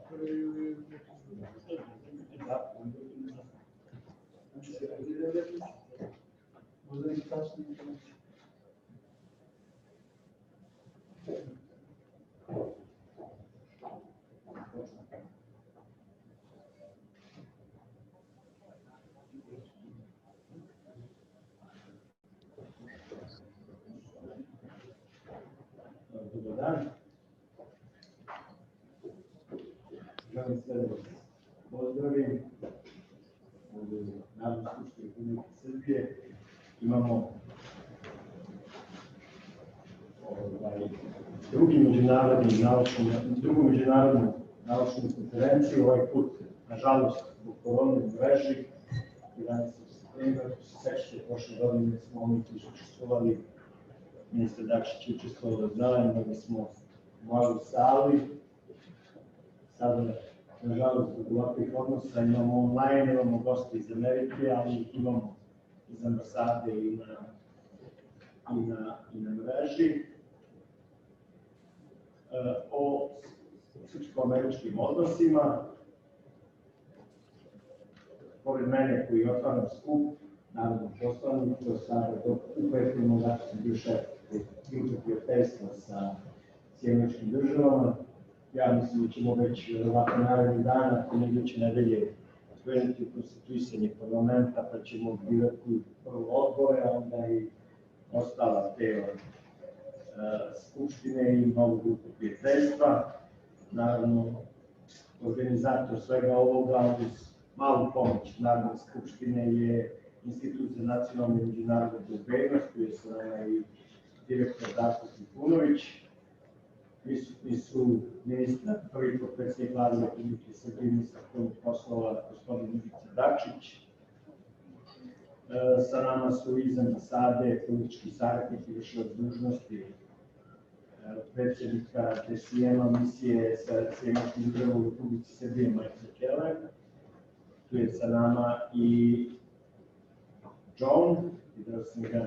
Dobar dan. Želim sve da vas pozdravim u Narodnoj skupštini Republike Srbije. Imamo drugu međunarodnu naučnu konferenciju, ovaj put, nažalost, zbog korone u mreži. 11. septembra, ako se sećate, prošle godine smo oni koji su učestvovali, ministar Dačić je učestvovali zajedno, da smo u maloj sali. Sada, nažalost, zbog ovakvih odnosa imamo online, imamo goste iz Amerike, ali ih imamo iz ambasade i na mreži. O srpsko-američkim odnosima. Pored mene koji otvaram skup, narodnog poslanika, sada u prethodnom mandatu sam bio šef Grupe prijateljstva sa Sjedinjenim Državama. Ja mislim da ćemo već verovatno narednih dana, ako ne iduće nedelje, krenuti u konstituisanje parlamenta, pa ćemo birati prvo odbore, a onda i ostala tela Skupštine i novu grupu prijateljstva. Naravno, organizator svega ovoga, uz malu pomoć Narodne skupštine, je Institut za nacionalnu i međunarodnu bezbednost, koji je sa nama i direktor Darko Trifunović. Prisutni su ministar, prvi potpredsjednik Vlade Republike Srbije, ministar spoljnih poslova, gospodin Ivica Dačić. Sa nama su iz ambasade politički savjetnik i vršilac dužnosti predsjednika DSM-a misije sa Sjedinjenim Državama u Republici Srbije, Michael Keller. Tu je sa nama i John, vidio sam ga,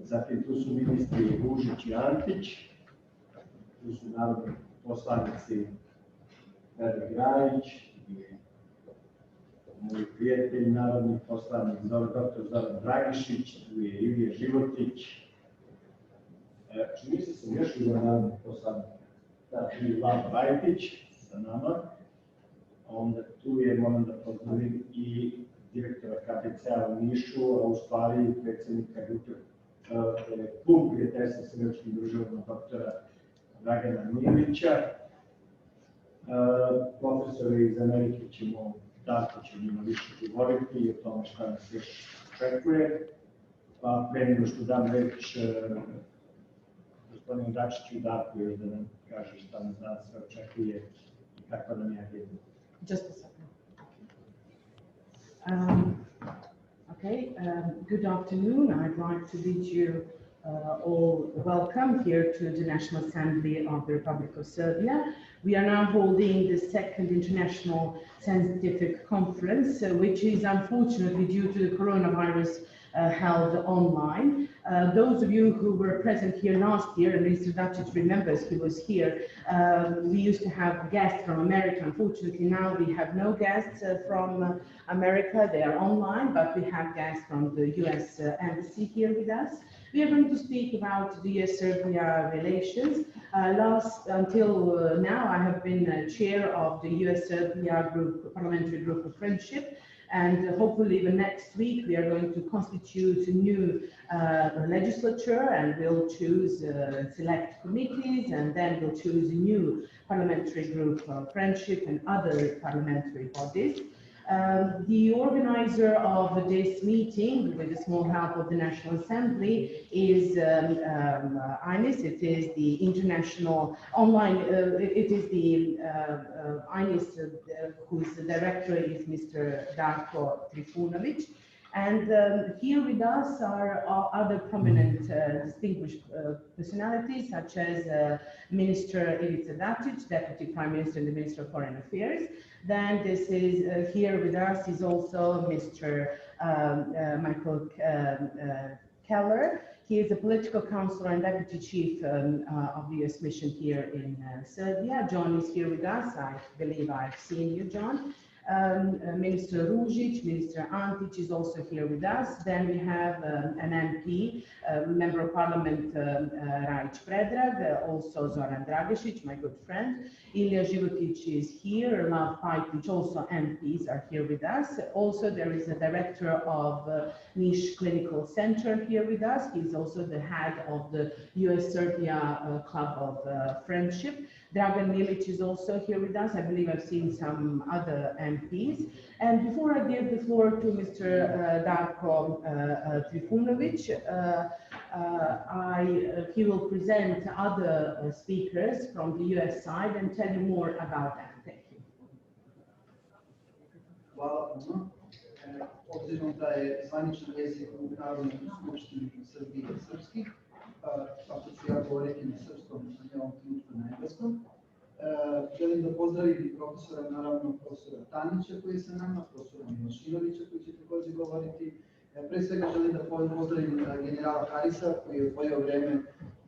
zatim tu su ministri Vužić i Antić, tu su narodni poslanici Vera Grajić i moj prijatelj, narodni poslanik dr. Zoran Dragišić, tu je Ilija Životić. Čini se sam još vidio narodni poslanik, da, tu je Ivan Vajtić sa nama. Onda tu je, moram da pozdravim, i direktora KBC-a u Nišu, a u stvari predsjednika grupe klub prijateljstva sa Sjedinjenim Državama, doktora Dragana Milića. Profesore iz Amerike ćemo, Darko će njima više govoriti i o tome šta nas još očekuje. Pa pre nego što dam reč gospodinu Dačiću, Darko još da nam kaže šta nas danas sve očekuje i kakva nam je agenda. Just a second. Good afternoon. I'd like to bid you all welcome here to the National Assembly of the Republic of Serbia. We are now holding the second International Scientific Conference, which is unfortunately due to the coronavirus held online. Those of you who were present here last year, and Mr. Dacic remembers he was here, we used to have guests from America. Unfortunately, now we have no guests from America. They are online, but we have guests from the US Embassy here with us. We are going to speak about the US-Serbia relations. Until now, I have been chair of the US-Serbia Parliamentary Group of Friendship. And hopefully the next week we are going to constitute a new legislature, and we'll choose select committees, and then we'll choose a new parliamentary group of friendship and other parliamentary bodies. The organizer of this meeting, with the small help of the National Assembly, is INIS. It is the international online, it is the INIS whose director is Mr. Darko Trifunović. And here with us are other prominent distinguished personalities, such as Minister Ivica Dacic, Deputy Prime Minister and the Minister of Foreign Affairs. Then this is here with us is also Mr. Michael Keller. He is a political counselor and deputy chief of the U.S. mission here in Serbia. John is here with us. I believe I've seen you, John. Minister Ružić, Minister Antić is also here with us. Then we have an MP, Member of Parliament Rajić Predrag, also Zoran Dragišić, my good friend. Ilija Životić is here, Lav Pajtić, also MPs are here with us. Also, there is a director of Niš Clinical Center here with us. He's also the head of the US-Serbia Club of Friendship. Dragan Milic is also here with us. I believe I've seen some other MPs. And before I give the floor to Mr. Darko Trifunovic, he will present other speakers from the US side and tell you more about that. Thank you. Hvala puno. Obzirom da je zvanični jezik u Narodnoj skupštini Srbije srpski, tako ću ja govoriti na srpskom, a ne ovom trenutku na engleskom. Želim da pozdravim profesora, naravno profesora Tanića koji je sa nama, profesora Milošinovića koji će također govoriti. Pre svega želim da pozdravim generala Harisa koji je odvojio vreme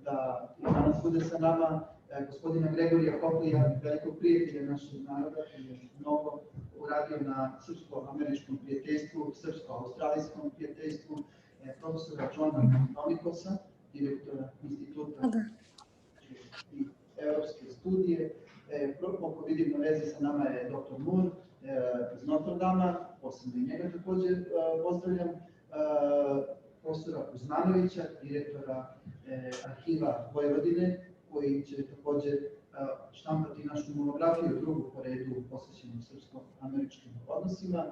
da i danas bude sa nama, gospodina Gregorija Koplija, velikog prijatelja našeg naroda koji je mnogo uradio na srpsko-američkom prijateljstvu, srpsko-australijskom prijateljstvu, profesora Johna Novikosa, direktora instituta i evropske studije. Koliko vidim na vezi sa nama je dr. Moore iz Notre Dama, posebno i njega također pozdravljam, profesora Kuzmanovića, direktora arhiva Vojvodine, koji će također štampati našu monografiju, drugu po redu posvećenu srpsko-američkim odnosima.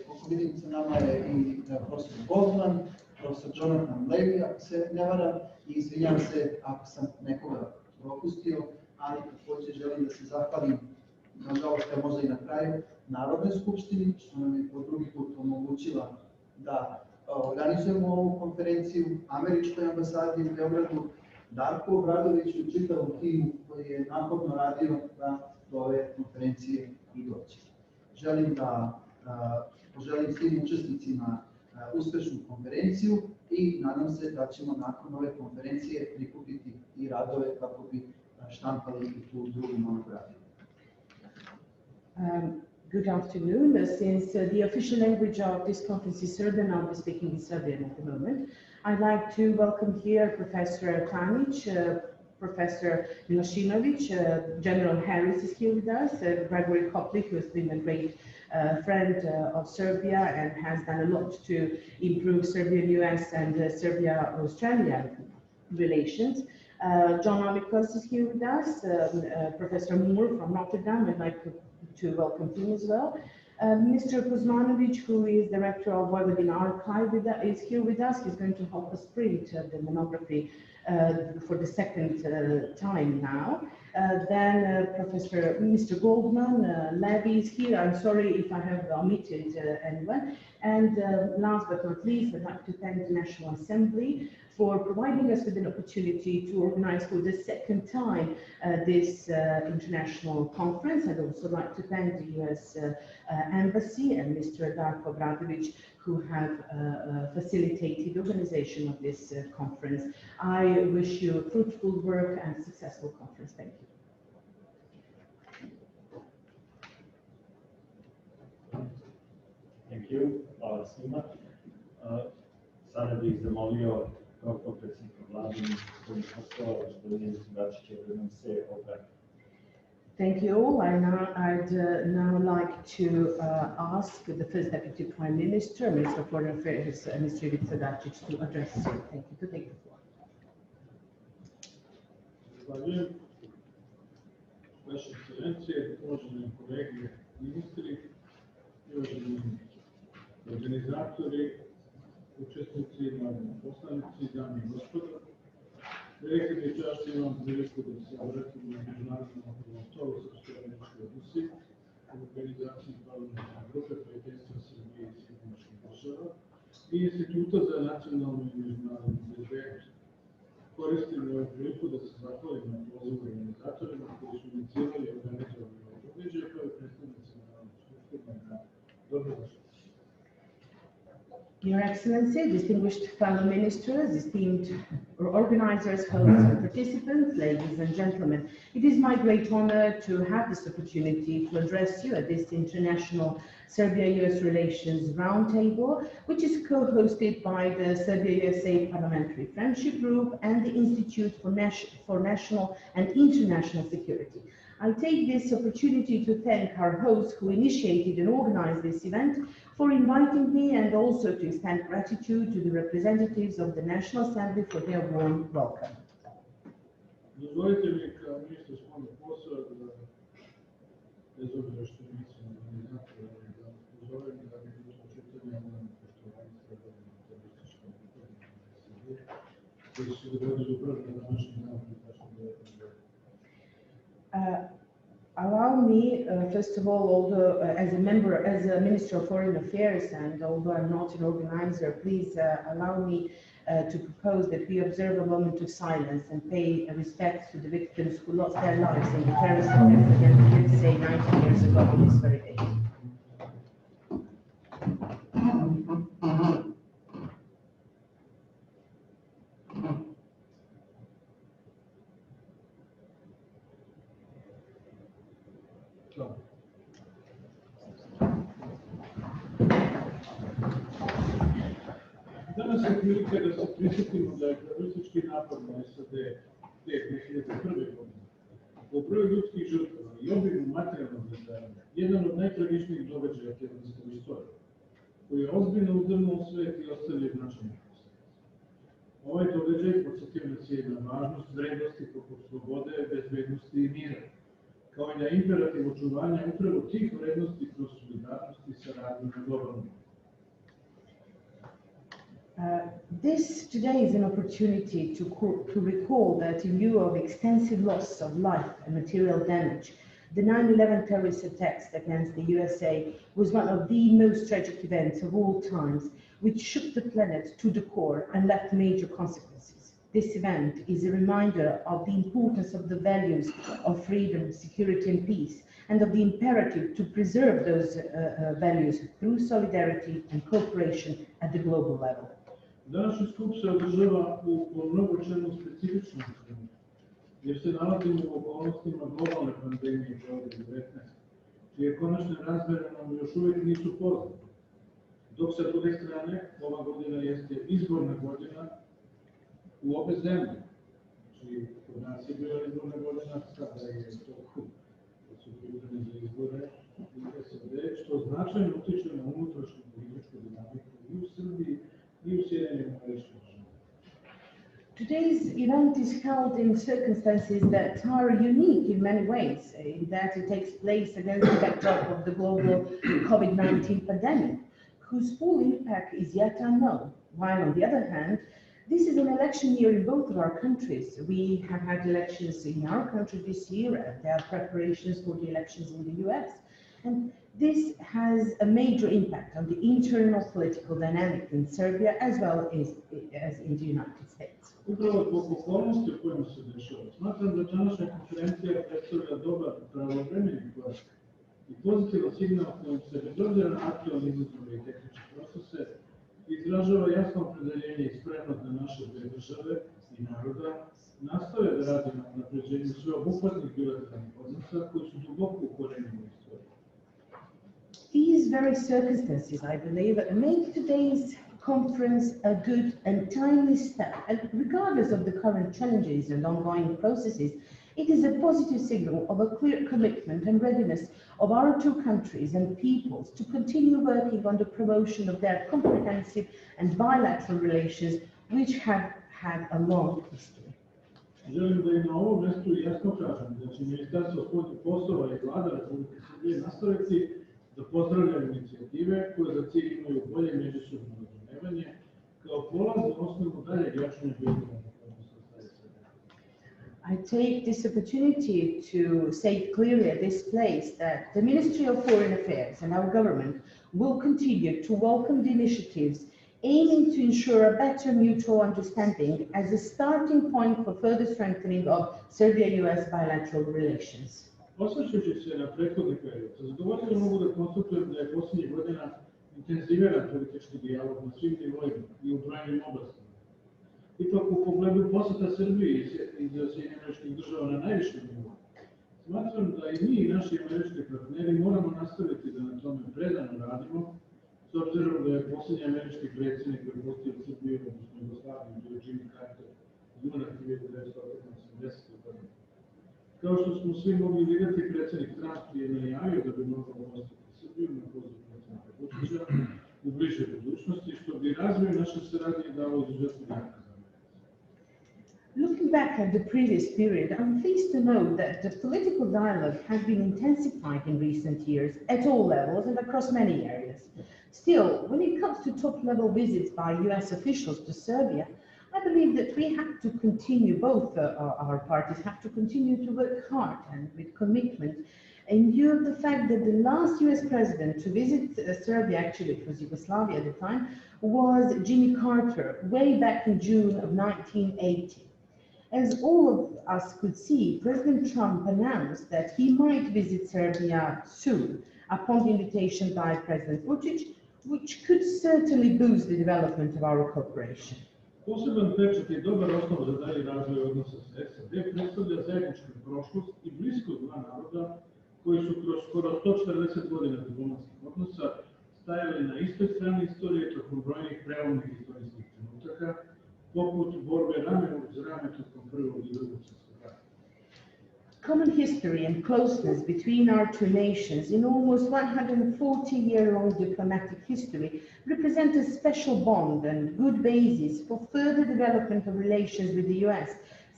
Koliko vidim sa nama je i profesor Goldman, profesor Jonathan Levy, ako se ne varam, i izvinjam se ako sam nekoga propustio, ali također želim da se zahvalim, nažalost je možda i na kraju, Narodnoj skupštini, što nam je po drugi put omogućila da organizujemo ovu konferenciju, Američkoj ambasadi u Beogradu, Darku Obradoviću i čitavom timu koji je naporno radio da do ove konferencije i doći. Želim da poželim svim učesnicima uspešnu konferenciju i nadam se da ćemo nakon ove konferencije prikupiti i radove kako bi štampali i tu drugu monografiju. Good afternoon. Since the official language of this conference is Serbian, I'll be speaking in Serbian at the moment. I'd like to welcome here Professor Tanić, Professor Milošinović, General Harris is here with us, Gregory Copley, who has been a great friend of Serbia and has done a lot to improve Serbian-US and Serbia-Australia relations. John Olikos is here with us, Professor Moore from Notre Dame. I'd like to welcome him as well. Mr. Kuzmanović, who is director of Vojvodina Archive, is here with us. He's going to help us print the monography for the second time now. Then Professor Mr. Goldman, Levy is here. I'm sorry if I have omitted anyone. And last but not least, I'd like to thank the National Assembly for providing us with an opportunity to organize for the second time this international conference. I'd also like to thank the US Embassy and Mr. Darko Obradović, who have facilitated the organization of this conference. I wish you fruitful work and successful conference. Thank you. Thank you. Hvala svima. Sada bih zamolio kao potpredsjednika Vlade, gospodina Kosova, gospodina Dačića, da nam se obrati. Thank you all. I'd now like to ask the first Deputy Prime Minister, Minister of Foreign Affairs, Mr. Ivica Dačić, to address you. Thank you. To take the floor. Zahvaljujem. Vaše ekscelencije, uvaženi kolege ministri, uvaženi organizatori, učesnici, narodni poslanici, dame i gospodo. Velika mi je čast da imam priliku da se obratim na međunarodnom okruglom stolu srpsko-američke odnosi u organizaciji parlamentarne grupe prijateljstva Srbije i Sjedinjenih Država i Instituta za nacionalnu i međunarodnu bezbednost. Koristim ovu priliku da se zahvalim na pozivu organizatorima koji su inicirali i organizovali ovaj događaj kao i predstavnicima Narodne skupštine na dobrodošli. Your Excellency, distinguished fellow ministers, esteemed organizers, hosts and participants, ladies and gentlemen, it is my great honor to have this opportunity to address you at this International Serbia-US Relations Roundtable, which is co-hosted by the Serbia-USA Parliamentary Friendship Group and the Institute for National and International Security. I take this opportunity to thank our hosts who initiated and organized this event for inviting me, and also to extend gratitude to the representatives of the National Assembly for their warm welcome. Dozvolite mi kao ministar spoljnih poslova da, bez obzira što nisam organizator, da pozovem da mi to čitanje imam poštovanje stradanja terorističkom pitanju Srbije, koji su se dogodili upravo na današnji dan tačno 19. Allow me, first of all, although as a Minister of Foreign Affairs, and although I'm not an organizer, please allow me to propose that we observe a moment of silence and pay respect to the victims who lost their lives in the terrorist attack against the USA 90 years ago on this very day. Danas je prilika da se prisjetimo da je teroristički napad na SAD te 2001. godine po broju ljudskih žrtava i obimu materijalnog razaranja jedan od najtragičnijih događaja terorističke istorije, koji je ozbiljno uzdrnuo svet i ostavio značajne posledice. Ovaj događaj podsjetio nas je na važnost vrednosti poput slobode, bezbednosti i mira, kao i na imperativ očuvanja upravo tih vrednosti kroz solidarnost i saradnju na globalnom. This today is an opportunity to recall that in view of extensive loss of life and material damage, the 9/11 terrorist attacks against the USA was one of the most tragic events of all times, which shook the planet to the core and left major consequences. This event is a reminder of the importance of the values of freedom, security and peace, and of the imperative to preserve those values through solidarity and cooperation at the global level. Današnji skup se održava po mnogo čemu specifičnom trenutku, jer se nalazimo u okolnostima globalne pandemije COVID-19, čije konačne razmere nam još uvijek nisu poznate. Dok sa druge strane, ova godina jeste izborna godina u obe zemlje. Znači, kod nas je bila izborna godina, sada je to da su pripremljeni za izbore u SAD, što značajno utiče na unutrašnju političku dinamiku i u Srbiji, i u Serbian-American Relations. Today's event is held in circumstances that are unique in many ways, in that it takes place against the backdrop of the global COVID-19 pandemic, whose full impact is yet unknown, while on the other hand, this is an election year in both of our countries. We have had elections in our country this year, and there are preparations for the elections in the US. And this has a major impact on the internal political dynamic in Serbia as well as in the United States. Upravo zbog okolnosti u kojima se dešava, smatram da današnja konferencija predstavlja dobar pravovremeni korak i pozitivan signal kojim se bez obzira na aktualne izazove i tehničke procese izražava jasno opredeljenje i spremnost da naše dve države i naroda nastave da rade na unapređenju sveobuhvatnih bilateralnih odnosa koji su duboko ukorenjeni u istoriji. These very circumstances, I believe, make today's conference a good and timely step. And regardless of the current challenges and ongoing processes, it is a positive signal of a clear commitment and readiness of our two countries and peoples to continue working on the promotion of their comprehensive and bilateral relations, which have had a long history. Želim da i na ovom mjestu jasno kažem da će Ministarstvo spoljnih poslova i Vlada Republike Srbije nastaviti da pozdravljaju inicijative koje za cilj imaju bolje međusobno razumevanje kao polaznu osnovu daljeg jačanja bilateralnih odnosa sa SAD. I take this opportunity to say clearly at this place that the Ministry of Foreign Affairs and our government will continue to welcome the initiatives aiming to ensure a better mutual understanding as a starting point for further strengthening of Serbia-US bilateral relations. Osvrćući se na prethodni period, sa zadovoljstvom mogu da konstatujem da je posljednjih godina intenziviran politički dijalog na svim nivoima i u brojnim oblastima. Ipak u pogledu poseta Srbiji iz Sjedinjenih Država na najvišem nivou, smatram da i mi i naši američki partneri moramo nastaviti da na tome predano radimo, s obzirom da je posljednji američki predsjednik koji postio Srbiju, odnosno Jugoslaviju, bio Jimmy Carter, juna 1980. godine. Kao što smo svi mogli vidjeti, predsjednik Trump je najavio da bi mogao postati Srbiju na poziv predsjednika Vučića u bližoj budućnosti, što bi razvoj naše saradnje dao izuzetno jaka za Ameriku. Looking back at the previous period, I'm pleased to know that the political dialogue has been intensified in recent years at all levels and across many areas. Still, when it comes to top-level visits by US officials to Serbia, I believe that we have to continue, both our parties have to continue to work hard and with commitment in view of the fact that the last US president to visit Serbia, actually it was Yugoslavia at the time, was Jimmy Carter, way back in June of 1980. As all of us could see, President Trump announced that he might visit Serbia soon, upon the invitation by President Vučić, which could certainly boost the development of our cooperation. Poseban pečat i dobar osnov za dalji razvoj odnosa sa SAD predstavlja zajedničku prošlost i bliskost dva naroda koji su kroz skoro 140 godina diplomatskih odnosa stajali na istoj strani istorije tokom brojnih prelomnih istorijskih trenutaka, poput borbe rame uz rame tokom Prvog i Drugog svjetskog rata. Common history and closeness between our two nations in almost 140-year-long diplomatic history represent a special bond and good basis for further development of relations with the US,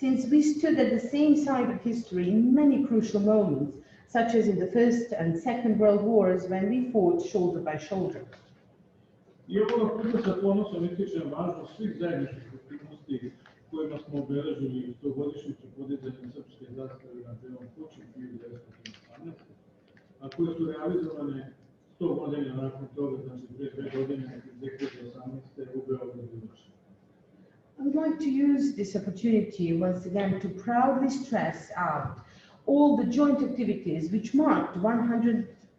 since we stood at the same side of history in many crucial moments, such as in the First and Second World Wars when we fought shoulder by shoulder. I ovoga puta sa ponosom ističem važnost svih zajedničkih aktivnosti kojima smo obeležili 100-godišnjicu podizanja srpske zastave na Belom Kući 1918, a koje su realizovane 100 godina nakon toga, znači pre 2 godine, 2018. u Beogradu i Varšavi. I would like to use this opportunity once again to proudly stress out all the joint activities which marked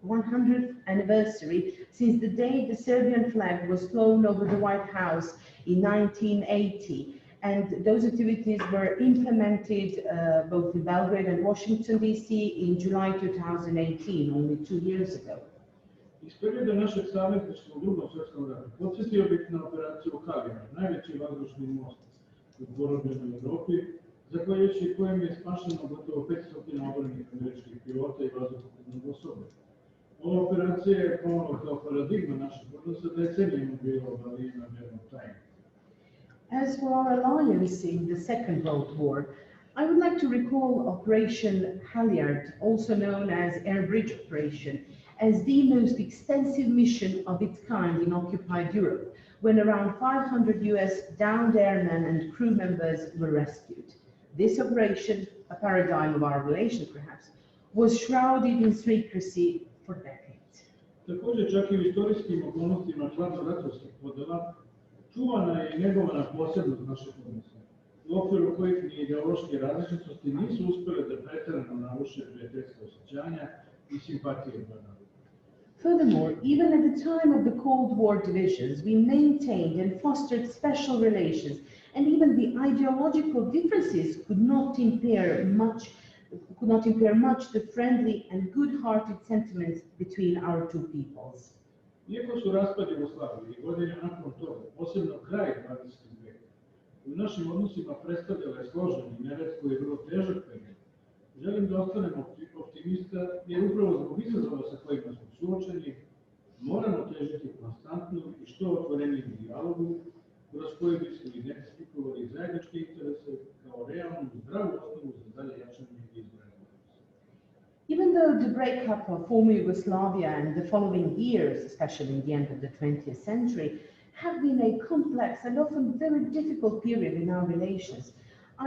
100th anniversary since the day the Serbian flag was flown over the White House in 1980. And those activities were implemented both in Belgrade and Washington, D.C. in July 2018, only 2 years ago. Iz perioda našeg savezništva u Drugom svjetskom ratu podsjetio bih na operaciju Kavijar, najveći vazdušni most u porobljenoj Evropi, zahvaljujući kojem je spašeno gotovo 500 oborenih američkih pilota i vazduhoplovnog osoblja. Ova operacija je pomalo kao paradigma našeg odnosa decenijama bila obavljena vjernom tajnom. As for our alliance in the Second World War, I would like to recall Operation Halyard, also known as Air Bridge Operation, as the most extensive mission of its kind in occupied Europe, when around 500 US downed airmen and crew members were rescued. This operation, a paradigm of our relations perhaps, was shrouded in secrecy for decades. Također, čak i u istorijskim okolnostima hladno-ratovskih podela, čuvana je i negovana posebnost našeg odnosa, u okviru kojih ni ideološke različitosti nisu uspjele da pretjerano naruše prijateljska osjećanja i simpatije dva naroda. Furthermore, even at the time of the Cold War divisions, we maintained and fostered special relations, and even the ideological differences could not impair much the friendly and good-hearted sentiments between our two peoples. Iako su raspad Jugoslavije i godine nakon toga, posebno kraj 20. vijeka, u našim odnosima predstavljala je složen i neretko je vrlo težak period, želim da ostanem optimista jer upravo zbog izazova sa kojima smo suočeni, moramo težiti konstantnom i što otvorenijem dijalogu, kroz koji bismo identifikovali zajedničke interese kao realnu i zdravu osnovu za dalje jačanje i izgradnju. Even though the breakup of former Yugoslavia and the following years, especially in the end of the 20th century, have been a complex and often very difficult period in our relations,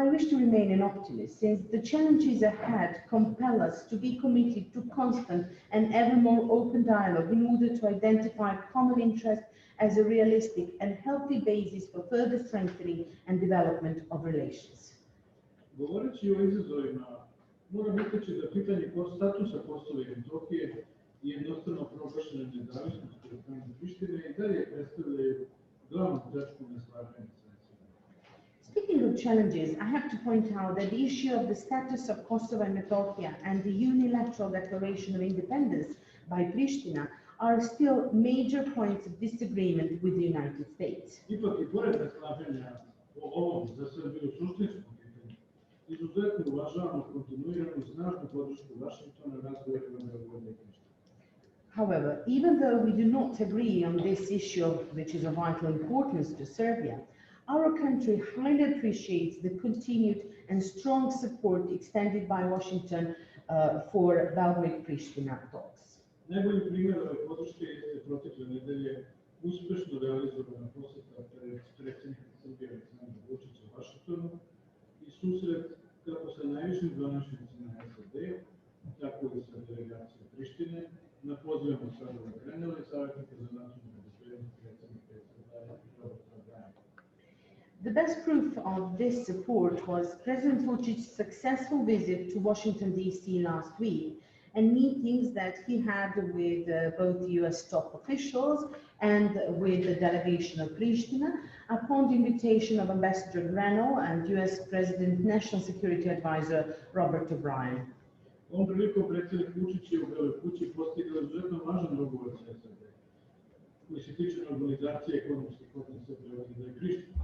I wish to remain an optimist, since the challenges ahead compel us to be committed to constant and ever more open dialogue in order to identify common interests as a realistic and healthy basis for further strengthening and development of relations. Govoreći o izazovima, moram istaći da pitanje statusa Kosova i Metohije i jednostavno proglašene nezavisnosti od strane Prištine i dalje predstavljaju glavnu tačku neslaganja sa NSB. Speaking of challenges, I have to point out that the issue of the status of Kosovo and Metohija and the unilateral declaration of independence by Pristina are still major points of disagreement with the United States. Ipak i pored neslaganja o ovom za Srbiju suštinskom pitanju, izuzetno uvažavamo kontinuiranu i snažnu podršku Vašingtona razgovorima Beograda i Prištine. However, even though we do not agree on this issue, which is of vital importance to Serbia, our country highly appreciates the continued and strong support extended by Washington for Belgrade-Pristina talks. Najbolji primjer ove podrške jeste protekle nedelje uspešno realizovana poseta predsjednika Srbije Aleksandra Vučića u Vašingtonu i susret kako sa najvišim zvaničnicima SAD, tako i sa delegacijom Prištine, na pozivama Sadova Grenela i savjetnika za nacionalnu bezbednost predsjednika SAD Roberta Bryan. The best proof of this support was President Vucic's successful visit to Washington, D.C. last week and meetings that he had with both U.S. top officials and with the delegation of Pristina upon the invitation of Ambassador Grenell and U.S. President National Security Advisor Robert O'Brien. Ovom prilikom predsjednik Vučić je u Beloj kući postigao izuzetno važan dogovor sa SAD, koji se tiče normalizacije ekonomskih odnosa Beograda i Prištine.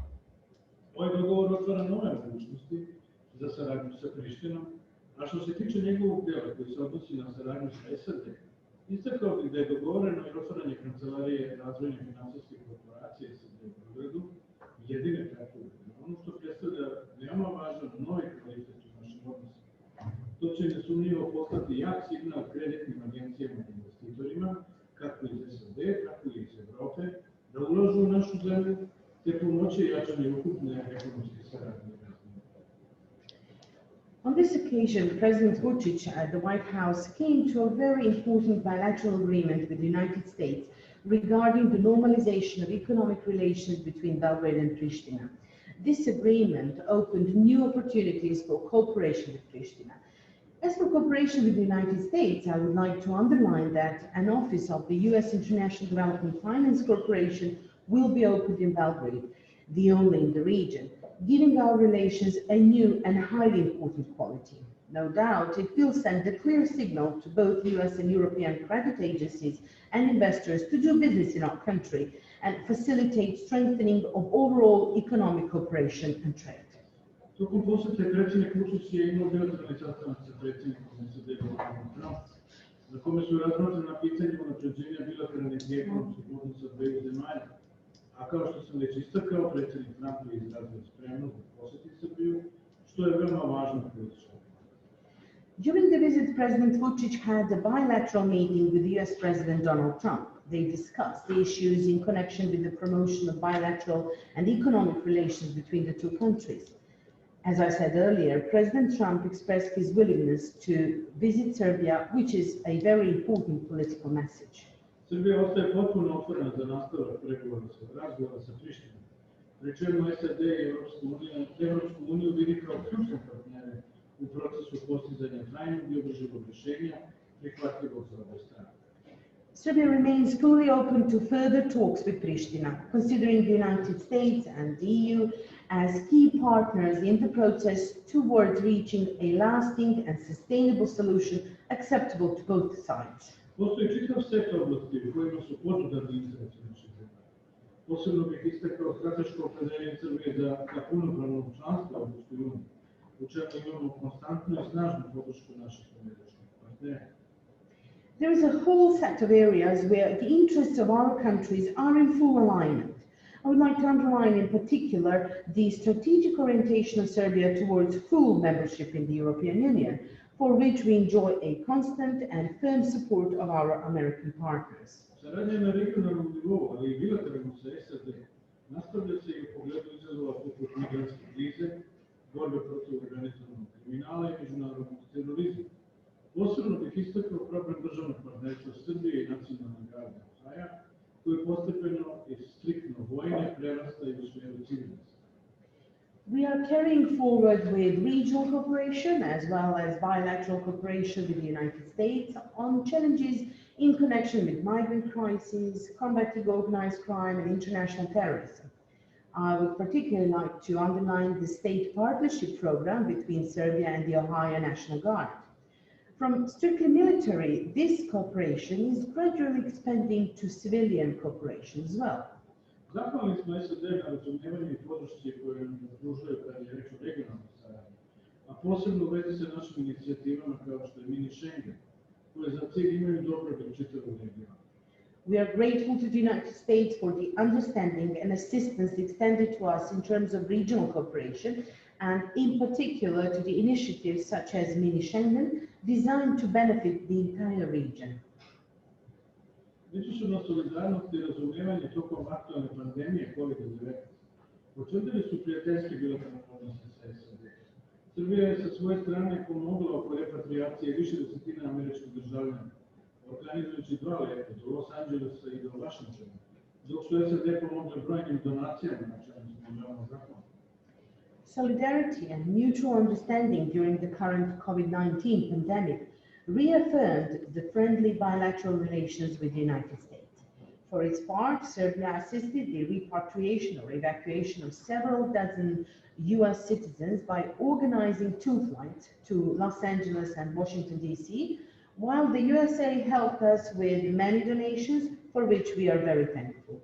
Ovaj dogovor otvara nove mogućnosti za saradnju sa Prištinom, a što se tiče njegovog dela koji se odnosi na saradnju sa SAD, istakao bih da je dogovoreno i otvaranje kancelarije razvojne finansijske korporacije SAD u Beogradu, jedine takve u regionu, što predstavlja veoma važan novi kvalitet u našim odnosima. To će nesumnjivo postati jak signal kreditnim agencijama i investitorima, kako iz SAD, tako i iz Evrope, da ulažu u našu zemlju, te pomoći jačanje ukupne ekonomske saradnje. On this occasion, President Vučić at the White House came to a very important bilateral agreement with the United States regarding the normalization of economic relations between Belgrade and Pristina. This agreement opened new opportunities for cooperation with Pristina. As for cooperation with the United States, I would like to underline that an office of the U.S. International Development Finance Corporation will be opened in Belgrade, the only in the region, giving our relations a new and highly important quality. No doubt, it will send a clear signal to both U.S. and European credit agencies and investors to do business in our country and facilitate strengthening of overall economic cooperation and trade. Tokom posete predsjednik Vučić je imao bilateralni sastanak sa predsjednikom SAD Donaldom Trumpom, na kome su razmotrena pitanja unapređenja bilateralnih i ekonomskih odnosa dveju zemalja. A kao što sam već istakao, predsjednik Trump je izrazio spremnost da poseti Srbiju, što je veoma važno političko. During the visit, President Vučić had a bilateral meeting with the US President Donald Trump. They discussed the issues in connection with the promotion of bilateral and economic relations between the two countries. As I said earlier, President Trump expressed his willingness to visit Serbia, which is a very important political message. Srbija ostaje potpuno otvorena za nastavak razgovora sa Prištinom, pri čemu SAD i Evropsku uniju vidi kao ključne partnere u procesu postizanja trajnog i održivog rješenja prihvatljivog za obe strane. Serbia remains fully open to further talks with Pristina, considering the United States and the EU as key partners in the process towards reaching a lasting and sustainable solution acceptable to both sides. Postoji čitav set oblasti u kojima su podudarni interesi naših zemalja. Posebno bih istakao strateško opredeljenje Srbije za punopravno članstvo u Evropskoj uniji, u čemu imamo konstantnu i snažnu podršku naših američkih partnera. There is a whole set of areas where the interests of our countries are in full alignment. I would like to underline in particular the strategic orientation of Serbia towards full membership in the European Union, for which we enjoy a constant and firm support of our American partners. Saradnja na regionalnom nivou, ali i bilateralno sa SAD, nastavlja se i u pogledu izazova poput migrantske krize, borbe protiv organizovanog kriminala i međunarodnog terorizma. Posebno bih istakao problem državnog partnerstva Srbije i nacionalne garde Ohaja, koji postepeno i striktno vojne prerastaju u sferu civilnosti. We are carrying forward with regional cooperation as well as bilateral cooperation with the United States on challenges in connection with migrant crises, combating organized crime and international terrorism. I would particularly like to underline the state partnership program between Serbia and the Ohio National Guard. From strictly military, this cooperation is gradually expanding to civilian cooperation as well. Zahvalni smo SAD na razumijevanju i podršci koje nam pružaju kad je reč o regionalnoj saradnji, a posebno u vezi sa našim inicijativama kao što je mini Schengen, koje za cilj imaju dobrobit čitavog regiona. We are grateful to the United States for the understanding and assistance extended to us in terms of regional cooperation, and in particular to the initiatives such as mini Schengen, designed to benefit the entire region. Međusobna solidarnost i razumijevanje tokom aktualne pandemije COVID-19 potvrdili su prijateljske bilateralne odnose sa SAD. Srbija je sa svoje strane pomogla oko repatrijacije više desetina američkih državljana, organizujući 2 leta do Los Angelesa i do Washingtona, dok su SAD pomogle brojnim donacijama na čemu smo veoma zahvalni. Solidarity and mutual understanding during the current COVID-19 pandemic reaffirmed the friendly bilateral relations with the United States. For its part, Serbia assisted the repatriation or evacuation of several dozen US citizens by organizing 2 flights to Los Angeles and Washington, D.C., while the USA helped us with many donations for which we are very thankful.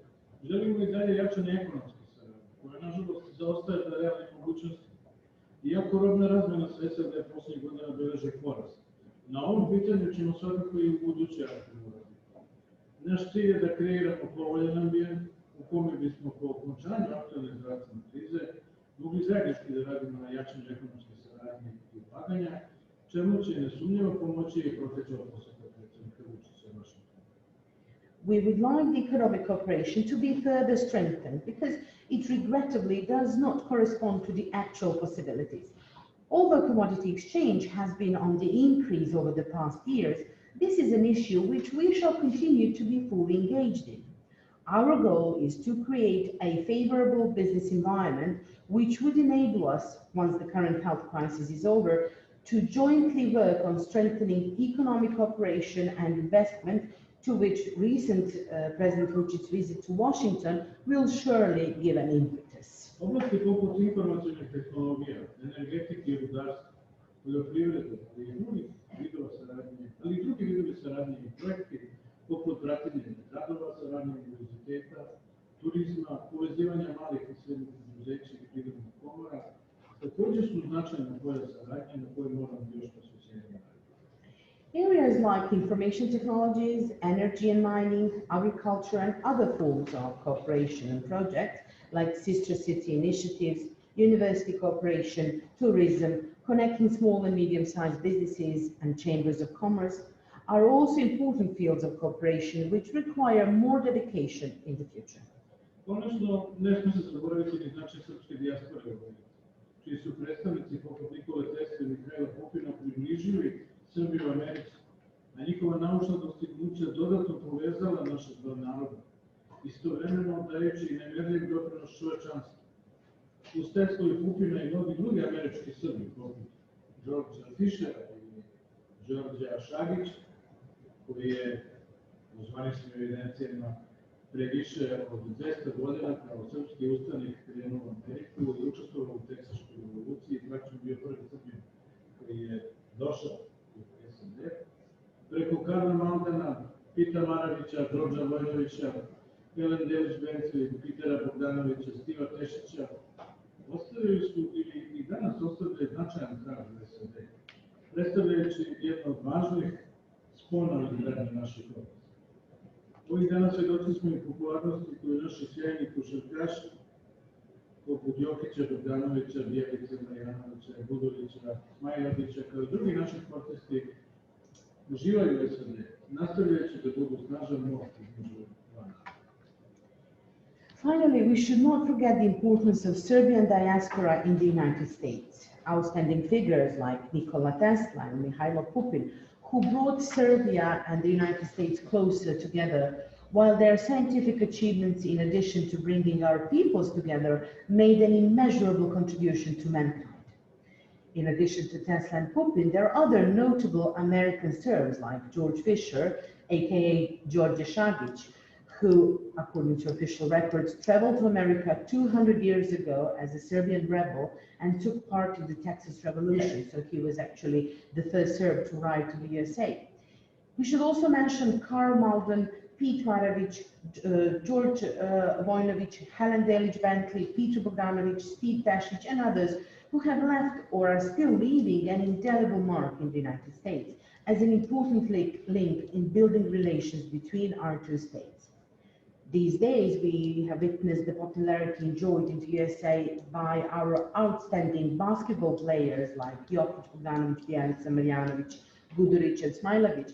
Želimo i dalje jačanje ekonomske saradnje, koja nažalost zaostaje za realnih mogućnosti. Iako robna razmjena sa SAD posljednjih godina beleži porast, na ovom pitanju ćemo svakako i u buduće aktivno raditi. Naš cilj je da kreiramo povoljan ambijent u kome bismo po okončanju aktualne zdravstvene krize mogli zajednički da radimo na jačanju ekonomske saradnje i ulaganja, čemu će nesumnjivo pomoći i profesionalna poseta predsjednika Vučića Vašingtona. We would like the economic cooperation to be further strengthened because it regrettably does not correspond to the actual possibilities. Although commodity exchange has been on the increase over the past years, this is an issue which we shall continue to be fully engaged in. Our goal is to create a favorable business environment which would enable us, once the current health crisis is over, to jointly work on strengthening economic cooperation and investment, to which recent President Vučić's visit to Washington will surely give an impetus. Oblasti poput informacionih tehnologija, energetike i rudarstva, poljoprivrede, ali i drugi vidovi saradnje i projekti poput praćenja radova, saradnje univerziteta, turizma, povezivanja malih i srednjih preduzeća i privrednih komora, također su značajna polja saradnje na koje moramo još posvećenje. Areas like information technologies, energy and mining, agriculture, and other forms of cooperation and projects like sister city initiatives, university cooperation, tourism, connecting small and medium-sized businesses and chambers of commerce are also important fields of cooperation which require more dedication in the future. Konačno, ne smije se zaboraviti ni značaj srpske dijaspore u Evropi, čiji su predstavnici poput Nikole Tesle i Mihajla Pupina približili Srbiju u Americi, a njihova naučna dostignuća dodatno povezala naše 2 naroda, istovremeno dajući i nemjerljiv doprinos čovečanstvu. Uz Teslu i Pupina i mnogi drugi američki Srbi, poput Đorđa Fišera i Đorđa Šagića, koji je u zvaničnim evidencijama pre više od 200 godina kao srpski ustanik krenuo u Ameriku i učestvovao u Teksaškoj revoluciji i praktično bio prvi Srbin koji je došao u SAD. Preko Karla Maldana, Pita Maravića, Đorđa Vojnovića, Helen Delić-Bencu, Pitera Bogdanovića, Stiva Tešića, ostavili su ili i danas ostavljaju značajan trag u SAD, predstavljajući jedno od važnih spona u izgradnji naših odnosa. Ovih dana svedoci smo i popularnosti koju naši sjajni košarkaši, poput Jokića, Bogdanovića, Bjelice, Marjanovića, Budovića, Smajlovića, kao i drugi naši sportisti, uživaju u SAD, nastavljajući da budu snažan most između dva naroda. Finally, we should not forget the importance of Serbian diaspora in the United States. Outstanding figures like Nikola Tesla and Mihajlo Pupin, who brought Serbia and the United States closer together, while their scientific achievements, in addition to bringing our peoples together, made an immeasurable contribution to mankind. In addition to Tesla and Pupin, there are other notable American Serbs like George Fisher, aka George Shagic, who, according to official records, traveled to America 200 years ago as a Serbian rebel and took part in the Texas Revolution. So he was actually the first Serb to arrive to the USA. We should also mention Karl Malden, Pete Warevic, George Vojnovic, Helen Delic Bentley, Peter Bogdanovic, Steve Tashic, and others who have left or are still leaving an indelible mark in the United States as an important link in building relations between our two states. These days, we have witnessed the popularity enjoyed in the USA by our outstanding basketball players like Jokic, Bogdanovic, Bjelica, Marjanovic, Guduric, and Smailagic,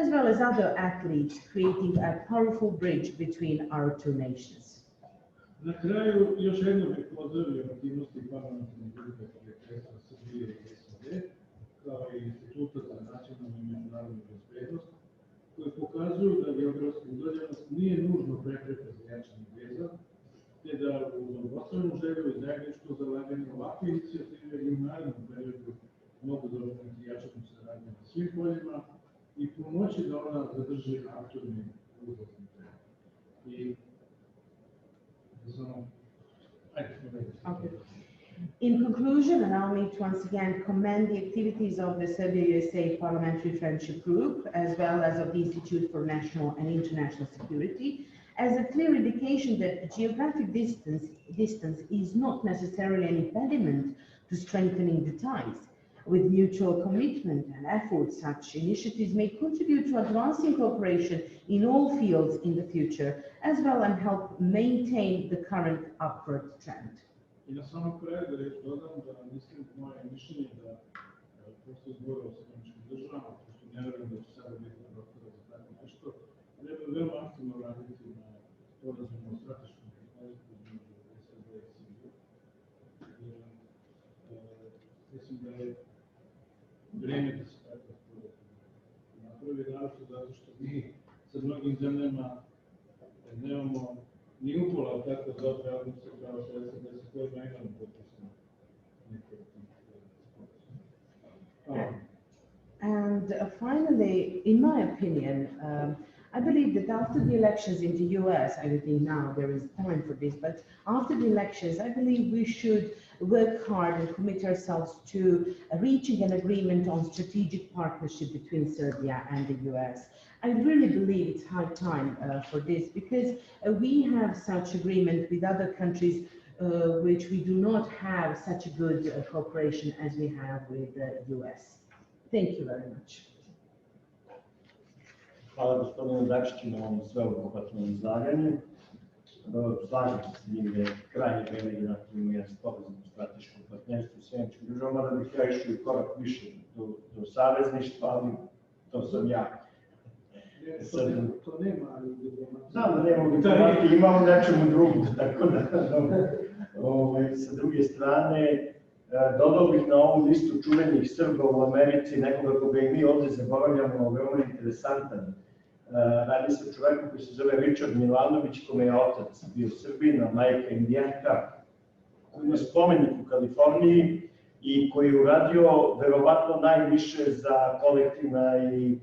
as well as other athletes, creating a powerful bridge between our two nations. Na kraju, još jednom bih pozdravio aktivnosti parlamentarne grupe prijateljstva Srbije i SAD, kao i Instituta za nacionalnu i međunarodnu bezbednost, koji pokazuju da geografska udaljenost nije nužno prepreka za jačanje veza, te da uz obostranu želju i zajedničko zalaganje ovakve inicijative i u narednom periodu mogu doprineti jačanju saradnje na svim poljima i pomoći da ona zadrži aktualni uzlazni trend. I Okay. In conclusion, allow me to once again commend the activities of the Serbia-USA Parliamentary Friendship Group, as well as of the Institute for National and International Security, as a clear indication that geographic distance is not necessarily an impediment to strengthening the ties. With mutual commitment and effort, such initiatives may contribute to advancing cooperation in all fields in the future, as well as help maintain the current upward trend. I na samom kraju da reći dodam da mislim moje mišljenje da postoji zbora u Sjedinjenim Državama, pošto ne verujem da će sada biti prostora za tako nešto, treba veoma aktivno raditi na sporazumu o strateškom partnerstvu između SAD i Srbije. Mislim da je vreme da se tako sporazum napravi, naravno zato što mi sa mnogim zemljama nemamo ni upola tako dobre odnose kao što je SAD sa kojima imamo potpisano neke od tih sporazuma. And finally, in my opinion, I believe that after the elections in the US, I don't think now there is time for this, but after the elections, I believe we should work hard and commit ourselves to reaching an agreement on strategic partnership between Serbia and the US. I really believe it's high time for this because we have such agreement with other countries which we do not have such a good cooperation as we have with the US. Thank you very much. Hvala gospodinu Dačiću na ovom sveobuhvatnom izlaganju. Slažem se s njim da je krajnje vreme da napravimo jedan sporazum o strateškom partnerstvu s Sjedinjenim Državama, da bih ja išao i korak više do savezništva, ali to sam ja. To nema, ali znam da nemamo diplomatije, imamo nečemu drugom, tako da, sa druge strane, dodao bih na ovu listu čuvenih Srba u Americi nekoga koga i mi ovde zaboravljamo, veoma interesantan. Radi se o čoveku koji se zove Richard Milanović, kome je otac bio Srbin, a majka Indijanka, koji ima spomenik u Kaliforniji i koji je uradio verovatno najviše za kolektivna i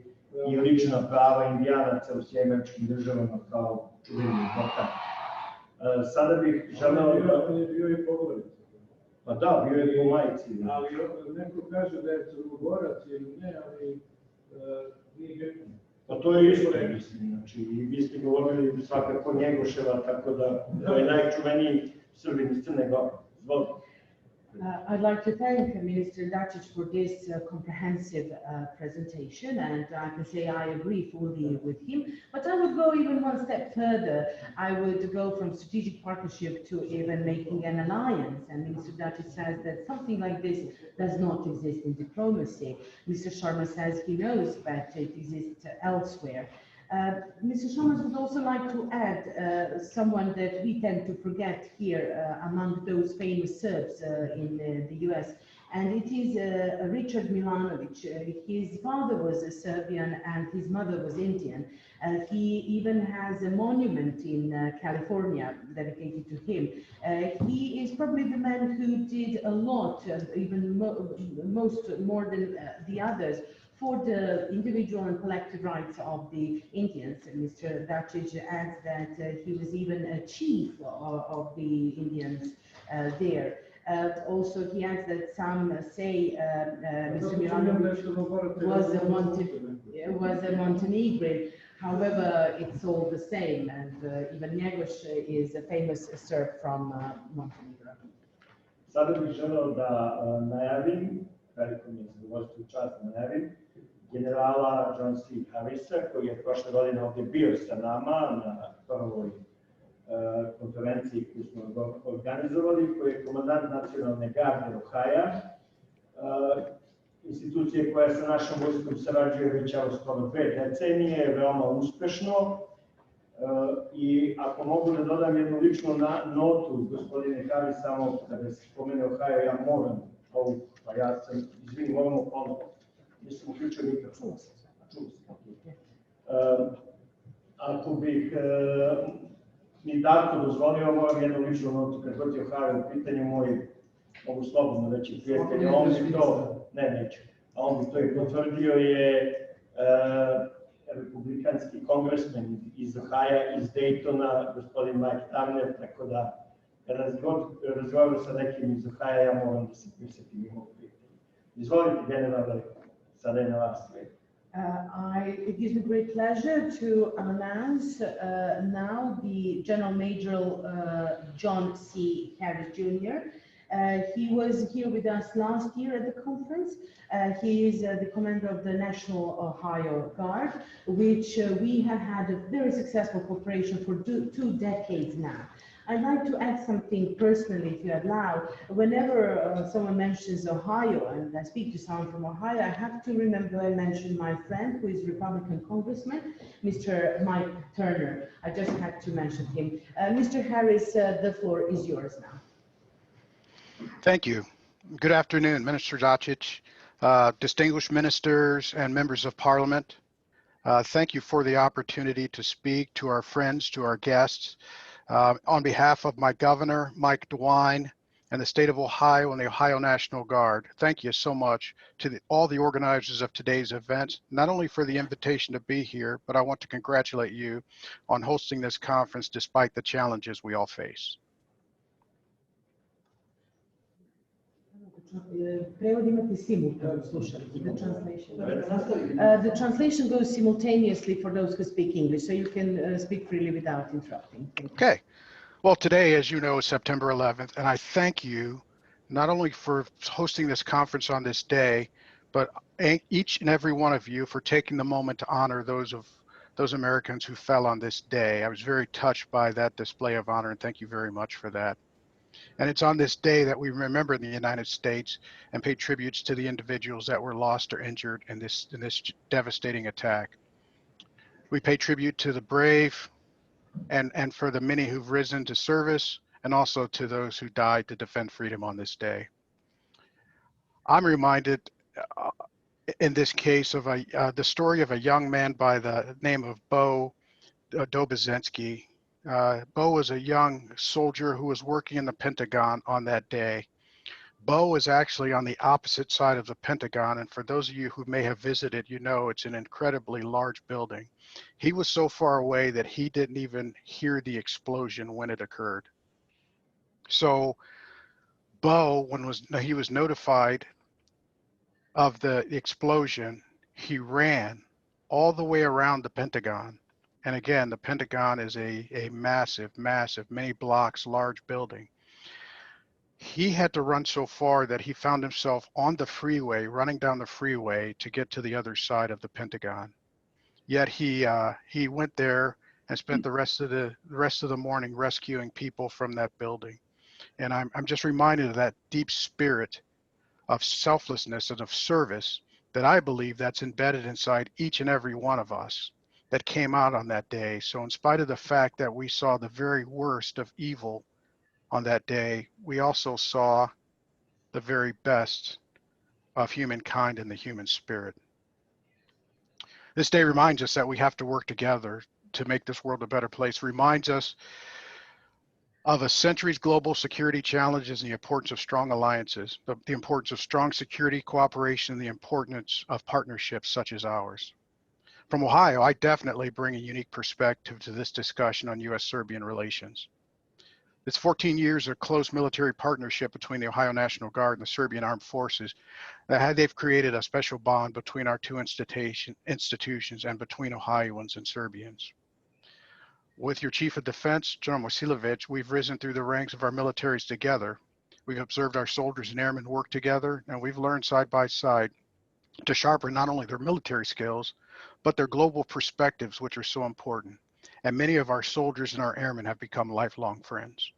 lična prava Indijanaca u Sjedinjenim Državama kao čuveni advokat. Sada bih želeo da... On je bio i poglavljica. Pa da, bio je po majici. Ali neko kaže da je crnogorac ili ne, ali nije bitno. Pa to je isto, mislim, znači, i vi ste govorili svakako Njegoševa, tako da to je najčuveniji Srbin iz Crne Gore. I'd like to thank Minister Dačić for this comprehensive presentation, and I can say I agree fully with him, but I would go even one step further. I would go from strategic partnership to even making an alliance, and Minister Dačić says that something like this does not exist in diplomacy. Mr. Sharma says he knows that it exists elsewhere. Mr. Sharma would also like to add someone that we tend to forget here among those famous Serbs in the US, And it is Richard Milanovic. His father was a Serbian and his mother was Indian. He even has a monument in California dedicated to him. He is probably the man who did a lot, even more than the others, for the individual and collective rights of the Indians. Mr. Dacic adds that he was even a chief of the Indians there. Also, he adds that some say Mr. Milanovic was a Montenegrin. However, it's all the same, and even Njegoš is a famous Serb from Montenegro. Sada bih želeo da najavim, veliko mi je zadovoljstvo i čast da najavim, generala John C. Harrisa, koji je prošle godine ovdje bio sa nama na prvoj konferenciji koju smo organizovali, koji je komandant nacionalne garde Ohaja, institucije koja sa našom vojskom sarađuje već skoro 2 decenije, veoma uspešno. I ako mogu da dodam jednu ličnu notu, gospodine Harris, samo kada se spomene Ohajo, ja moram ovu, pa ja sam, izvini, moramo ponovo. Nisam uključio mikrofon. Ako bih mi Darko dozvolio, moram jednu ličnu notu, kad god je Ohajo u pitanju, mogu slobodno reći prijatelj, on bi to, neću, a on bi to i potvrdio, je republikanski kongresmen iz Ohaja, iz Daytona, gospodin Mike Turner, tako da kada razgovaram sa nekim iz Ohaja, ja moram da se prisjetim ovog pitanja. Izvolite, generale, sada je na vas. It gives me great pleasure to announce now the General Major John C. Harris Jr. He was here with us last year at the conference. He is the commander of the National Ohio Guard, which we have had a very successful cooperation for 2 decades now. I'd like to add something personally, if you allow. Whenever someone mentions Ohio, and I speak to someone from Ohio, I have to remember I mentioned my friend, who is Republican Congressman, Mr. Mike Turner. I just had to mention him. Mr. Harris, the floor is yours now. Thank you. Good afternoon, Minister Dacic, distinguished ministers and members of parliament. Thank you for the opportunity to speak to our friends, to our guests. On behalf of my governor, Mike DeWine, and the state of Ohio and the Ohio National Guard, thank you so much to all the organizers of today's event, not only for the invitation to be here, but I want to congratulate you on hosting this conference despite the challenges we all face. The translation goes simultaneously for those who speak English, so you can speak freely without interrupting. Okay. Well, today, as you know, is September 11th, and I thank you not only for hosting this conference on this day, but each and every one of you for taking the moment to honor those Americans who fell on this day. I was very touched by that display of honor, and thank you very much for that. And it's on this day that we remember in the United States and pay tributes to the individuals that were lost or injured in this devastating attack. We pay tribute to the brave and for the many who've risen to service, and also to those who died to defend freedom on this day. I'm reminded in this case of the story of a young man by the name of Bo Dobrzynski. Bo was a young soldier who was working in the Pentagon on that day. Bo was actually on the opposite side of the Pentagon, and for those of you who may have visited, you know it's an incredibly large building. He was so far away that he didn't even hear the explosion when it occurred. So Bo, when he was notified of the explosion, he ran all the way around the Pentagon. And again, the Pentagon is a massive, many blocks large building. He had to run so far that he found himself on the freeway, running down the freeway to get to the other side of the Pentagon. Yet he went there and spent the rest of the morning rescuing people from that building. And I'm just reminded of that deep spirit of selflessness and of service that I believe that's embedded inside each and every one of us that came out on that day. So in spite of the fact that we saw the very worst of evil on that day, we also saw the very best of humankind and the human spirit. This day reminds us that we have to work together to make this world a better place, reminds us of a century's global security challenges and the importance of strong alliances, the importance of strong security cooperation, and the importance of partnerships such as ours. From Ohio, I definitely bring a unique perspective to this discussion on U.S.-Serbian relations. It's 14 years of close military partnership between the Ohio National Guard and the Serbian Armed Forces they've created a special bond between our two institutions and between Ohioans and Serbians. With your Chief of Defense, General Mosilovic, we've risen through the ranks of our militaries together. We've observed our soldiers and airmen work together, and we've learned side by side to sharpen not only their military skills, but their global perspectives, which are so important. And many of our soldiers and our airmen have become lifelong friends.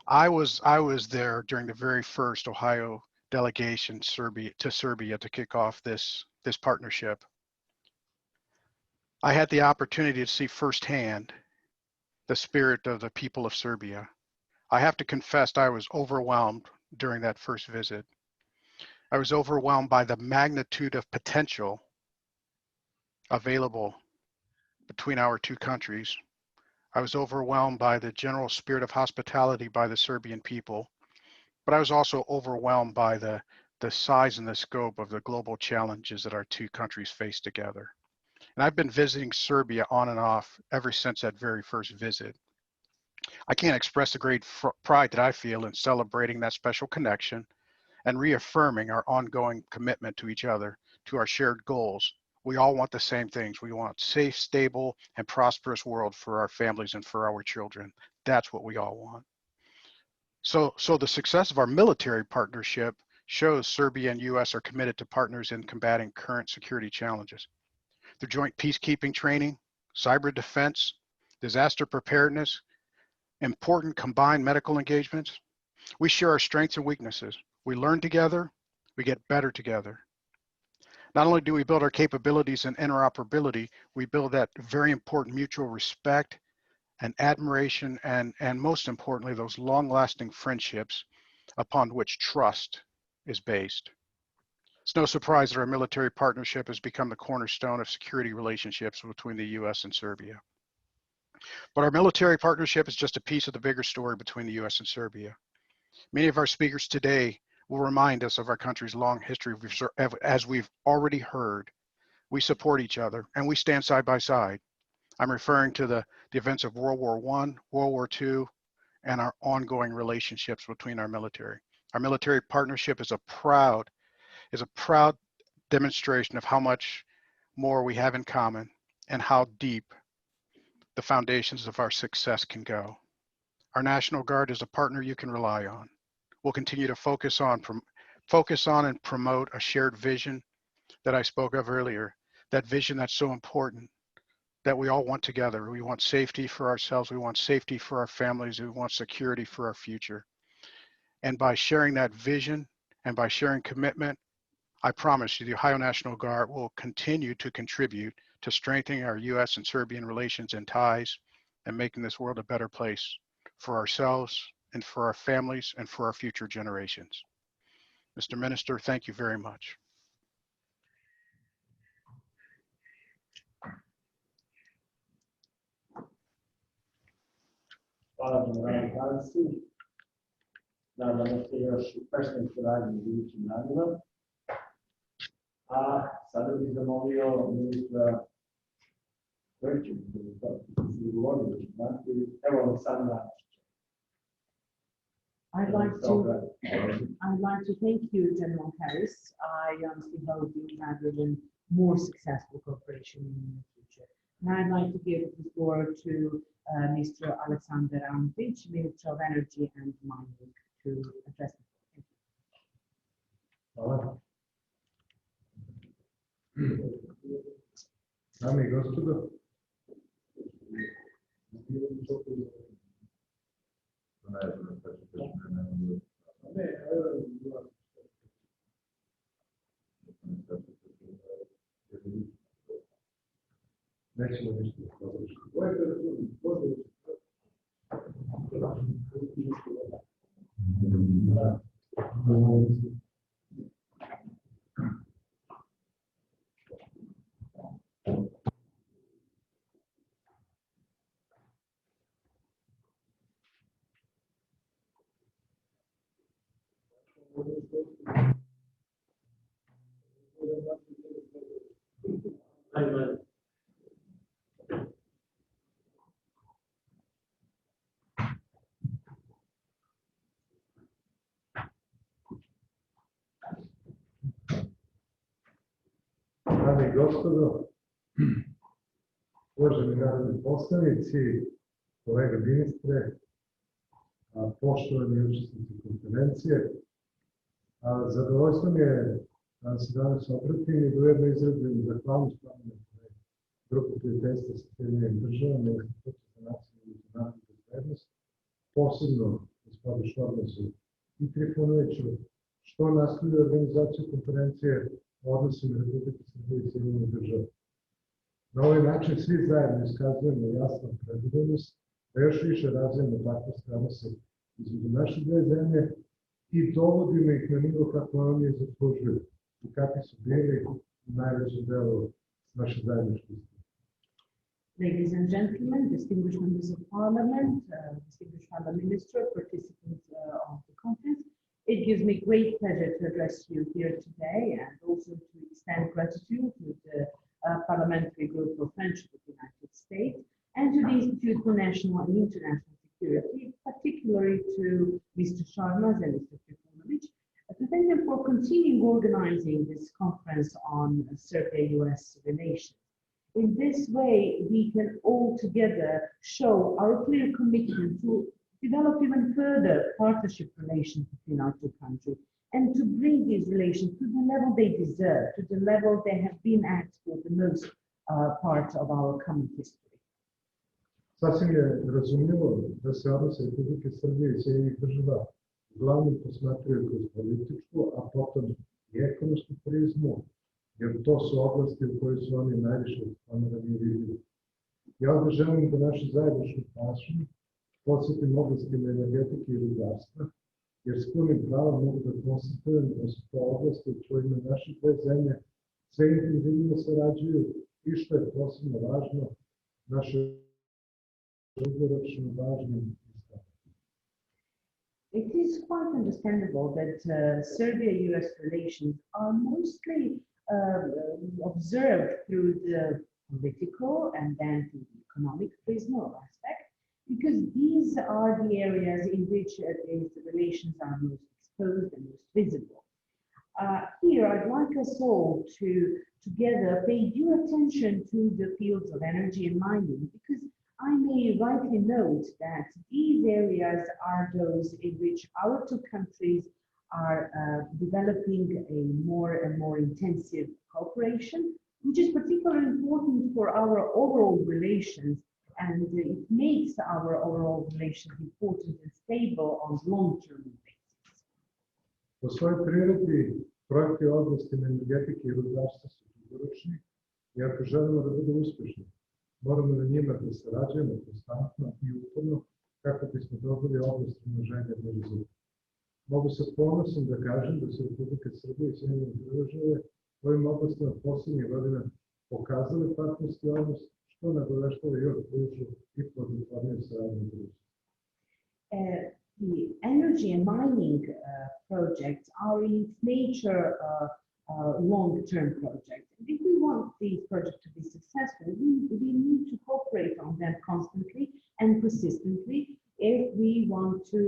I was there during the very first Ohio delegation to Serbia to kick off this partnership. I had the opportunity to see firsthand the spirit of the people of Serbia. I have to confess I was overwhelmed during that first visit. I was overwhelmed by the magnitude of potential available between our two countries. I was overwhelmed by the general spirit of hospitality by the Serbian people, but I was also overwhelmed by the size and the scope of the global challenges that our two countries face together. And I've been visiting Serbia on and off ever since that very first visit. I can't express the great pride that I feel in celebrating that special connection and reaffirming our ongoing commitment to each other, to our shared goals. We all want the same things. We want a safe, stable, and prosperous world for our families and for our children. That's what we all want. So the success of our military partnership shows Serbia and U.S. are committed to partners in combating current security challenges. The joint peacekeeping training, cyber defense, disaster preparedness, important combined medical engagements. We share our strengths and weaknesses. We learn together, we get better together. Not only do we build our capabilities and interoperability, we build that very important mutual respect and admiration and most importantly, those long-lasting friendships upon which trust is based. It's no surprise that our military partnership has become the cornerstone of security relationships between the U.S. and Serbia. But our military partnership is just a piece of the bigger story between the U.S. and Serbia. Many of our speakers today will remind us of our country's long history. As we've already heard, we support each other and we stand side by side. I'm referring to the events of World War I, World War II, and our ongoing relationships between our military. Our military partnership is a proud demonstration of how much more we have in common and how deep the foundations of our success can go. Our National Guard is a partner you can rely on. We'll continue to focus on and promote a shared vision that I spoke of earlier, that vision that's so important that we all want together. We want safety for ourselves, we want safety for our families, we want security for our future. And by sharing that vision and by sharing commitment, I promise you the Ohio National Guard will continue to contribute to strengthening our U.S. and Serbian relations and ties and making this world a better place for ourselves and for our families and for our future generations. Mr. Minister, thank you very much. Hvala generalnoj tajnici. Nadamo se još uspešnoj suradnji u budućim danima. A sada bih zamolio ministra Vrčića, evo Aleksandra. I'd like to thank you, General Harris. I honestly hope you have even more successful cooperation in the future. And I'd like to give the floor to Mr. Aleksandar Antić, Minister of Energy and Mining, to address the floor. Dame i gospodo, nećemo ništa Dame i gospodo, uvaženi narodni poslanici, kolega ministre, poštovani učesnici konferencije, zadovoljstvo mi je da se danas obratim i da ujedno izrazim zahvalnost grupu prijateljstva sa Sjedinjenim državama i Institutu za nacionalnu i međunarodnu bezbednost, posebno gospodinu Šormazu i Trifunoviću, što nastavlja organizaciju konferencije o odnosima Republike Srbije i Sjedinjenih država. Na ovaj način svi zajedno iskazujemo jasnu opredeljenost da još više razvijemo partnerske odnose između naše dve zemlje i dovodimo ih na nivo kako oni zaslužuju i kakvi su bili u najvećem delu naše zajedničke istorije. Ladies and gentlemen, distinguished members of parliament, distinguished fellow minister, participants of the conference, it gives me great pleasure to address you here today and also to extend gratitude to the Parliamentary Group for Friendship with the United States and to the Institute for National and International Security, particularly to Mr. Sharmas and Mr. Trifunovic, to thank them for continuing organizing this conference on Serbia-US relations. In this way, we can all together show our clear commitment to develop even further partnership relations between our two countries and to bring these relations to the level they deserve, to the level they have been at for the most part of our common history. Sasvim je razumljivo da se odnose Republike Srbije i Sjedinjenih država uglavnom posmatraju kroz političku, a potom i ekonomsku prizmu, jer to su oblasti u kojoj su oni najviše eksponirani i vidljivi. Ja ovdje želim da našu zajedničku pažnju posvetim oblastima energetike i rudarstva, jer s punim pravom mogu da konstatujem da su to oblasti u kojima naše dve zemlje sve intenzivnije sarađuju i što je posebno važno, naše dugoročno važnim istavom. It is quite understandable that Serbia-US relations are mostly observed through the political and then through the economic prism or aspect, because these are the areas in which these relations are most exposed and most visible. Here, I'd like us all to together pay due attention to the fields of energy and mining, because I may rightly note that these areas are those in which our two countries are developing a more and more intensive cooperation, which is particularly important for our overall relations, and it makes our overall relations important and stable on long-term basis. Po svojoj prirodi, projekti u oblasti energetike i rudarstva su dugoročni i ako želimo da budu uspešni, moramo na njima da sarađujemo konstantno i uporno kako bismo dobili obostrano željene rezultate. Mogu sa ponosom da kažem da su Republike Srbije i Sjedinjene države u ovim oblastima poslednjih godina pokazali partnerski odnos, što nagoveštava još bližu i plodotvorniju saradnju društva. The energy and mining projects are in its nature long-term projects. If we want these projects to be successful, we need to cooperate on them constantly and persistently if we want to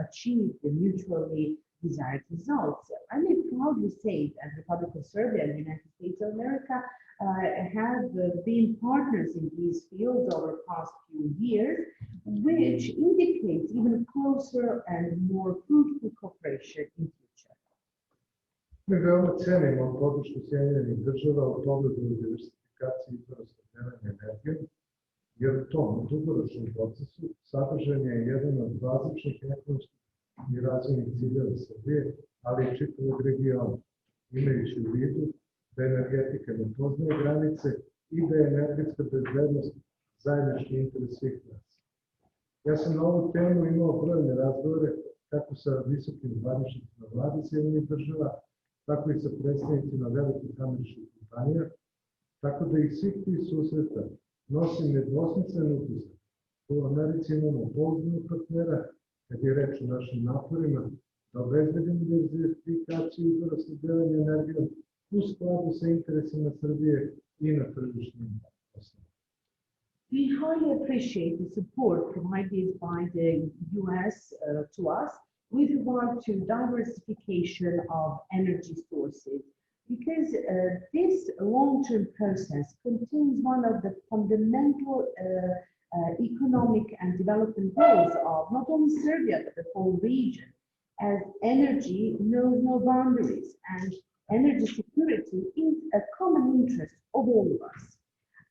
achieve the mutually desired results. I may proudly say that the Republic of Serbia and the United States of America have been partners in these fields over the past few years, which indicates even closer and more fruitful cooperation in future. Mi veoma cenimo podršku Sjedinjenih država u pogledu diversifikacije izvora snabdevanja energijom, jer u tom dugoročnom procesu sadržan je jedan od bazičnih ekonomskih i razvojnih ciljeva Srbije, ali i čitavog regiona, imajući u vidu da energetika ne poznaje granice i da je energetska bezbednost zajednički interes svih nas. Ja sam na ovu temu imao brojne razgovore kako sa visokim zvaničnicima vlade Sjedinjenih država, tako i sa predstavnicima velikih američkih kompanija, tako da iz svih tih susreta nosim nedvosmislen utisak. U Americi imamo pouzdanog partnera kad je reč o našim naporima da obezbedimo diversifikaciju izvora snabdevanja energijom u skladu sa interesima Srbije i na tržišnim osnovama. We highly appreciate the support provided by the US to us with regard to diversification of energy sources, because this long-term process contains one of the fundamental economic and development goals of not only Serbia, but the whole region, as energy knows no boundaries, and energy security is a common interest of all of us.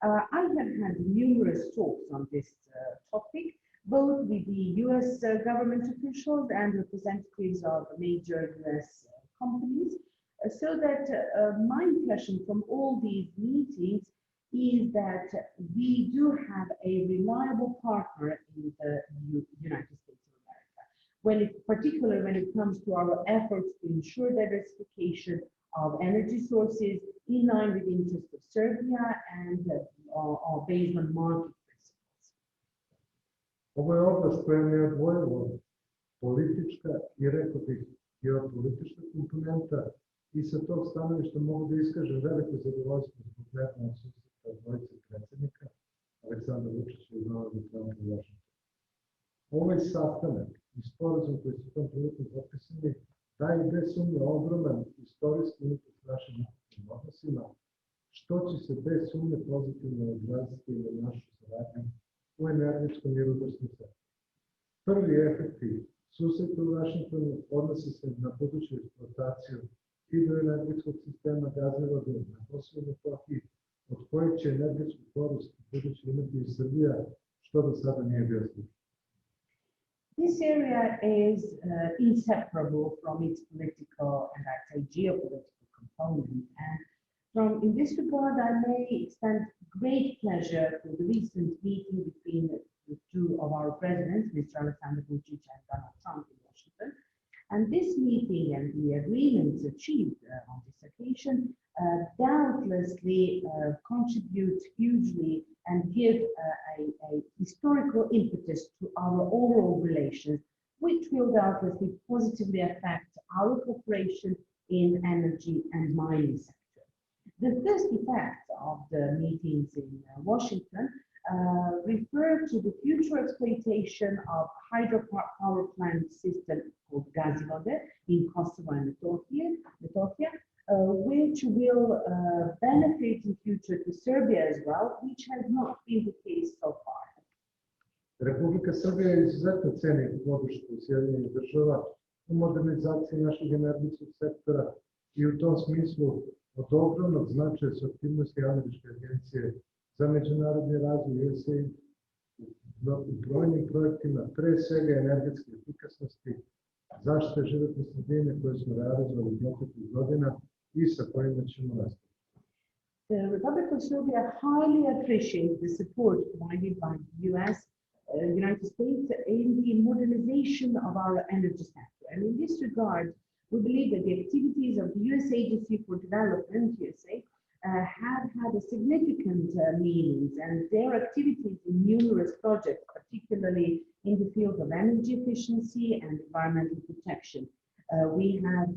I have had numerous talks on this topic, both with the US government officials and representatives of major US companies, so that my impression from all these meetings is that we do have a reliable partner in the United States of America, particularly when it comes to our efforts to ensure diversification of energy sources in line with the interests of Serbia and are based on market principles. Ovo je oblast koja je neodvojivo politička i rekao bih geopolitička komponenta i sa tog stanovišta mogu da iskažem veliko zadovoljstvo zbog nedavnog susreta dvojice predsjednika, Aleksandra Vučića i Donalda Trumpa u Vašingtonu. Ovaj sastanak i sporazum koji su tom prilikom potpisani daje bez sumnje ogroman istorijski impuls našim odnosima, što će se bez sumnje pozitivno odraziti na našu saradnju u energetskom i rudarskom sektoru. Prvi efekti susreta u Vašingtonu odnose se na buduću eksploataciju hidroenergetskog sistema gasovoda na Kosovu i Metohiji, od kojeg će energetsku korist budući imati i Srbija, što do sada nije bio slučaj. This area is inseparable from its political and I'd say geopolitical component. And in this regard, I may extend great pleasure for the recent meeting between the two of our presidents, Mr. Alexander Vučić and Donald Trump in Washington. And this meeting and the agreements achieved on this occasion doubtlessly contribute hugely and give a historical impetus to our overall relations, which will doubtlessly positively affect our cooperation in energy and mining sector. The first effect of the meetings in Washington refer to the future exploitation of hydropower plant system called Gazivode in Kosovo and Metohija, which will benefit in future to Serbia as well, which has not been the case so far. Republika Srbija izuzetno ceni podršku Sjedinjenih država u modernizaciji našeg energetskog sektora i u tom smislu od ogromnog značaja su aktivnosti Američke agencije za međunarodni razvoj USAID u brojnim projektima, pre svega energetske efikasnosti, zaštite životne sredine koje smo realizovali proteklih godina i sa kojima ćemo nastaviti. The Republic of Serbia highly appreciates the support provided by the United States in the modernization of our energy sector. And in this regard, we believe that the activities of the US Agency for Development, USAID, have had a significant meanings, and their activities in numerous projects, particularly in the field of energy efficiency and environmental protection. We have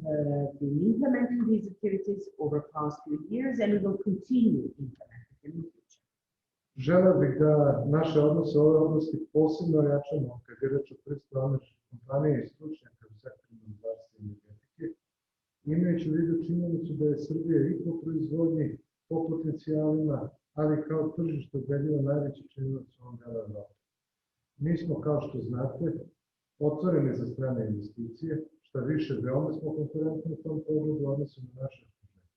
been implementing these activities over the past few years, and we will continue implementing them in the future. Želeo bih da naše odnose u ovoj oblasti posebno jačamo kad je reč o prisutu američkih kompanija i stručnjaka u sektoru rudarstva i energetike, imajući u vidu činjenicu da je Srbija i po proizvodnji, po potencijalima, ali kao tržište ubedljivo najveći činilac u ovom delu Evrope. Mi smo, kao što znate, otvoreni za strane investicije, šta više, veoma smo konkurentni u tom pogledu u odnosu na naše okruženje.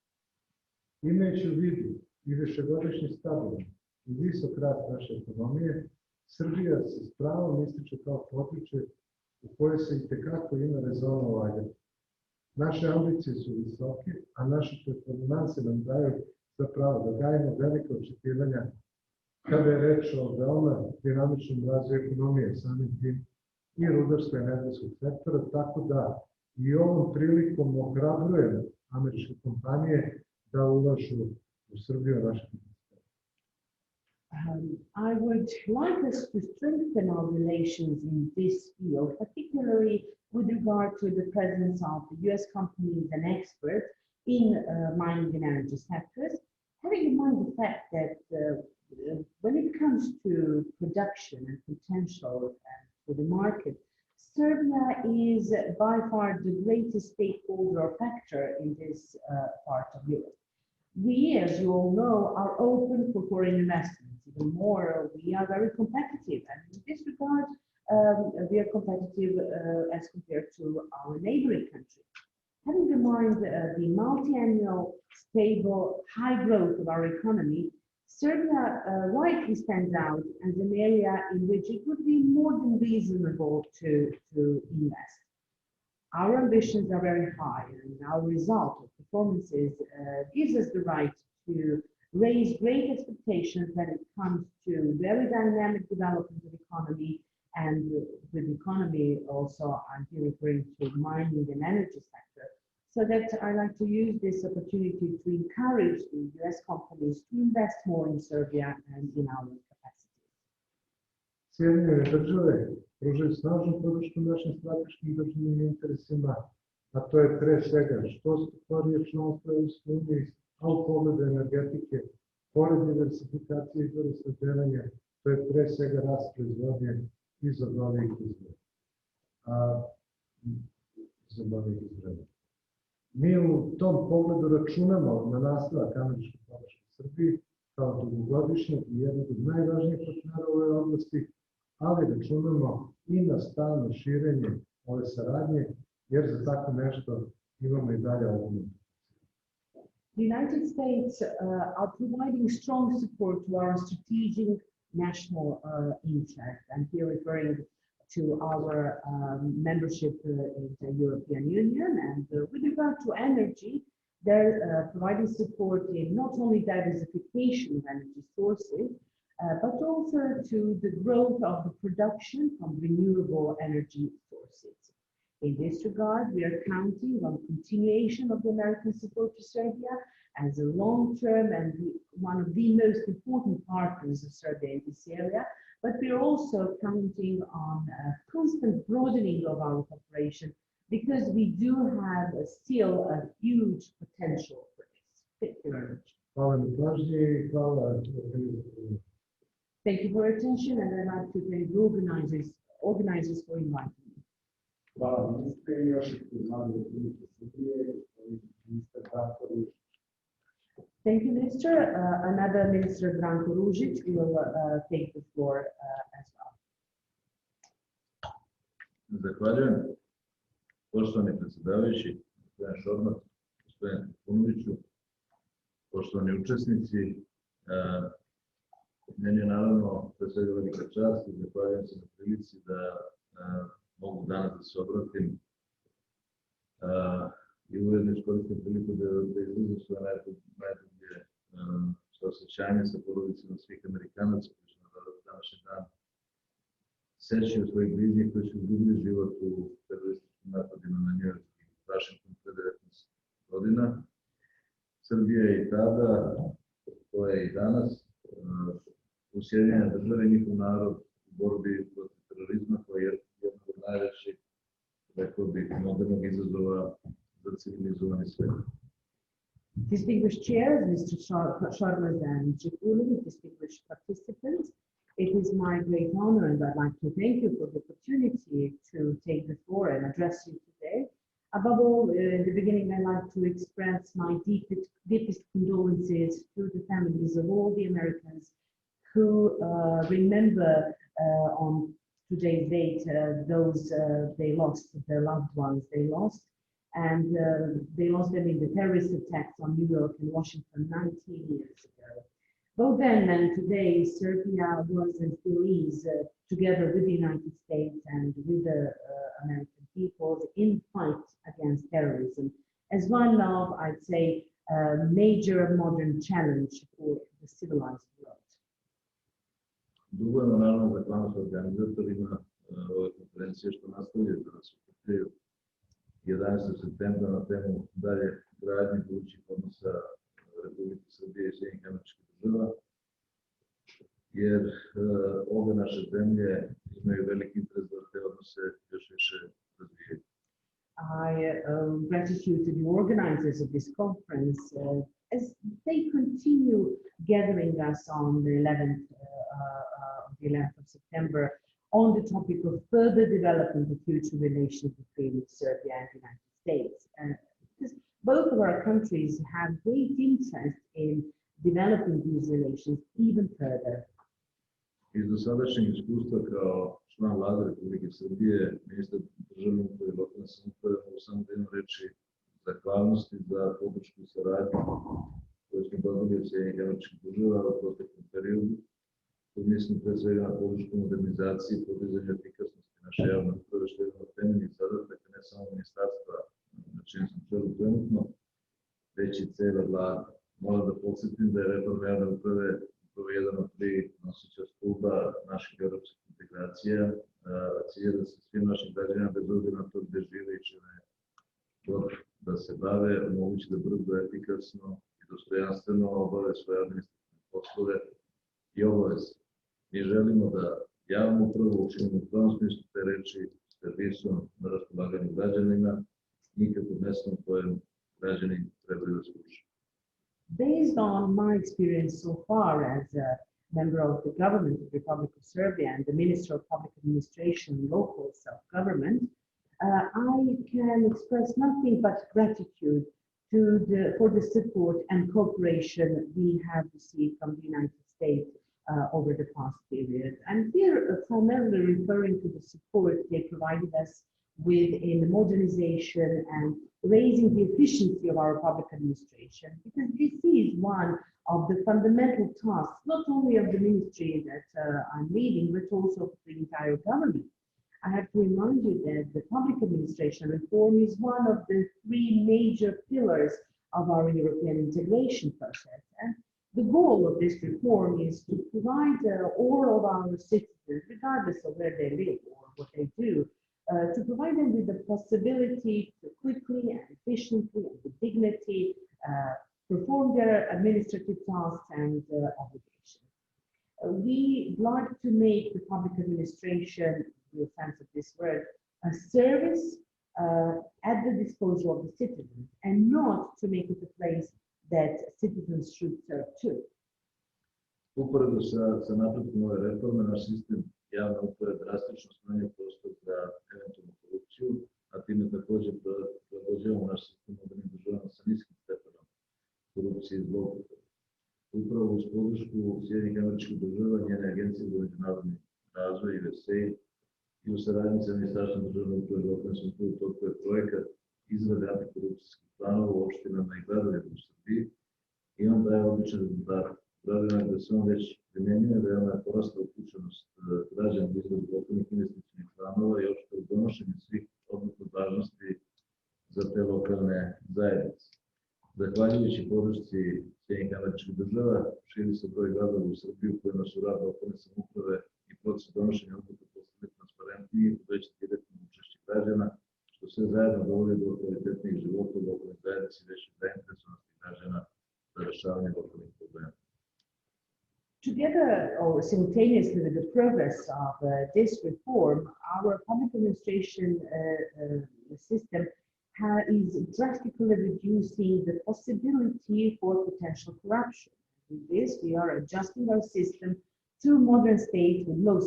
Imajući u vidu i višegodišnji stabilan i visok rast naše ekonomije, Srbija se s pravom ističe kao područje u koje se itekako ima rezona ulaganja. Naše ambicije su visoke, a naše performanse nam daju za pravo da gajimo velike očekivanja kada je reč o veoma dinamičnom razvoju ekonomije, samim tim i rudarsko-energetskog sektora, tako da i ovom prilikom ohrabrujemo američke kompanije da ulažu u Srbiju naše kompanije. I would like us to strengthen our relations in this field, particularly with regard to the presence of the US companies and experts in mining and energy sectors, having in mind the fact that when it comes to production and potential for the market, Serbia is by far the greatest stakeholder or factor in this part of Europe. We, as you all know, are open for foreign investments. Even more, we are very competitive, and in this regard, we are competitive as compared to our neighboring countries. Having in mind the multi-annual, stable, high growth of our economy, Serbia rightly stands out as an area in which it would be more than reasonable to invest. Our ambitions are very high, and our result of performances gives us the right to raise great expectations when it comes to very dynamic development of the economy, and with economy also I'm here referring to mining and energy sector. So that I like to use this opportunity to encourage the US companies to invest more in Serbia and in our capacity. Sjedinjene države pružaju snažnu podršku našim strateškim državnim interesima, a to je pre svega što stvarije članstvo Europske unije, a u pogledu energetike, pored diversifikacije izvora snabdevanja, to je pre svega rast proizvodnje iz obnovljivih izvora. Mi u tom pogledu računamo na nastavak američke podrške Srbiji kao dugogodišnjeg i jednog od najvažnijih partnera u ovoj oblasti, ali računamo i na stalno širenje ove saradnje, jer za tako nešto imamo i dalje odmah. The United States are providing strong support to our strategic national interest, and here referring to our membership in the European Union. And with regard to energy, they're providing support in not only diversification of energy sources, but also to the growth of the production from renewable energy sources. In this regard, we are counting on continuation of the American support to Serbia as a long-term and one of the most important partners of Serbia in this area, but we are also counting on a constant broadening of our cooperation because we do have still a huge potential for this. Thank you very much. Thank you for your attention, and I'd like to thank the organizers for inviting me. Hvala ministre i još jednom Vlade Republike Srbije, ministar Branko Ružić. Thank you, Minister. Another Minister, Branko Ružić, will take the floor as well. Zahvaljujem. Poštovani predsjedavajući, gospodin Šormaz, gospodin Punoviću, poštovani učesnici, meni je naravno pre svega velika čast i zahvaljujem se na prilici da mogu danas da se obratim i ujedno iskoristim priliku da izrazim svoje najdublje saosećanje sa porodicama svih Amerikanaca koji su na današnji dan sećaju svojih bližnjih koji su izgubili život u terorističkim napadima na Njujork i Vašington pre 19 godina. Srbija je i tada, to je i danas, u Sjedinjene države i njihov narod u borbi protiv terorizma koji je jedan od najvećih, rekao bih, modernog izazova za civilizovani svet. Distinguished chairs, Mr. Šormaz and Džipulović, distinguished participants, it is my great honor and I'd like to thank you for the opportunity to take the floor and address you today. Above all, in the beginning, I'd like to express my deepest condolences to the families of all the Americans who remember on today's date those they lost, their loved ones they lost. And they lost them in the terrorist attacks on New York and Washington 19 years ago. Both then and today, Serbia was and still is, together with the United States and with the American peoples, in fight against terrorism as one of, I'd say, a major modern challenge for the civilized world. Dugujemo naravno zahvalnost organizatorima ove konferencije što nastavljaju da nas okupljaju 11. septembra na temu dalje gradnje budućih odnosa Republike Srbije i Sjedinjenih Američkih Država, jer obe naše zemlje imaju veliki interes da te odnose još više razvijaju. Gratitude to the organizers of this conference as they continue gathering us on the 11th of September on the topic of further development of future relations between Serbia and the United States. Because both of our countries have great interest in developing these relations even further. Iz dosadašnjeg iskustva kao član vlade Republike Srbije, ministar državne uprave i lokalne samouprave, mogu samo da imam reči zahvalnosti za podršku i saradnju koju smo dobili od Sjedinjenih Američkih Država u proteklom periodu. Tu mislim pre svega na podršku modernizaciji i podizanju efikasnosti naše javne uprave, što je jedan od temeljnih zadataka ne samo ministarstva na čijem sam čelu trenutno, već i cele vlade. Moram da podsjetim da je reforma javne uprave upravo jedan od 3 nosića stuba naših evropskih integracija, a cilj je da se svim našim građanima, bez obzira na to gde žive i čime god da se bave, omogući da brzo, efikasno i dostojanstveno obave svoje administrativne poslove i obaveze. Mi želimo da javnu upravu učinimo u pravom smislu te reči servisom na raspolaganju građanima, nikako mestom kojem građani trebaju da služe. Based on my experience so far as a member of the government of the Republic of Serbia and the Minister of Public Administration and Local Self-Government, I can express nothing but gratitude for the support and cooperation we have received from the United States over the past period. I'm here primarily referring to the support they provided us with in the modernization and raising the efficiency of our public administration, because this is one of the fundamental tasks, not only of the ministry that I'm leading, but also of the entire government. I have to remind you that the public administration reform is one of the 3 major pillars of our European integration process. And the goal of this reform is to provide all of our citizens, regardless of where they live or what they do, to provide them with the possibility to quickly and efficiently and with dignity perform their administrative tasks and obligations. We like to make the public administration, in the sense of this word, a service at the disposal of the citizens, and not to make it a place that citizens should serve to. Uporedo sa napretkom ove reforme, naš sistem javne uprave drastično smanjuje prostor za eventualnu korupciju, a time takođe prilagođavamo naš sistem modernim državama sa niskim stepenom korupcije i zloupotrebe. Upravo uz podršku Sjedinjenih Američkih Država, njene agencije za međunarodni razvoj i USAID i u saradnji sa Ministarstvom državne uprave i lokalne samouprave u toku je projekat izrade antikorupcijskih planova u opštinama i gradovima u Srbiji i on daje odličan rezultat. Gradovima gde se on već primenjuje, veoma je porasla uključenost građana u izradu lokalnih investicionih planova i opšte u donošenju svih odluka od važnosti za te lokalne zajednice. Zahvaljujući podršci Sjedinjenih Američkih Država, širi se broj gradova u Srbiji u kojima su rad lokalne samouprave i proces donošenja odluka postali transparentniji, veće direktno učešće građana, što sve zajedno dovodi do kvalitetnijih života u lokalnoj zajednici i veće zainteresovanosti građana za rešavanje lokalnih problema. Together or simultaneously with the progress of this reform, our public administration system is drastically reducing the possibility for potential corruption. With this, we are adjusting our system to a modern state with low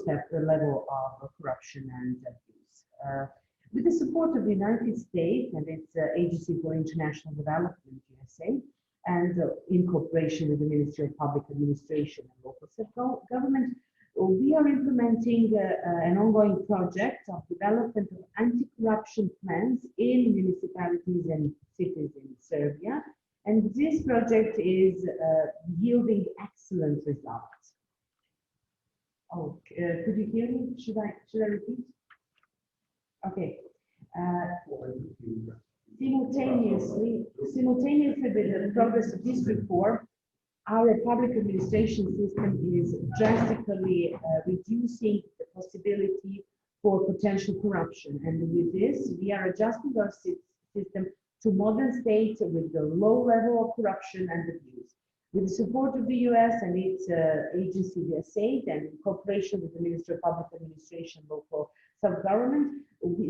level of corruption and abuse. With the support of the United States and its Agency for International Development, USA, and in cooperation with the Ministry of Public Administration and Local Self-Government, we are implementing an ongoing project of development of anti-corruption plans in municipalities and cities in Serbia. And this project is yielding excellent results. Oh, could you hear me? Should I repeat? Okay. Simultaneously with the progress of this reform, our public administration system is drastically reducing the possibility for potential corruption. And with this, we are adjusting our system to modern states with the low level of corruption and abuse. With the support of the US and its agency, USAID, and in cooperation with the Ministry of Public Administration, Local self-government.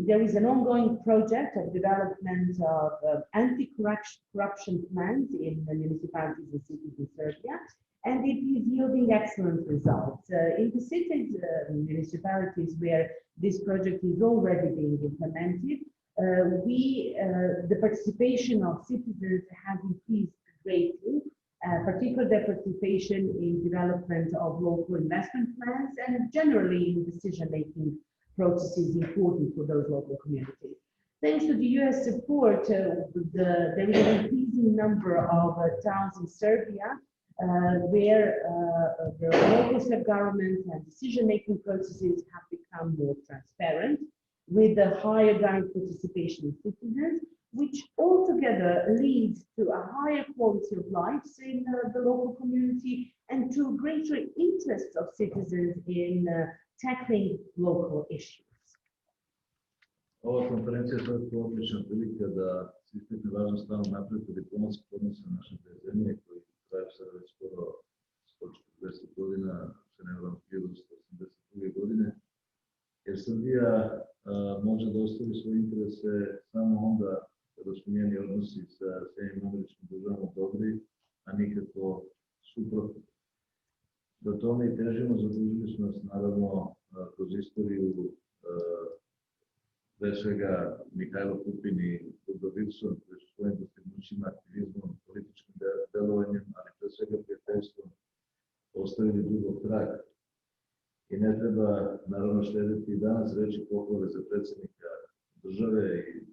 There is an ongoing project of development of anti-corruption plans in the municipalities and cities in Serbia, and it is yielding excellent results. In the cities, municipalities where this project is already being implemented, the participation of citizens has increased greatly, particularly their participation in development of local investment plans and generally in decision-making processes important for those local communities. Thanks to the US support, there is an increasing number of towns in Serbia where the local self-government and decision-making processes have become more transparent, with a higher direct participation of citizens, which altogether leads to a higher quality of life in the local community and to greater interest of citizens in tackling local issues. Ova konferencija je svakako odlična prilika da se istakne važan stav napretka diplomatskih odnosa naše dve zemlje koji traju sada već skoro 140 godina, se ne varam 1982. godine, jer Srbija može da ostavi svoje interese samo onda kada su njeni odnosi sa SAD dobri, a nikako suprotno. Do tome i težimo, zadužili smo nas naravno kroz istoriju pre svega Mihajlo Pupin i Woodrow Wilson, koji su svojim dostignućima, aktivizmom, političkim delovanjem, ali pre svega prijateljstvom ostavili dugog traga. I ne treba naravno štediti i danas reći pohvale za predsjednika države i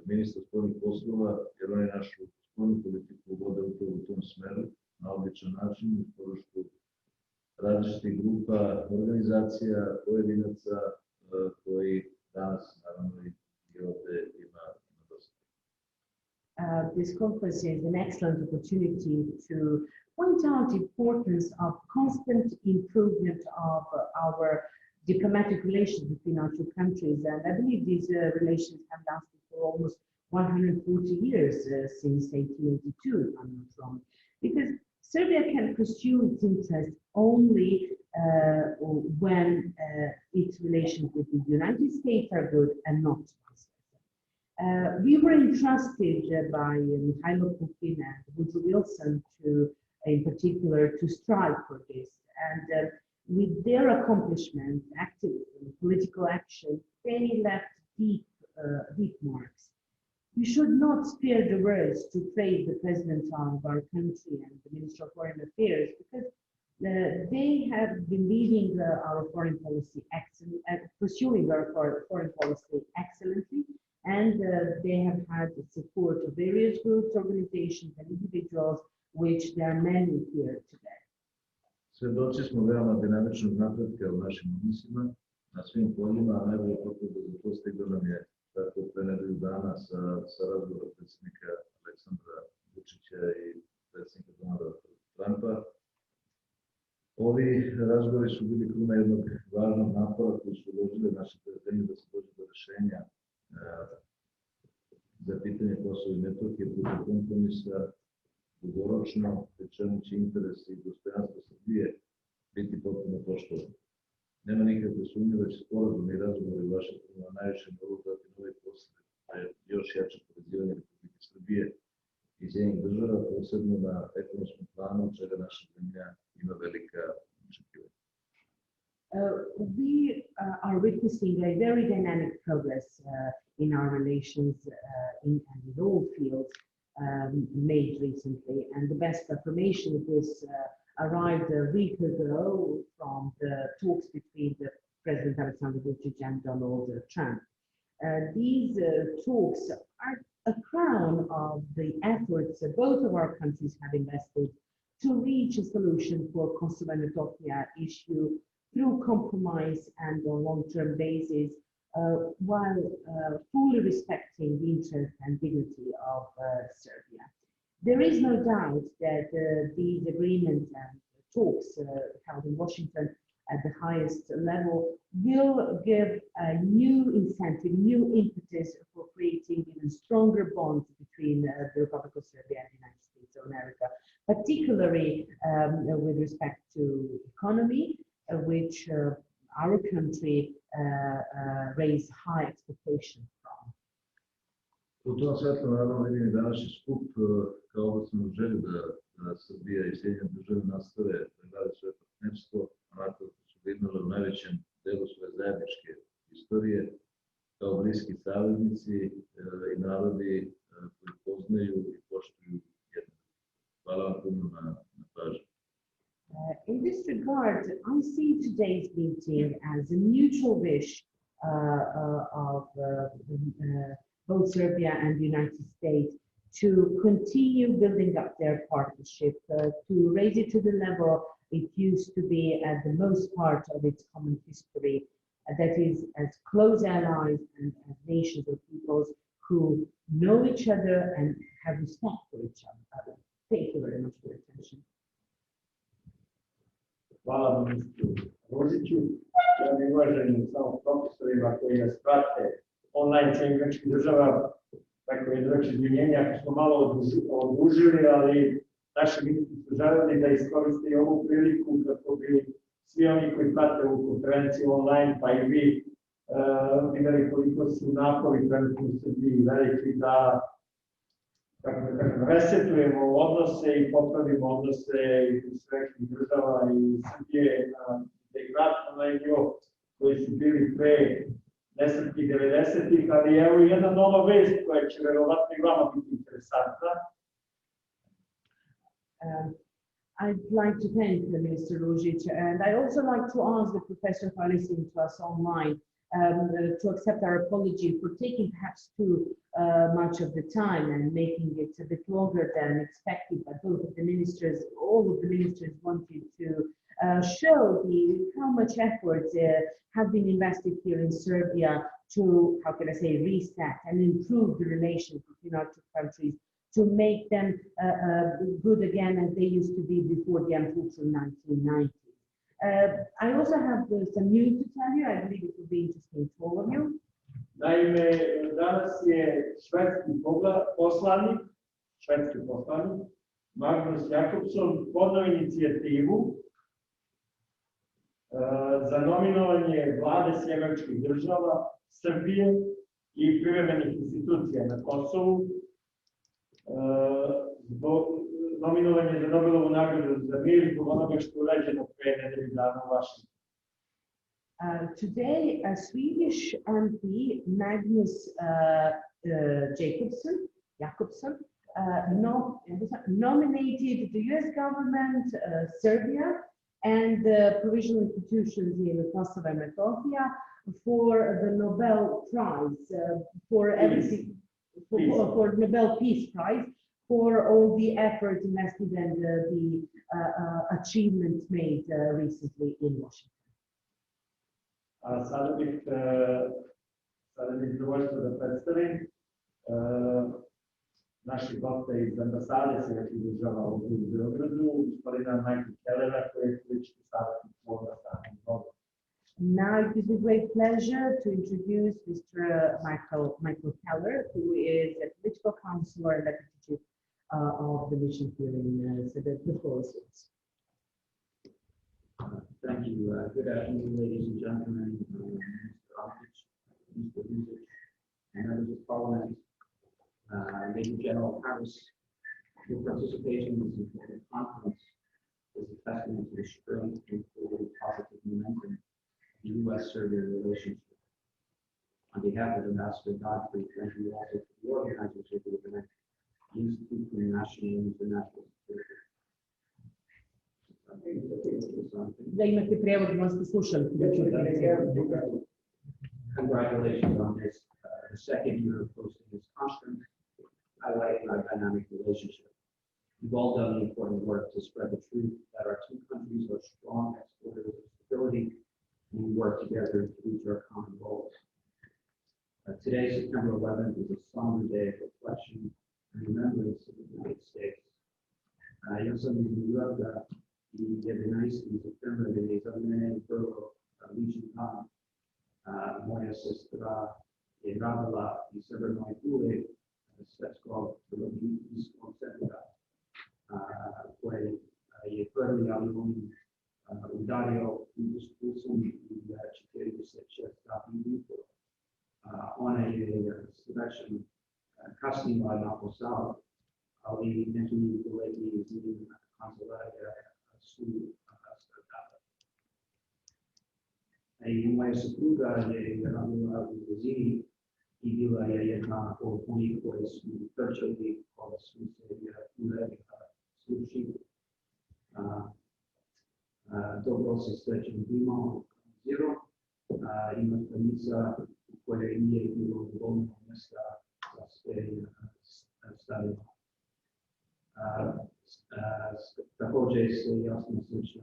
ministra spoljnih poslova, jer oni našu spoljnu politiku vode upravo u tom smeru na odličan način, uz podršku različitih grupa, organizacija, pojedinaca koji danas naravno i ovde ima dosta. This conference is an excellent opportunity to point out the importance of constant improvement of our diplomatic relations between our two countries. And I believe these relations have lasted for almost 140 years since 1882, if I'm not wrong. Because Serbia can pursue its interests only when its relations with the United States are good and not vice versa. We were entrusted by Mihajlo Pupin and Woodrow Wilson in particular to strive for this. And with their accomplishments, activism, political action, they left deep marks. We should not spare the words to praise the President of our country and the Minister of Foreign Affairs, because they have been leading our foreign policy pursuing our foreign policy excellently, and they have had the support of various groups, organizations, and individuals, which there are many here today. Svedoci smo veoma dinamičnog napretka u našim odnosima na svim poljima, a najbolja potvrda za to stigla nam je tako pre nedelju dana sa razgovora predsjednika Aleksandra Vučića i predsjednika Donalda Trumpa. Ovi razgovori su bili kruna jednog važnog napora koji su uložili naše zemlje da se dođe do rešenja za pitanje Kosova i Metohije putem kompromisa, dugoročno, pri čemu će interesi i dostojanstvo Srbije biti potpuno poštovani. Nema nikakve sumnje da će sporazum i razgovori u Vašingtonu na najvišem nivou dati novi posled, a još jače povezivanje Republike Srbije i Sjedinjenih država, posebno na ekonomskom planu, čega naša zemlja ima velika očekivanja. We are witnessing a very dynamic progress in our relations in all fields made recently, and the best affirmation of this arrived a week ago from the talks between the President Alexander Vučić and Donald Trump. These talks are a crown of the efforts that both of our countries have invested to reach a solution for Kosovo and Metohija issue through compromise and on long-term basis, while fully respecting the interest and dignity of Serbia. There is no doubt that these agreements and talks held in Washington at the highest level will give a new incentive, new impetus for creating even stronger bonds between the Republic of Serbia and the United States of America, particularly with respect to economy, which our country raise high expectations from. U tom svetlu naravno vidim i današnji skup kao obecnu želju da Srbija i Sjedinjene Države nastave da grade svoje partnerstvo, onako što su ga imale u najvećem delu svoje zajedničke istorije, kao bliski saveznici i narodi koji poznaju i poštuju jedno. Hvala vam puno na pažnju. In this regard, I see today's meeting as a mutual wish of both Serbia and the United States to continue building up their partnership, to raise it to the level it used to be at the most part of its common history, that is, as close allies and as nations or peoples who know each other and have respect for each other. Thank you very much for your attention. Hvala ministru Ružiću, i uvaženim samo profesorima koji nas prate online členskih država, tako je reći izvinjenja ako smo malo odužili, ali naši ministri su želeli da iskoriste i ovu priliku kako bi svi oni koji prate ovu konferenciju online, pa i vi, videli koliko su napori trenutno u Srbiji veliki da resetujemo odnose i popravimo odnose između srednjih država i Srbije da ih vratimo na nivo koji su bili pre nesretnih 90-ih, ali evo jedna nova vest koja će verovatno i vama biti interesantna. I'd like to thank the Minister Ružić, and I also like to ask the professor who are listening to us online to accept our apology for taking perhaps too much of the time and making it a bit longer than expected, but both of the ministers, all of the ministers wanted to show how much effort have been invested here in Serbia to, how can I say, reset and improve the relations between our two countries, to make them good again as they used to be before the unfruitful 1990s. I also have some news to tell you. I believe it will be interesting to all of you. Naime, danas je švedski poslanik, Magnus Jakobsson, podao inicijativu za nominovanje vlade sjevernskih država, Srbije i privremenih institucija na Kosovu zbog nominovanja za Nobelovu nagradu za mir zbog onoga što je urađeno pre nedelju dana u Vašingtonu. Today, a Swedish MP, Magnus Jakobsson, nominated the US government, Serbia, and the provisional institutions in Kosovo and Metohija for the Nobel Prize for everything, for Nobel Peace Prize for all the effort invested and the achievements made recently in Washington. Sada bih zadovoljstvo da predstavim naših gosta iz ambasade Sjedinjenih država u Beogradu, gospodina Michaela Kellera, koji je politički savjetnik u ambasadi. Now it is a great pleasure to introduce Mr. Michael Keller, who is a political counselor and representative of the mission here in the Philippines. Thank you. Good afternoon, ladies and gentlemen, Mr. Ružić, Mr. Ružić, and members of Parliament, Major General Harris. Your participation in this important conference is a testament to the strength and forward positive momentum of the U.S.-Serbian relationship. On behalf of Ambassador Godfrey, thank you also to the organizers of the event, the Institute for National and International Security. Da imate prijevod, možete slušati. Congratulations on this, the second year of hosting this conference, highlighting our dynamic relationship. You've all done the important work to spread the truth that our two countries are strong exporters of stability, and we work together to reach our common goals. Today, September 11th, is a somber day of reflection and remembrance of the United States. Ja sam izgledao da i 11. septembra 1991. lični dan moja sestra je radila i Severnoj Kuli svetskog centra koje je prvi avion Dario Usumi, 410 ona je srećan kasnila na posao, ali neki kolegi iz kancelarija su stradali. I moja supruga je radila u Brazili i bila je jedna od onih koji su trčali, koji su se uveli svoj život. Dobro se srećem imao zero, ima stanica koja nije bilo dovoljno mjesta za sve stavimo. Također se jasno sjećam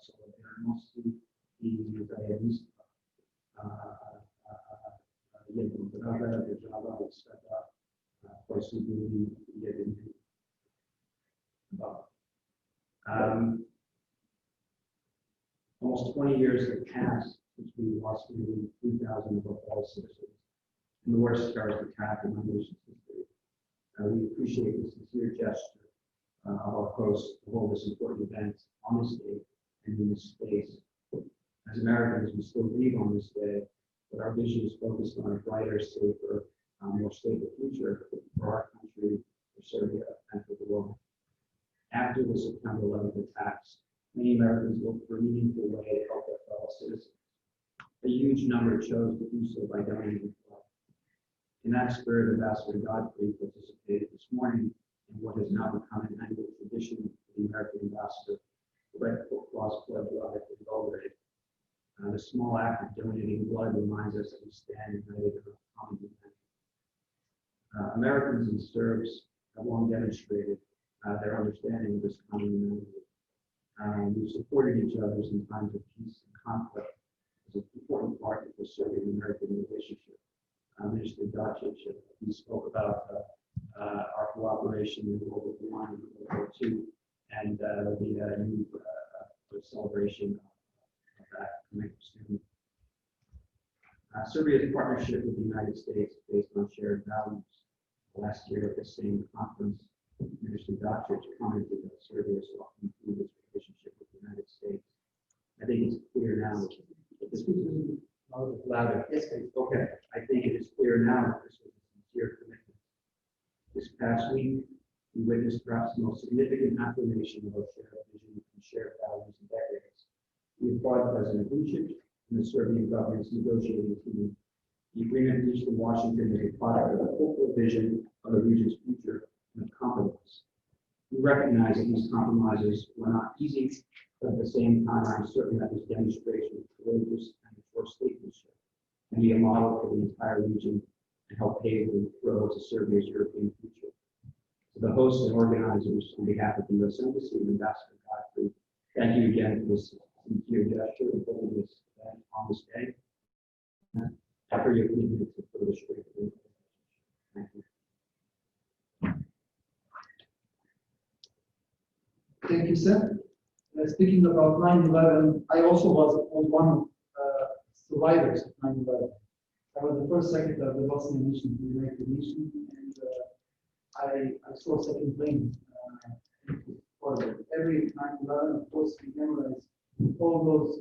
solidarnosti i zajedništva jednog grada, država i sveta koji su bili jedini. Almost 20 years have passed since we lost nearly 3,000 of our fellow citizens in the worst terrorist attack in our nation's history. We appreciate the sincere gesture of our host to hold this important event on this day and in this space. As Americans, we still grieve on this day, but our vision is focused on a brighter, safer, more stable future for our country, for Serbia, and for the world. After the September 11th attacks, many Americans looked for a meaningful way to help their fellow citizens. A huge number chose to do so by donating blood. In that spirit, Ambassador Godfrey participated this morning in what has now become an annual tradition for the American ambassador, the Red Cross blood drive in Belgrade. The small act of donating blood reminds us that we stand united in our common humanity. Americans and Serbs have long demonstrated their understanding of this common humanity. We've supported each other in times of peace and conflict as an important part of the Serbian-American relationship. Minister Dacic, he spoke about our cooperation in World War I and World War II, and the new celebration of that coming soon. Serbia's partnership with the United States is based on shared values. Last year at the same conference, Minister Dacic commented that Serbia sought to improve its relationship with the United States. I think it's clear now that this was louder. Yes, please. Okay. I think it is clear now that this was a sincere commitment. This past week, we witnessed perhaps the most significant affirmation of our shared vision and shared values in decades. We applaud President Vučić and the Serbian government's negotiating team. The agreement reached in Washington is a product of a hopeful vision of the region's future and a compromise. We recognize that these compromises were not easy, but at the same time, I'm certain that this demonstration of courageous and mature statesmanship can be a model for the entire region and help pave the road to Serbia's European future. To the hosts and organizers, on behalf of the U.S. Embassy and Ambassador Godfrey, thank you again for this sincere gesture and holding this event on this day. For your commitment to further strengthen. Thank you. Thank you, sir. Speaking about 9/11, I also was one of survivors of 9/11. I was the first secretary of the Bosnian mission to the United Nations, and I saw second plane. For every 9/11, of course, we memorize all those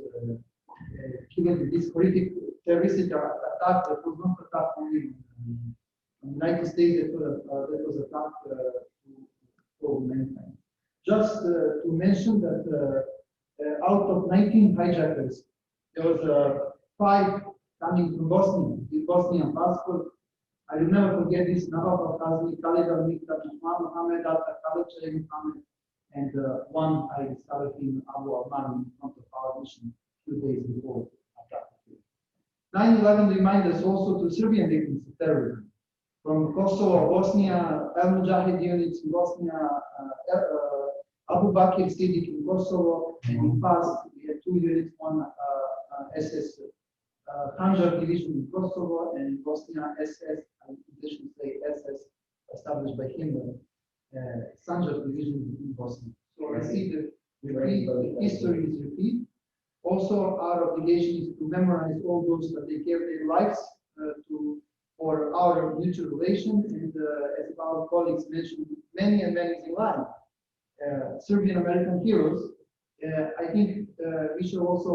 killing this horrific terroristic attack that was not attacked only in the United States, that was attacked for many times. Just to mention that out of 19 hijackers, there was 5 coming from Bosnia, with Bosnian passport. I will never forget this. Navav Kazni, Khalid Al-Mikta, Mohammed Al-Takalecha, Mohammed, and one I discovered in Abu Alman in front of our mission a few days before attack. 9/11 reminds us also to Serbian victims of terrorism. From Kosovo, Bosnia, Al-Mujahid units in Bosnia, Abu Bakr Sidiq in Kosovo, and in past we had 2 units, one SS Hanjar division in Kosovo, and in Bosnia SS, I should say SS, established by Hitler, Sanjar division in Bosnia. So I see the history is repeat. Also, our obligation is to memorize all those that they gave their lives for our mutual relation, and as our colleagues mentioned, many and many in line. Serbian-American heroes. I think we should also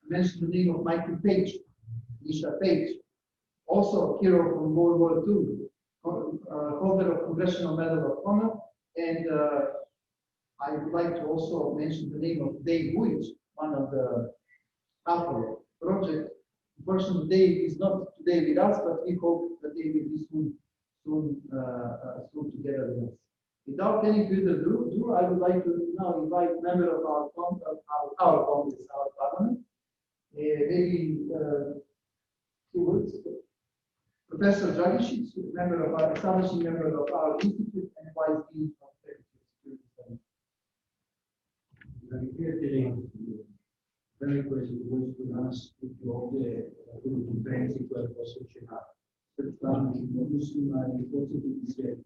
mention the name of Michael Page, Misha Page, also hero from World War II, holder of Congressional Medal of Honor, and I would like to also mention the name of Dave Woods, one of the author project. Unfortunately, Dave is not today with us, but we hope that they will be soon together with us. Without any further ado, I would like to now invite member of our Congress, our Parliament, maybe two words. Professor Dragišić, establishing member of our institute and vice dean of security studies. Dragi prijatelji, veliko je zadovoljstvo danas biti ovdje u konferenciji koja je posvećena srpsko-američkim odnosima i podsjetiti se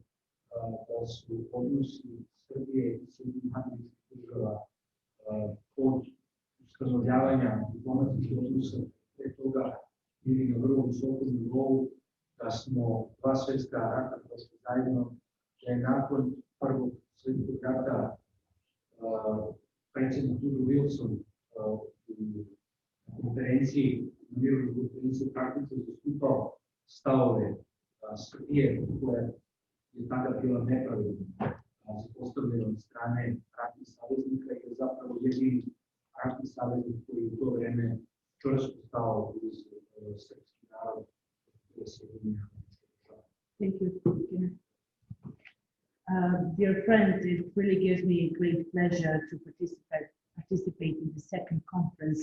da su odnosi Srbije i Sjedinjenih Američkih Država od ustanovljavanja diplomatskih odnosa pre toga bili na vrlo visokom nivou, da smo dva svjetska rata prošli zajedno, da je nakon Prvog svjetskog rata predsjednik Wilson na konferenciji, na mirovnoj konferenciji praktično zastupao stavove Srbije, koja je tada bila nepravilna, zapostavljena od strane ratnih saveznika, jer zapravo jedini ratni saveznik koji u to vreme čvrsto stao uz srpski narod. Thank you. Dear friends, it really gives me great pleasure to participate in the second conference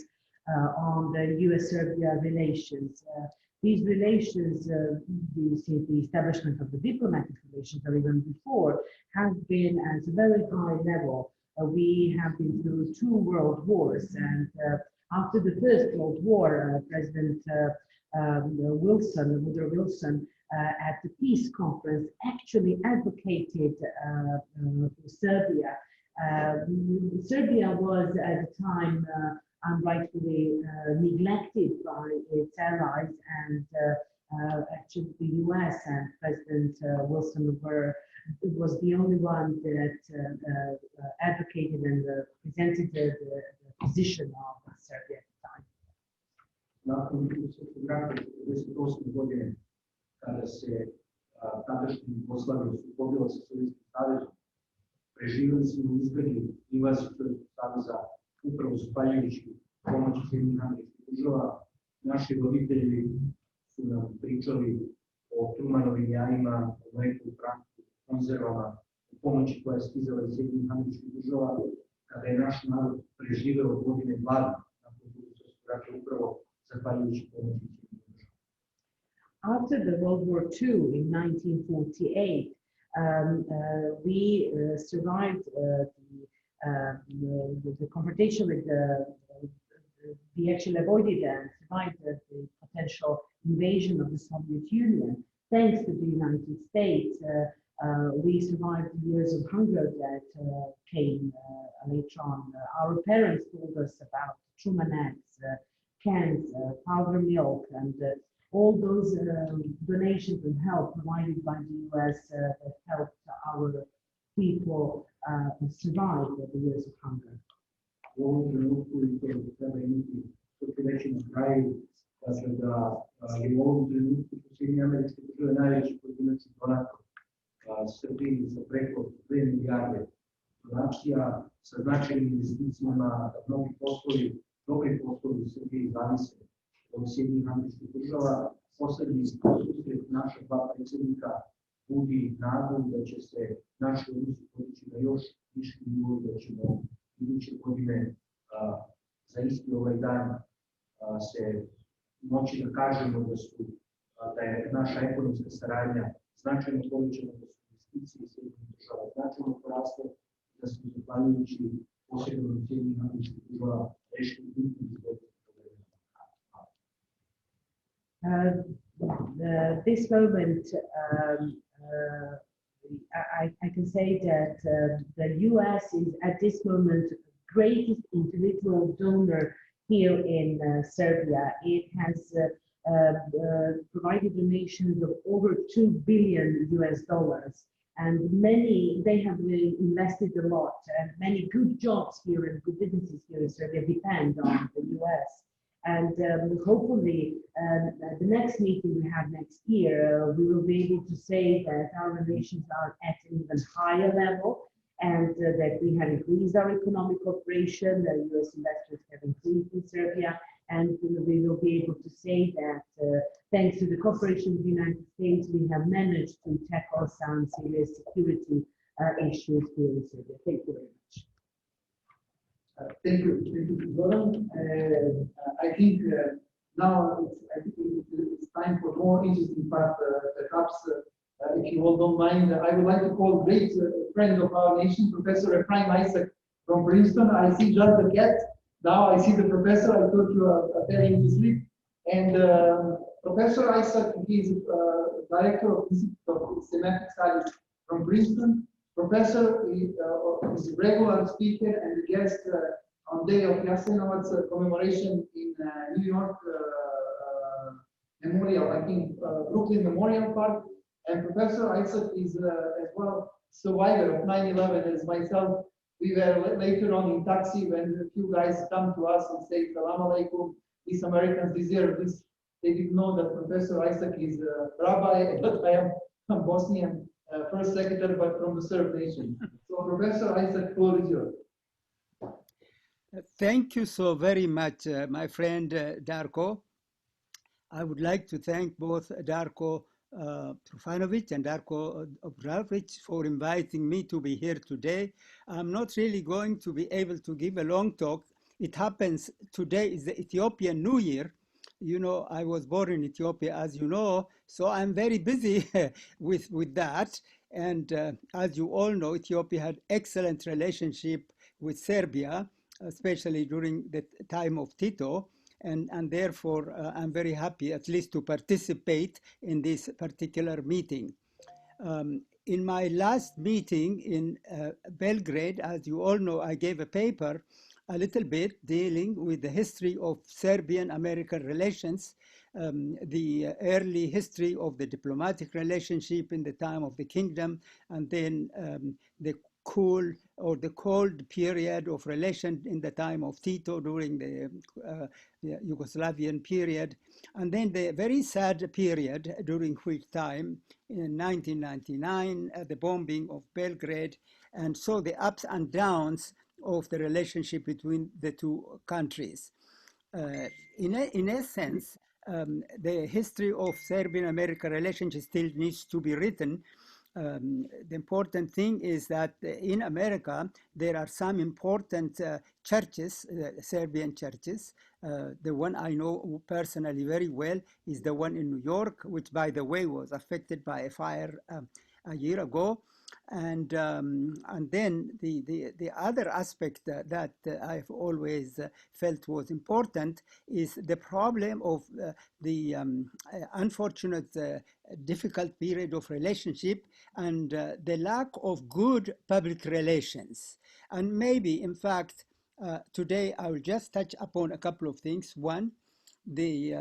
on the US-Serbia relations. These relations, since the establishment of the diplomatic relations, or even before, have been at a very high level. We have been through 2 world wars, and after the First World War, President Woodrow Wilson, at the peace conference, actually advocated for Serbia. Serbia was at the time unrightfully neglected by its allies, and actually the US and President Wilson was the only one that advocated and presented the position of Serbia at the time. Nakon rata 1948. godine, kada se tadašnja Jugoslavija sukobila sa Sovjetskim savezom, preživjeli smo izgledni invaziju Sovjetskog saveza upravo zahvaljujući pomoći Sjedinjenih Američkih Država. Naši roditelji su nam pričali o Trumanovim jajima, o mleku, prahu, konzervama, o pomoći koja je stizala iz Sjedinjenih Američkih Država, kada je naš narod preživeo godine gladi nakon Drugog svjetskog rata upravo zahvaljujući pomoći Sjedinjenih Država. After the World War II in 1948, we survived the confrontation with we actually avoided and survived the potential invasion of the Soviet Union. Thanks to the United States, we survived the years of hunger that came later on. Our parents told us about Truman eggs, cans, powder milk, and all those donations and help provided by the US that helped our people survive the years of hunger. U ovom trenutku i to treba imati reći na kraju, dakle da je u ovom trenutku Sjedinjene Američke Države najveći pojedinačni donator Srbiji za preko 2 milijarde donacija sa značajnim investicijama, da mnogi dobri poslovi u Srbiji zavise od Sjedinjenih Američkih Država. Poslednji susret naša dva predsjednika budi nadu da će se naši odnosi podići na još viši nivo i da ćemo iduće godine za isti ovaj dan se moći da kažemo da je naša ekonomska saradnja značajno povećana, da su investicije Sjedinjenih Država značajno porasle, da smo zahvaljujući posebno Sjedinjenih Američkih Država rešili bitni izgled. This moment, I can say that the US is at this moment the greatest individual donor here in Serbia. It has provided donations of over $2 billion US, And they have really invested a lot, and many good jobs here and good businesses here in Serbia depend on the US. And hopefully, the next meeting we have next year, we will be able to say that our relations are at an even higher level, and that we have increased our economic cooperation, the US investors have increased in Serbia, and we will be able to say that thanks to the cooperation with the United States, we have managed to tackle some serious security issues here in Serbia. Thank you very much. Thank you, Zoran. I think now it's time for more interesting part. Perhaps, if you all don't mind, I would like to call great friend of our nation, Professor Ephraim Isaac from Princeton. I see just the cat. Now I see the professor. I thought you are telling to sleep. And Professor Isaac, he is director of Institute of Semantic Studies from Princeton. Professor is a regular speaker and a guest on day of Jasenovac's commemoration in New York Memorial, I think Brooklyn Memorial Park. And Professor Isaac is as well survivor of 9/11 as myself. We were later on in taxi when a few guys come to us and say, "Salam alaikum, these Americans deserve this." They didn't know that Professor Isaac is a rabbi, but I am from Bosnian. First secretary, but from the Serb nation. So, Professor Isaac, floor is yours. Thank you so very much, my friend Darko. I would like to thank both Darko Trufanovic and Darko Obradovic for inviting me to be here today. I'm not really going to be able to give a long talk. It happens today is the Ethiopian New Year. You know, I was born in Ethiopia, as you know, so I'm very busy with that. And as you all know, Ethiopia had excellent relationship with Serbia, especially during the time of Tito. And therefore, I'm very happy at least to participate in this particular meeting. In my last meeting in Belgrade, as you all know, I gave a paper a little bit dealing with the history of Serbian-American relations, the early history of the diplomatic relationship in the time of the kingdom, and then the cool or the cold period of relation in the time of Tito during the Yugoslavian period, and then the very sad period during which time in 1999, the bombing of Belgrade, and so the ups and downs of the relationship between the two countries. In essence, the history of Serbian-American relations still needs to be written. The important thing is that in America, there are some important churches, Serbian churches. The one I know personally very well is the one in New York, which, by the way, was affected by a fire a year ago. And then the other aspect that I've always felt was important is the problem of the unfortunate difficult period of relationship and the lack of good public relations. And maybe, in fact, today I will just touch upon a couple of things. One, the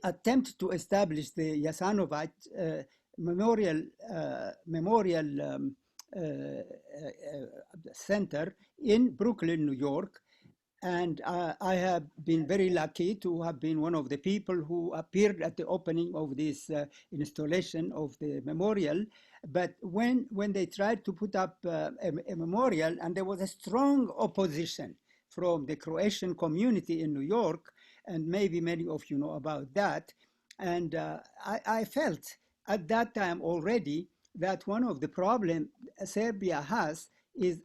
attempt to establish the Jasenovac Memorial Center in Brooklyn, New York. And I have been very lucky to have been one of the people who appeared at the opening of this installation of the memorial. But when they tried to put up a memorial, and there was a strong opposition from the Croatian community in New York, and maybe many of you know about that. And I felt at that time already that one of the problems Serbia has is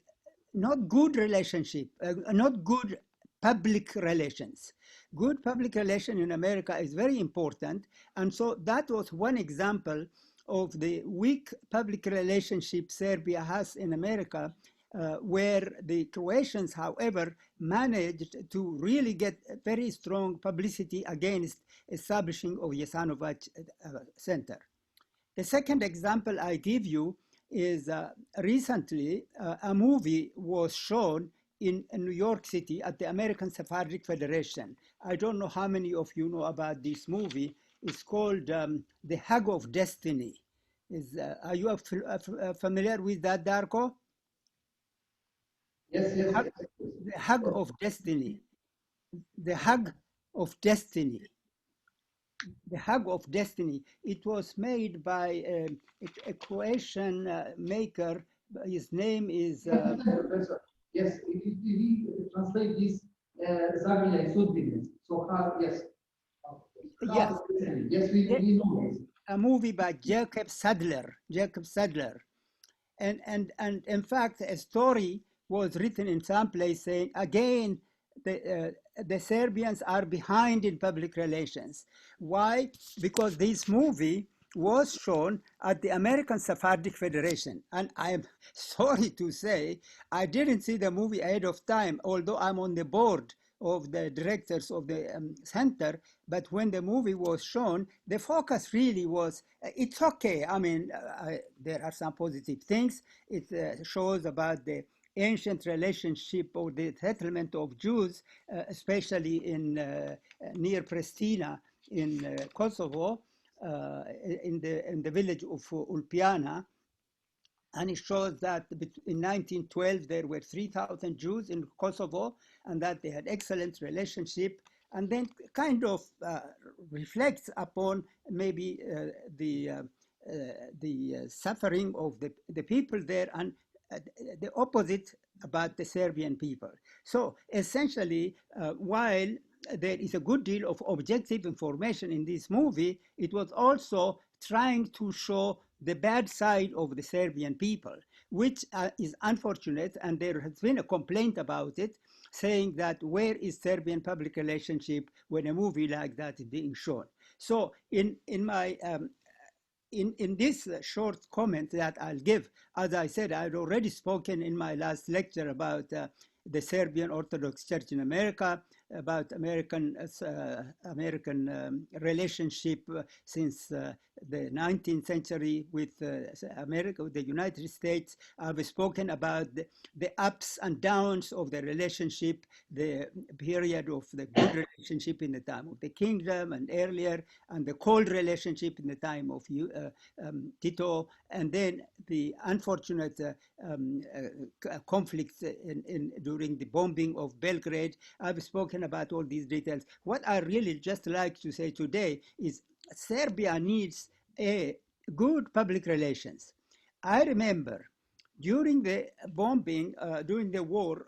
not good relationship, not good public relations. Good public relation in America is very important. And so that was one example of the weak public relationship Serbia has in America, where the Croatians, however, managed to really get very strong publicity against establishing of Jasenovac Center. The second example I give you is recently a movie was shown in New York City at the American Sephardic Federation. I don't know how many of you know about this movie. It's called The Hug of Destiny. Are you familiar with that, Darko? Yes, yes, yes. The hug of destiny. The hug of destiny. The hug of destiny. It was made by a Croatian maker. His name is. Professor. Yes, we translate this Zagrljaj sudbine. So hard, yes. Yes. Yes, we know this. A movie by Jacob Sadler. Jacob Sadler. And in fact, a story was written in some place saying, again, the Serbians are behind in public relations. Why? Because this movie was shown at the American Sephardic Federation. And I'm sorry to say, I didn't see the movie ahead of time, although I'm on the board of the directors of the center. But when the movie was shown, the focus really was, it's okay. I mean, there are some positive things. It shows about the ancient relationship or the settlement of Jews, especially in near Pristina in Kosovo, in the village of Ulpiana. And it shows that in 1912 there were 3,000 Jews in Kosovo, and that they had excellent relationship, and then kind of reflects upon maybe the suffering of the people there, and the opposite about the Serbian people. So essentially, while there is a good deal of objective information in this movie, it was also trying to show the bad side of the Serbian people, which is unfortunate, and there has been a complaint about it, saying that where is Serbian public relationship when a movie like that is being shown? So in my in this short comment that I'll give, as I said, I'd already spoken in my last lecture about the Serbian Orthodox Church in America, about American relationship since the 19th century with America, with the United States. I've spoken about the ups and downs of the relationship, the period of the good relationship in the time of the kingdom and earlier, and the cold relationship in the time of Tito, and then the unfortunate conflicts during the bombing of Belgrade. I've spoken about all these details. What I really just like to say today is Serbia needs a good public relations. I remember during the bombing, during the war,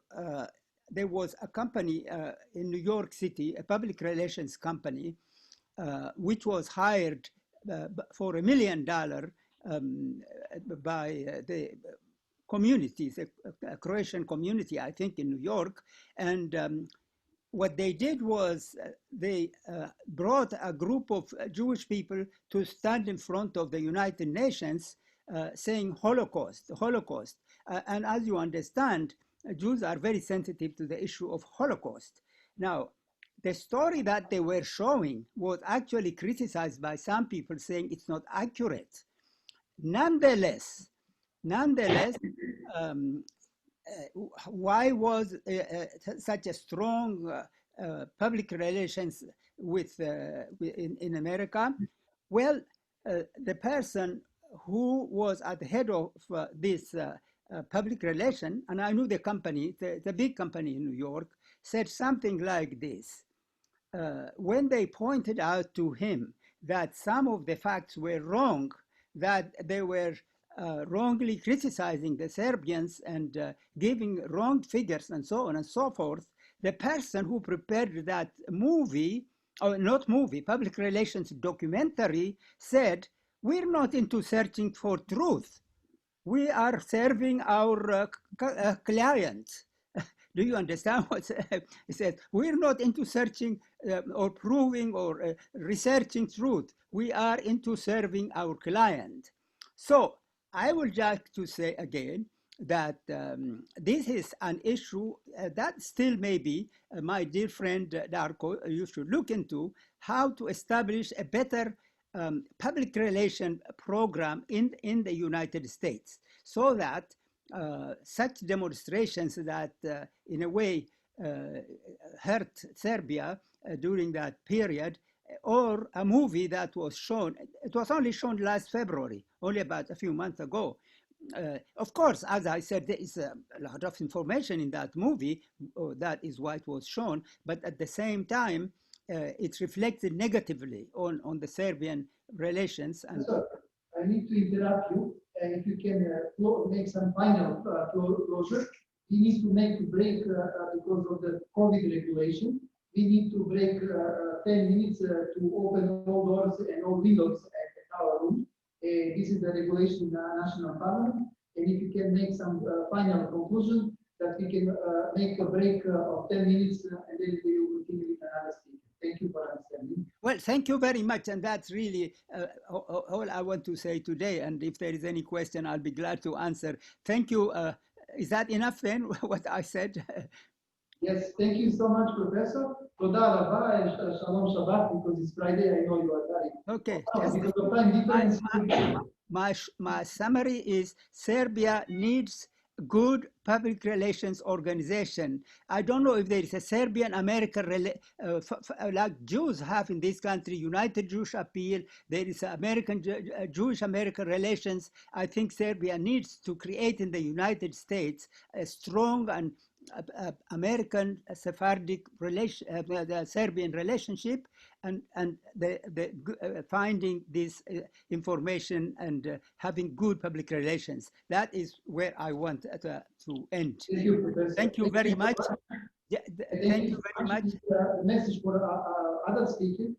there was a company in New York City, a public relations company, which was hired for $1 million by the communities, a Croatian community, I think, in New York. And what they did was they brought a group of Jewish people to stand in front of the United Nations saying Holocaust, Holocaust. And as you understand, Jews are very sensitive to the issue of Holocaust. Now, the story that they were showing was actually criticized by some people, saying it's not accurate. Nonetheless, why was such a strong public relations in America? Well, the person who was at the head of this public relation, and I knew the company, the big company in New York, said something like this. When they pointed out to him that some of the facts were wrong, that they were wrongly criticizing the Serbians and giving wrong figures and so on and so forth, the person who prepared that movie, or not movie, public relations documentary, said, we're not into searching for truth. We are serving our clients. Do you understand what he said? We're not into searching or proving or researching truth. We are into serving our client. So I would like to say again that this is an issue that still maybe, my dear friend Darko, you should look into how to establish a better public relation program in the United States, so that such demonstrations that in a way hurt Serbia during that period or a movie that was shown. It was only shown last February, only about a few months ago. Of course, as I said, there is a lot of information in that movie. That is why it was shown. But at the same time, it reflected negatively on the Serbian relations. And Sir, I need to interrupt you. If you can make some final closure, we need to make a break because of the COVID regulation. We need to break 10 minutes to open all doors and all windows at our room. This is the regulation in the National Parliament. And if you can make some final conclusion, that we can make a break of 10 minutes and then we will continue with another speaker. Thank you for understanding. well, thank you very much. And that's really all I want to say today. And if there is any question, I'll be glad to answer. Thank you. Is that enough then, what I said? Yes, thank you so much, Professor. Toda raba and Shalom Shabbat, because it's Friday, I know you are tired. Okay. Because of time difference. My summary is Serbia needs good public relations organization. I don't know if there is a Serbian-American, like Jews have in this country, United Jewish Appeal, there is American Jewish-American Relations. I think Serbia needs to create in the United States a strong and American Sephardic relation, the Serbian relationship, and finding this information and having good public relations. That is where I want to end. Thank you, Professor. Thank you very much. Yeah, thank you very much. The message for other speakers,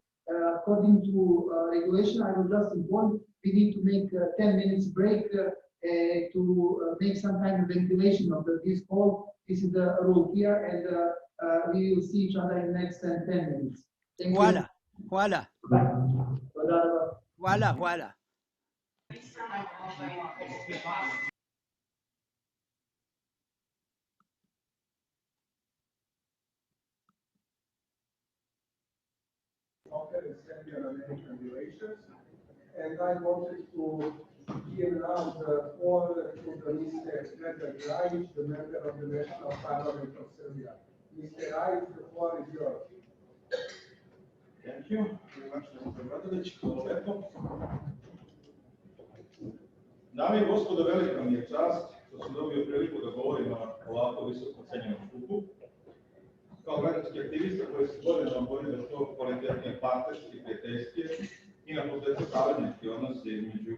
according to regulation, I will just inform we need to make a 10 minutes break to make some kind of ventilation of this call. This is the rule here, and we will see each other in the next 10 minutes. Thank Voila, you. voila, voila, voila. Of Serbian-American Relations, and I wanted to give now the floor to the Mr. Predrag Rajic, the member of the National Parliament of Serbia. Mr. Rajic, the floor is yours. Thank you very much, Mr. Matović. Hvala lepo. Dame i gospodo, velika mi je čast što sam dobio priliku da govorim na ovako visoko cenjenom skupu. Kao građanski aktivista koji se godinama bori za što kvalitetnije partnerske, prijateljske i na posledku saveznički odnose između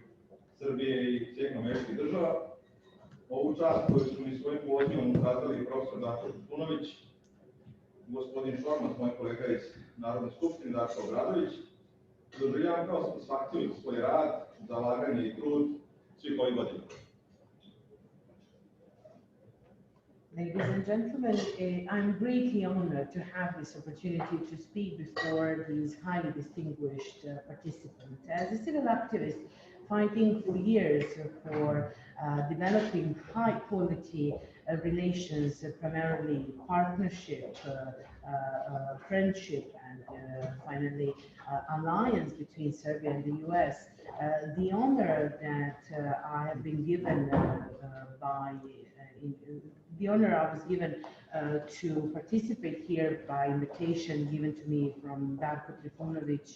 Srbije i Sjedinjenih Država. Ovu čast koju su mi svojim pozivom ukazali profesor Darko Štunović, gospodin Šormaz, moj kolega iz Narodne skupštine, Darko Obradović, doživljavam kao satisfakciju za svoj rad, zalaganje i trud svih ovih godina. Ladies and gentlemen, I'm greatly honored to have this opportunity to speak before these highly distinguished participants. As a civil activist fighting for years for developing high quality relations, primarily partnership, friendship, and finally alliance between Serbia and the US, the honor that I have been given the honor I was given to participate here by invitation given to me from Darko Trifunovic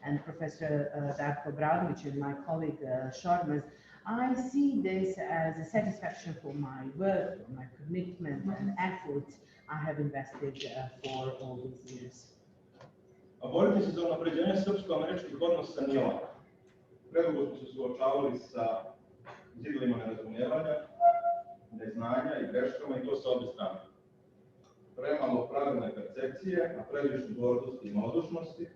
and Professor Darko Obradovic and my colleague Šormaz. I see this as a satisfaction for my work, for my commitment and efforts I have invested for all these years. A boriti se za unapređenje srpsko-američkih odnosa nije lako. Predugo smo se suočavali sa zidovima nerazumijevanja, neznanja i greškama, i to sa obje strane. Premalo pravilne percepcije, a previše gordosti i malodušnosti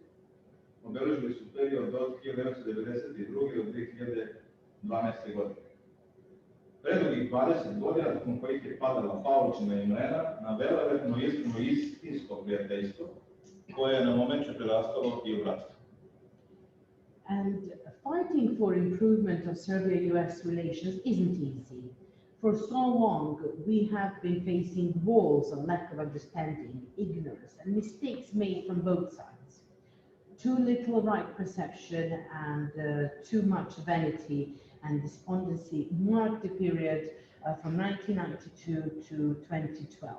obeležili su period od 1992. do 2012. godine. Predugih 20 godina, nakon kojih je padala paulična imena na velelepno istinsko prijateljstvo, koje je na momentu prerastalo i u bratstvo. And fighting for improvement of Serbia-US relations isn't easy. For so long, we have been facing walls of lack of understanding, ignorance, and mistakes made from both sides. Too little right perception and too much vanity and despondency marked the period from 1992 to 2012.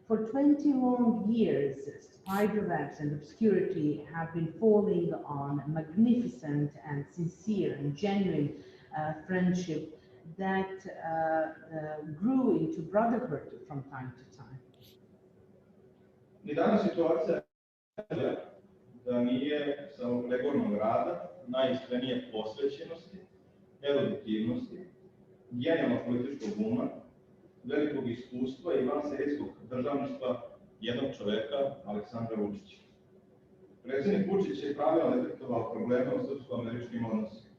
For 20 long years, spiderwebs and obscurity have been falling on magnificent and sincere and genuine friendship that grew into brotherhood from time to time. Ni danas situacija je da nije samo pregornog rada, najiskrenije posvećenosti, eruditivnosti, genijalnog političkog uma, velikog iskustva i vanserijskog državništva jednog čoveka, Aleksandra Vučića. Predsjednik Vučić je pravilno detektovao probleme u srpsko-američkim odnosima.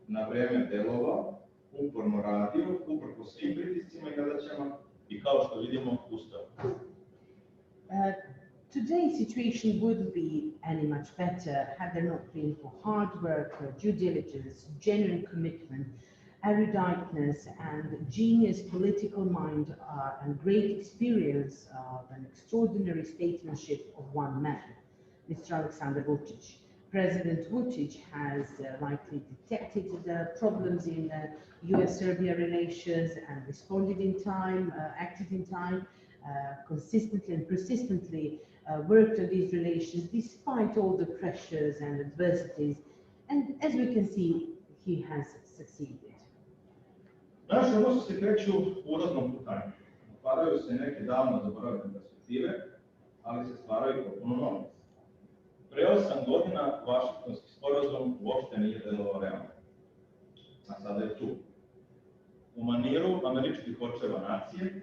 Na vreme delovao, uporno radio, uprko svim pritiscima i zadaćama i kao što vidimo, ustao. Today's situation wouldn't be any much better had there not been for hard work, due diligence, genuine commitment, eruditeness, and genius political mind and great experience of an extraordinary statesmanship of one man, Mr. Alexander Vučić. President Vučić has rightly detected the problems in US-Serbia relations and responded in time, acted in time, consistently and persistently worked on these relations despite all the pressures and adversities, and as we can see, he has succeeded. Naši odnosi se kreću u uraznom putanju. Otvaraju se neke davno zaboravljene perspektive, ali se stvaraju potpuno nove. Pre 8 godina Vašingtonski sporazum uopšte nije delovao realno, a sada je tu. U maniru američkih očeva nacije,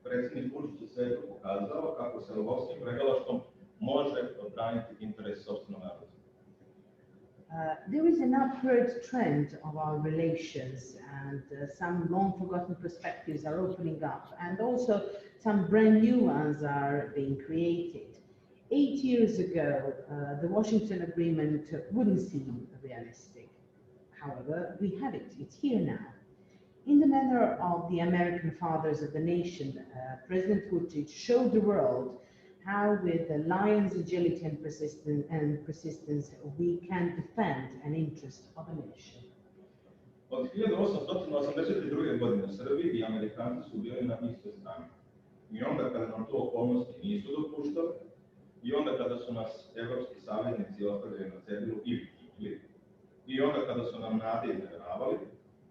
predsjednik Vučić je svetu pokazao kako se lovskim pregalaštvom može odbraniti interes sopstvenog naroda. There is an upward trend of our relations, and some long-forgotten perspectives are opening up, and also some brand new ones are being created. 8 years ago, the Washington Agreement wouldn't seem realistic. However, we have it. It's here now. In the manner of the American fathers of the nation, President Vučić showed the world how, with the lion's agility and persistence, we can defend an interest of a nation. Od 1882. godine u Srbiji i Amerikanci su bili na istoj strani. I onda kada nam to okolnosti nisu dopuštali, i onda kada su nas evropski saveznici ostavljali na cedilu ili kikli, i onda kada su nam nade izneveravali,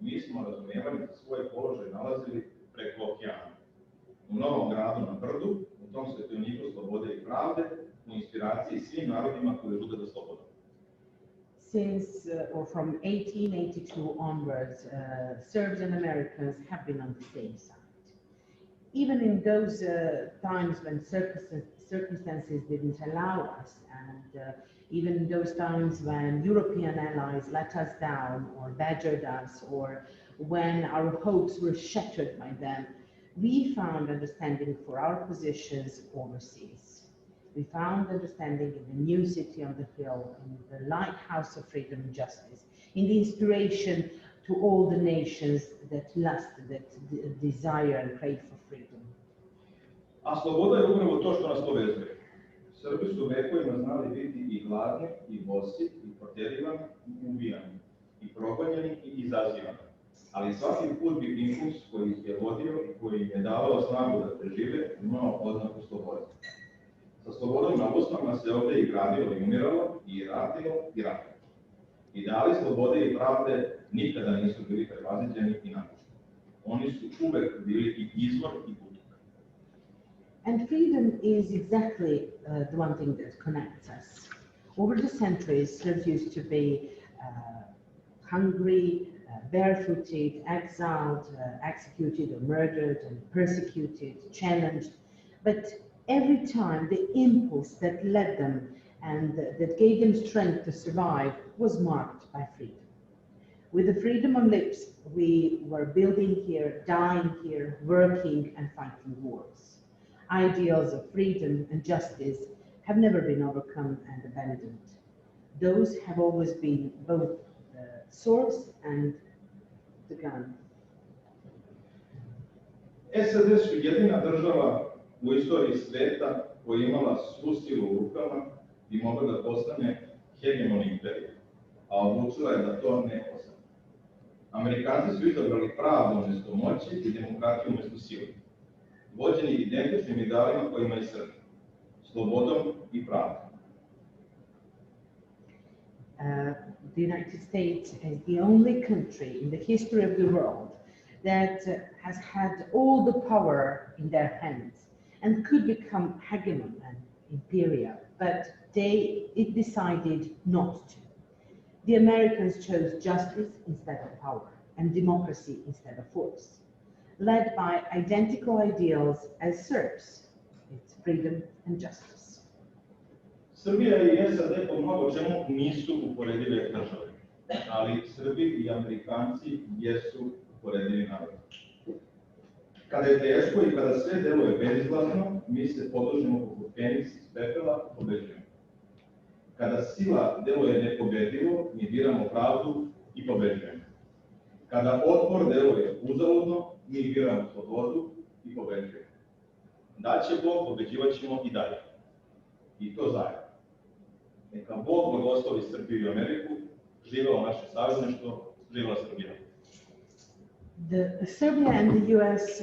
mi smo razumijevali da svoj položaj nalazili preko okeana. U Novom gradu na brdu, u tom svetioniku slobode i pravde, u inspiraciji svim narodima koji žude za slobodu. Since, or from 1882 onwards, Serbs and Americans have been on the same side. Even in those times when circumstances didn't allow us, and even in those times when European allies let us down or badgered us, or when our hopes were shattered by them, we found understanding for our positions overseas. We found understanding in the new city on the hill, in the lighthouse of freedom and justice, in the inspiration to all the nations that lust, that desire and crave for freedom. A sloboda je upravo to što nas povezuje. Srbi su vekovima znali biti i gladni, i bosi, i proterivani, i ubijani, i progonjeni, i izazivani. Ali svaki put bi impuls koji ih je vodio i koji im je davao snagu da prežive, imao oznaku slobode. Sa slobodom na usnama se ovdje i gradilo i umiralo, i ratilo i ratilo. Ideali slobode i pravde nikada nisu bili prevaziđeni i napušteni. Oni su uvek bili i izvor i put. And freedom is exactly the one thing that connects us. Over the centuries, Serbs used to be hungry, barefooted, exiled, executed or murdered, and persecuted, challenged. But every time the impulse that led them and that gave them strength to survive was marked by freedom. With the freedom on lips, we were building here, dying here, working and fighting wars. Ideals of freedom and justice have never been overcome and abandoned. Those have always been both the source and the gun. SAD su jedina država u istoriji sveta koja je imala svu silu u rukama i mogla da postane hegemon imperija, a odlučila je da to ne postane. Amerikanci su izabrali pravdu umjesto moći i demokratiju umjesto sile. vođeni identičnim idealima kojima i Srbi, slobodom i pravdom. The United States is the only country in the history of the world that has had all the power in their hands and could become hegemon and imperial, but it decided not to. The Americans chose justice instead of power and democracy instead of force. Led by identical ideals as Serbs, it's freedom and justice. Srbija i SAD po mnogo čemu nisu uporedive države, ali Srbi i Amerikanci jesu uporedivi narodi. Kada je teško i kada sve deluje bezizlazno, mi se podložimo poput Feniks iz pepela, pobeđujemo. Kada sila deluje nepobedivo, mi biramo pravdu i pobeđujemo. Kada otpor deluje uzaludno, mi biramo slobodu i pobeđujemo. Daće Bog, pobeđivat ćemo i dalje. I to zajedno. Neka Bog blagoslovi Srbiju i Ameriku, živelo naše savezništvo, živela Srbija. Serbia and the US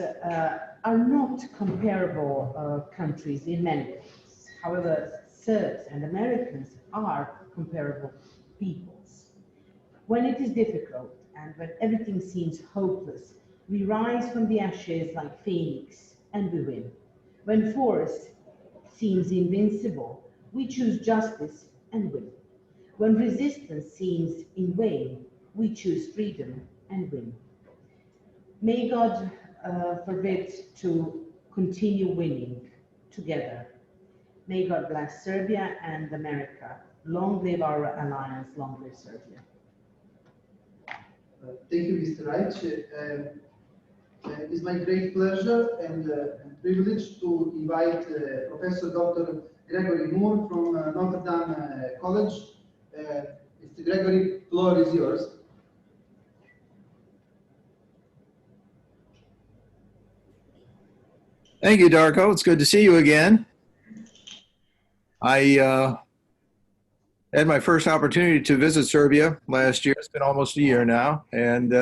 are not comparable countries in many ways. However, Serbs and Americans are comparable peoples. When it is difficult and when everything seems hopeless, we rise from the ashes like phoenix and we win. When force seems invincible, we choose justice and win. When resistance seems in vain, we choose freedom and win. May God forbid to continue winning together. May God bless Serbia and America. Long live our alliance, long live Serbia. Thank you, Mr. Reich. It is my great pleasure and privilege to invite Professor Dr. Gregory Moore from Notre Dame College. Mr. Gregory, floor is yours. Thank you, Darko. It's good to see you again. I had my first opportunity to visit Serbia last year. It's been almost a year now, and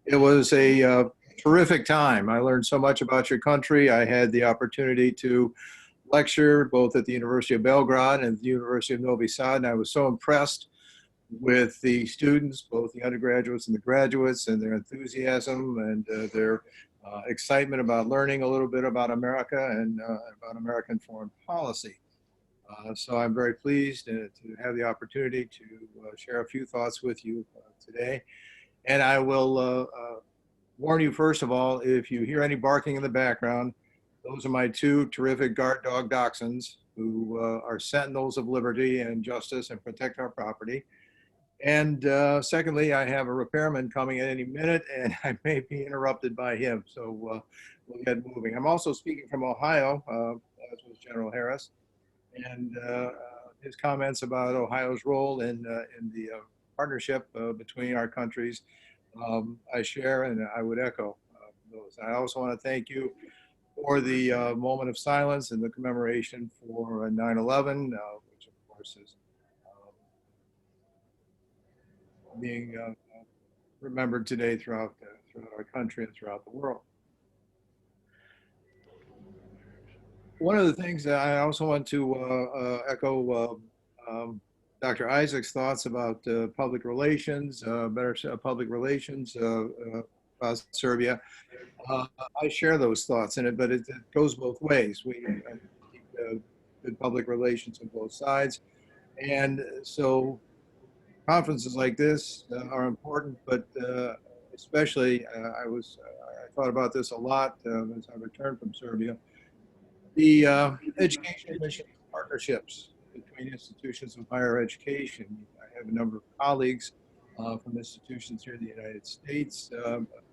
it was a terrific time. I learned so much about your country. I had the opportunity to lecture both at the University of Belgrade and the University of Novi Sad, and I was so impressed with the students, both the undergraduates and the graduates, and their enthusiasm and their excitement about learning a little bit about America and about American foreign policy. So I'm very pleased to have the opportunity to share a few thoughts with you today. And I will warn you, first of all, if you hear any barking in the background, those are my two terrific guard dog dachshunds who are sentinels of liberty and justice and protect our property. And secondly, I have a repairman coming at any minute, and I may be interrupted by him. So we'll get moving. I'm also speaking from Ohio, as was General Harris, and his comments about Ohio's role in the partnership between our countries, I share, and I would echo those. I also want to thank you for the moment of silence and the commemoration for 9/11, which of course is being remembered today throughout our country and throughout the world. One of the things that I also want to echo Dr. Isaac's thoughts about public relations, better public relations about Serbia. I share those thoughts in it, but it goes both ways. We keep good public relations on both sides. And so conferences like this are important, but especially I thought about this a lot as I returned from Serbia. The education mission partnerships between institutions of higher education. I have a number of colleagues from institutions here in the United States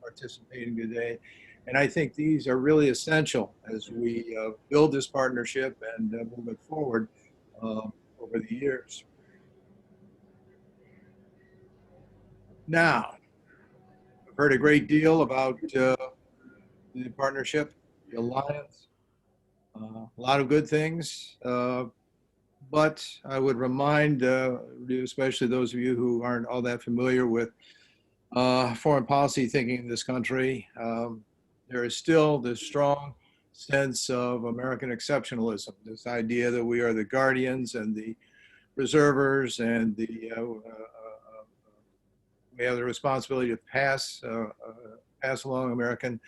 participating today. And I think these are really essential as we build this partnership and move it forward over the years. Now, I've heard a great deal about the partnership, the alliance, a lot of good things, but I would remind especially those of you who aren't all that familiar with foreign policy thinking in this country, there is still this strong sense of American exceptionalism, this idea that we are the guardians and the preservers and we have the responsibility to pass along American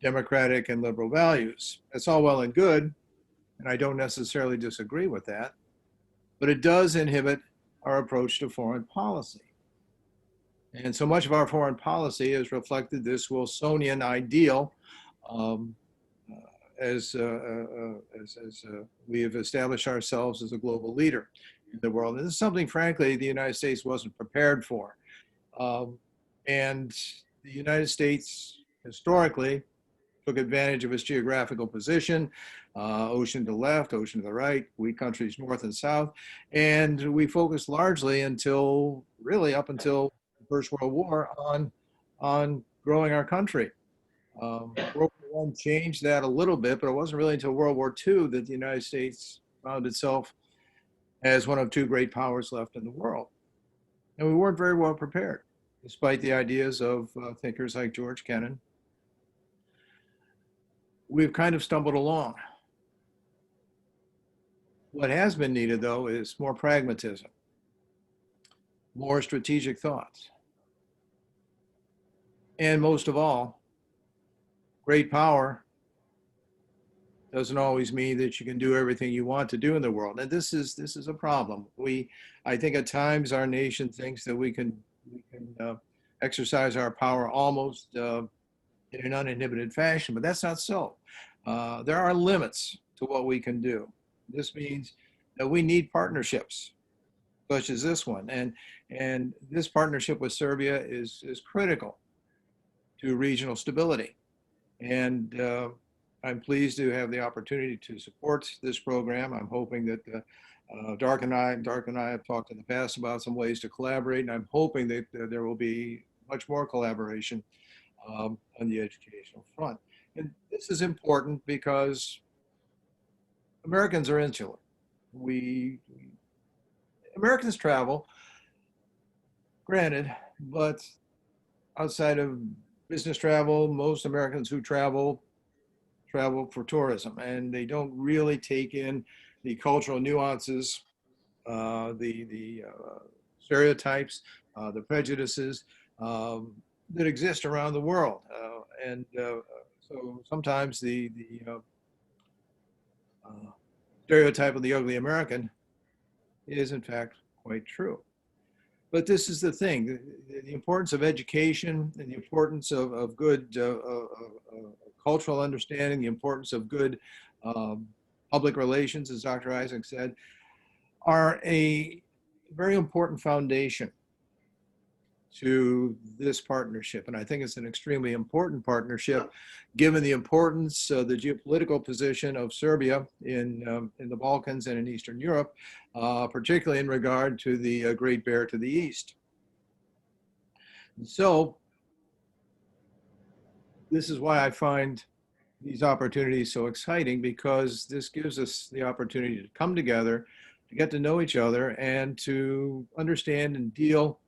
democratic and liberal values. That's all well and good, and I don't necessarily disagree with that, but it does inhibit our approach to foreign policy. And so much of our foreign policy has reflected this Wilsonian ideal as we have established ourselves as a global leader in the world. And this is something, frankly, the United States wasn't prepared for. And the United States historically took advantage of its geographical position, ocean to the left, ocean to the right, we countries north and south. And we focused largely until, really up until the First World War on growing our country. World War I changed that a little bit, but it wasn't really until World War II that the United States found itself as one of two great powers left in the world. And we weren't very well prepared, despite the ideas of thinkers like George Kennan. We've kind of stumbled along. What has been needed, though, is more pragmatism, more strategic thoughts, and most of all, great power doesn't always mean that you can do everything you want to do in the world. And this is a problem. I think at times our nation thinks that we can exercise our power almost in an uninhibited fashion, but that's not so. There are limits to what we can do. This means that we need partnerships, such as this one. And this partnership with Serbia is critical to regional stability. And I'm pleased to have the opportunity to support this program. I'm hoping that Dark and I have talked in the past about some ways to collaborate, and I'm hoping that there will be much more collaboration on the educational front. And this is important because Americans are insular. Americans travel, granted, but outside of business travel, most Americans who travel for tourism, and they don't really take in the cultural nuances, the stereotypes, the prejudices that exist around the world. So sometimes the stereotype of the ugly American is in fact quite true. But this is the thing, the importance of education and the importance of good cultural understanding, the importance of good public relations, as Dr. Isaac said, are a very important foundation to this partnership. And I think it's an extremely important partnership, given the importance, the geopolitical position of Serbia in the Balkans and in Eastern Europe, particularly in regard to the Great Bear to the east. And so this is why I find these opportunities so exciting, because this gives us the opportunity to come together, to get to know each other, and to understand and deal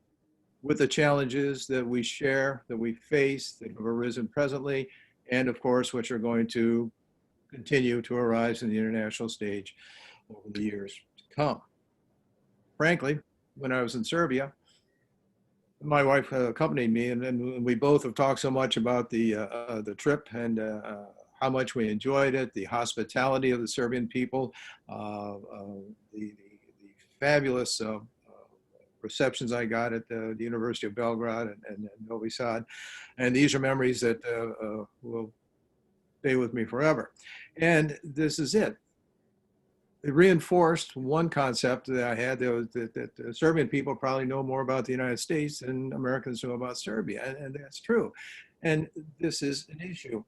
with the challenges that we share, that we face, that have arisen presently, and of course, which are going to continue to arise in the international stage over the years to come. Frankly, when I was in Serbia, my wife accompanied me, and we both have talked so much about the trip and how much we enjoyed it, the hospitality of the Serbian people, the fabulous receptions I got at the University of Belgrade and Novi Sad. And these are memories that will stay with me forever. And this is it. It reinforced one concept that I had, that the Serbian people probably know more about the United States than Americans know about Serbia, and that's true. And this is an issue.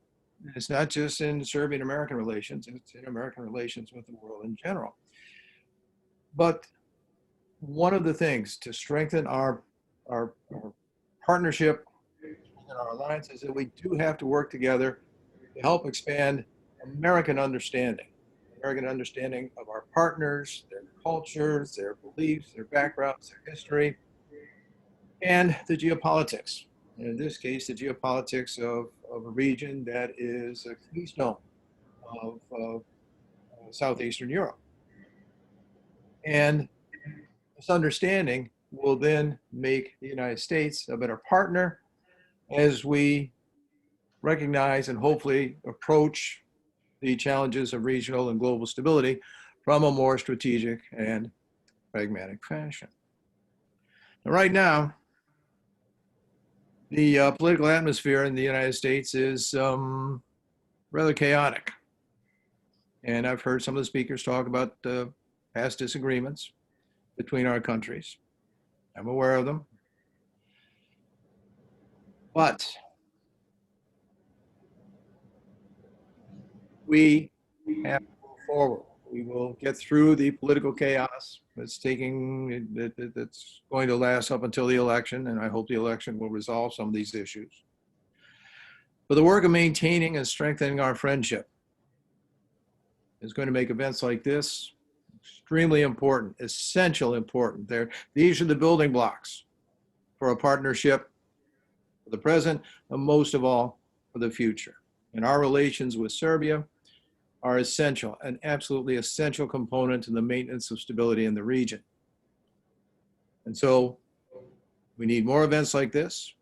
It's not just in Serbian-American relations, it's in American relations with the world in general. But one of the things to strengthen our partnership and our alliance is that we do have to work together to help expand American understanding of our partners, their cultures, their beliefs, their backgrounds, their history, and the geopolitics. And in this case, the geopolitics of a region that is a keystone of Southeastern Europe. And this understanding will then make the United States a better partner as we recognize and hopefully approach the challenges of regional and global stability from a more strategic and pragmatic fashion. Now, right now, the political atmosphere in the United States is rather chaotic. And I've heard some of the speakers talk about past disagreements between our countries. I'm aware of them. But we have to move forward. We will get through the political chaos that's going to last up until the election, and I hope the election will resolve some of these issues. But the work of maintaining and strengthening our friendship is going to make events like this extremely important, essential important. These are the building blocks for a partnership for the present, and most of all, for the future. And our relations with Serbia are essential, an absolutely essential component in the maintenance of stability in the region. And so we need more events like this.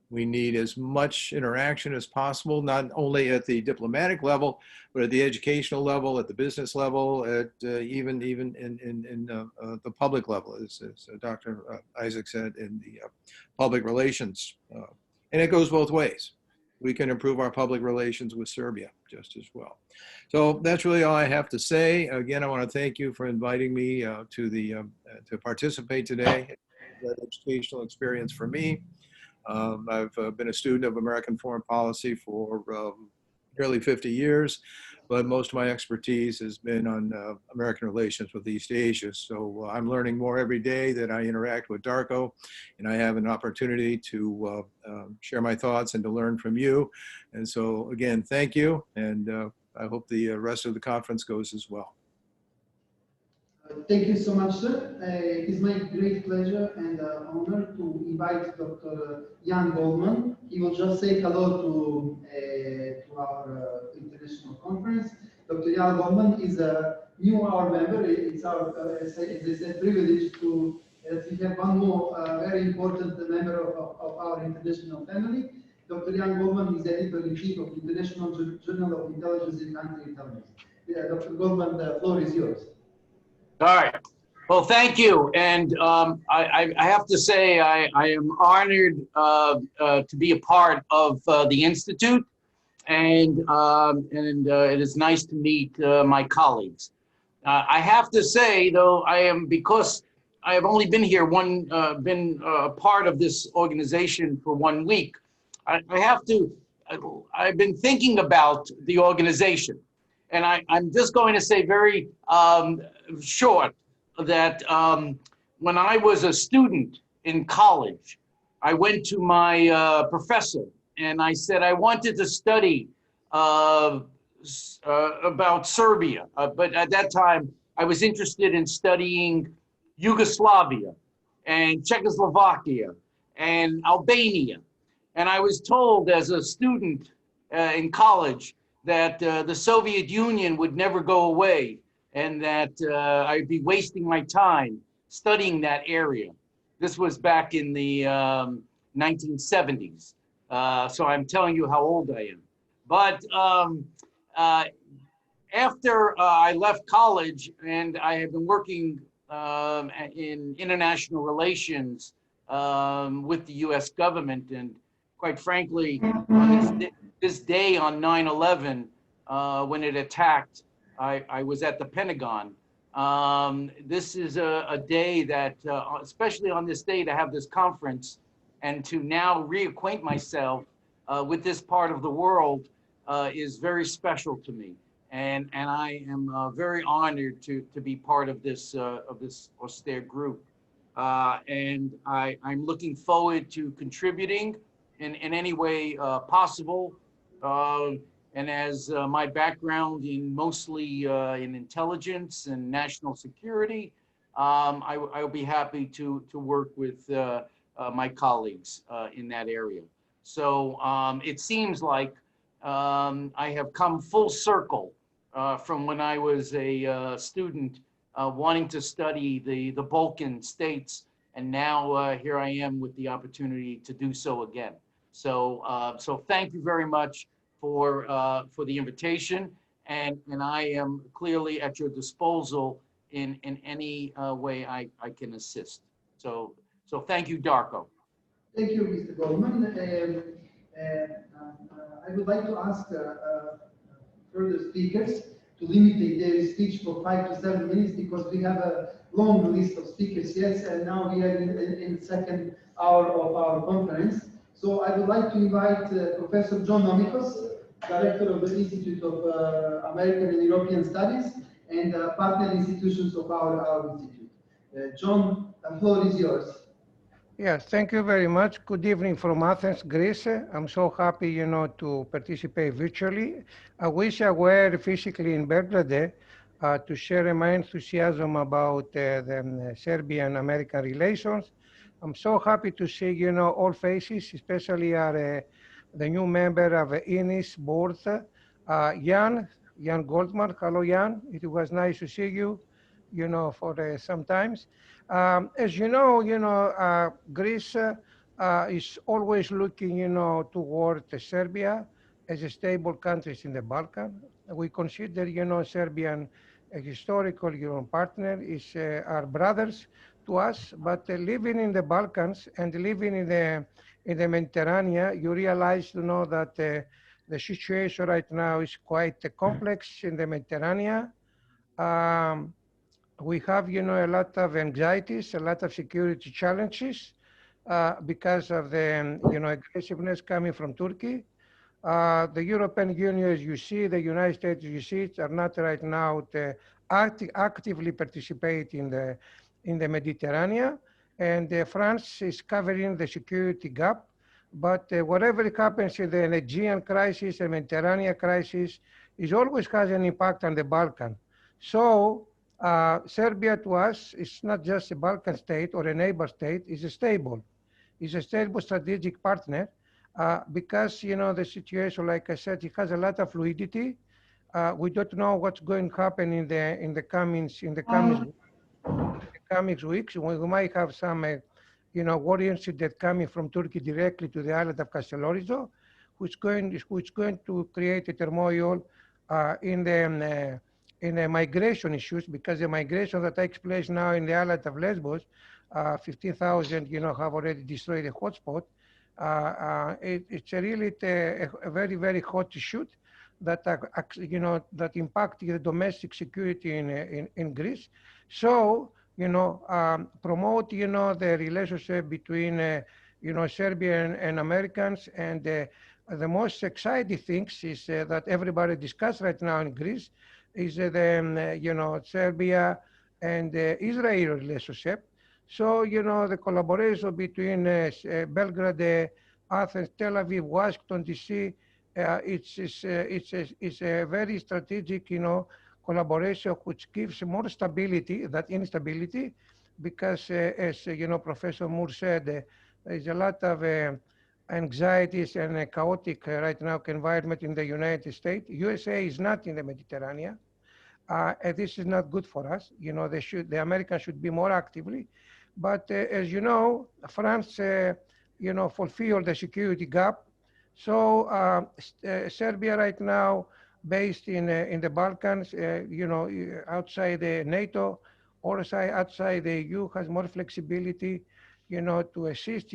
We need as much interaction as possible, not only at the diplomatic level, but at the educational level, at the business level, at even in the public level, as Dr. Isaac said, in the public relations. And it goes both ways. We can improve our public relations with Serbia just as well. So that's really all I have to say. Again, I want to thank you for inviting me to participate today. It's an educational experience for me. I've been a student of American foreign policy for nearly 50 years, but most of my expertise has been on American relations with East Asia. So I'm learning more every day that I interact with Darko, and I have an opportunity to share my thoughts and to learn from you. And so again, thank you, and I hope the rest of the conference goes as well. Thank you so much, sir. It is my great pleasure and honor to invite Dr. Jan Goldman. He will just say hello to our international conference. Dr. Jan Goldman is a new our member. It's our, as I said, privilege to that we have one more very important member of our international family. Dr. Jan Goldman is editor-in-chief of the International Journal of Intelligence and Counterintelligence. Yeah, Dr. Goldman, the floor is yours. All right. Well, thank you. And I have to say, I am honored to be a part of the Institute. And it is nice to meet my colleagues. I have to say, though, because I have only been here been part of this organization for 1 week, I've been thinking about the organization. And I'm just going to say very short that when I was a student in college, I went to my professor and I said I wanted to study about Serbia. But at that time, I was interested in studying Yugoslavia and Czechoslovakia and Albania. And I was told as a student in college that the Soviet Union would never go away and that I'd be wasting my time studying that area. This was back in the 1970s. So I'm telling you how old I am. But after I left college and I have been working in international relations with the US government, and quite frankly, on this day on 9/11, when it attacked, I was at the Pentagon. This is a day that, especially on this day, to have this conference and to now reacquaint myself with this part of the world is very special to me. And I am very honored to be part of this austere group. And I'm looking forward to contributing in any way possible. And as my background in mostly in intelligence and national security, I'll be happy to work with my colleagues in that area. So it seems like I have come full circle from when I was a student wanting to study the Balkan states, and now here I am with the opportunity to do so again. So thank you very much for the invitation, and I am clearly at your disposal in any way I can assist. So thank you, Darko. Thank you, Mr. Goldman. I would like to ask further speakers to limit their speech for 5 to 7 minutes because we have a long list of speakers, yes, and now we are in the second hour of our conference. So I would like to invite Professor John Nomikos, Director of the Institute of American and European Studies and partner institutions of our institute. John, the floor is yours. Yes, thank you very much. Good evening from Athens, Greece. I'm so happy, to participate virtually. I wish I were physically in Belgrade to share my enthusiasm about the Serbian-American relations. I'm so happy to see, all faces, especially the new member of INIS board, Jan Goldman. Hello, Jan. It was nice to see you, for some times. As you know, Greece is always looking, toward Serbia as a stable country in the Balkan. We consider, Serbian a historical partner, is our brothers to us. But living in the Balkans and living in the Mediterranean, you realize, that the situation right now is quite complex in the Mediterranean. We have, a lot of anxieties, a lot of security challenges because of the, aggressiveness coming from Turkey. The European Union, as you see, the United States, as you see, are not right now actively participate in the Mediterranean, and France is covering the security gap. But whatever happens in the Aegean crisis, the Mediterranean crisis, it always has an impact on the Balkan. So Serbia to us is not just a Balkan state or a neighbor state, it's a stable strategic partner because, the situation, like I said, it has a lot of fluidity. We don't know what's going to happen in the coming weeks. We might have some, war incident coming from Turkey directly to the island of Kastellorizo, which is going to create a turmoil in the migration issues, because the migration that takes place now in the island of Lesbos, 15,000, have already destroyed a hotspot. It's really a very, very hot issue that, that impact the domestic security in Greece. So, promote, the relationship between, Serbian and Americans. And the most exciting things is that everybody discuss right now in Greece is the, Serbia and Israel relationship. So, the collaboration between Belgrade, Athens, Tel Aviv, Washington, D.C., it's a very strategic, collaboration which gives more stability than instability, because as, Professor Moore said, there's a lot of anxieties and a chaotic right now environment in the United States. USA is not in the Mediterranean. And this is not good for us. The Americans should be more actively. But as you know, France, fulfilled the security gap. So Serbia right now, based in the Balkans, outside the NATO or outside the EU, has more flexibility, to assist,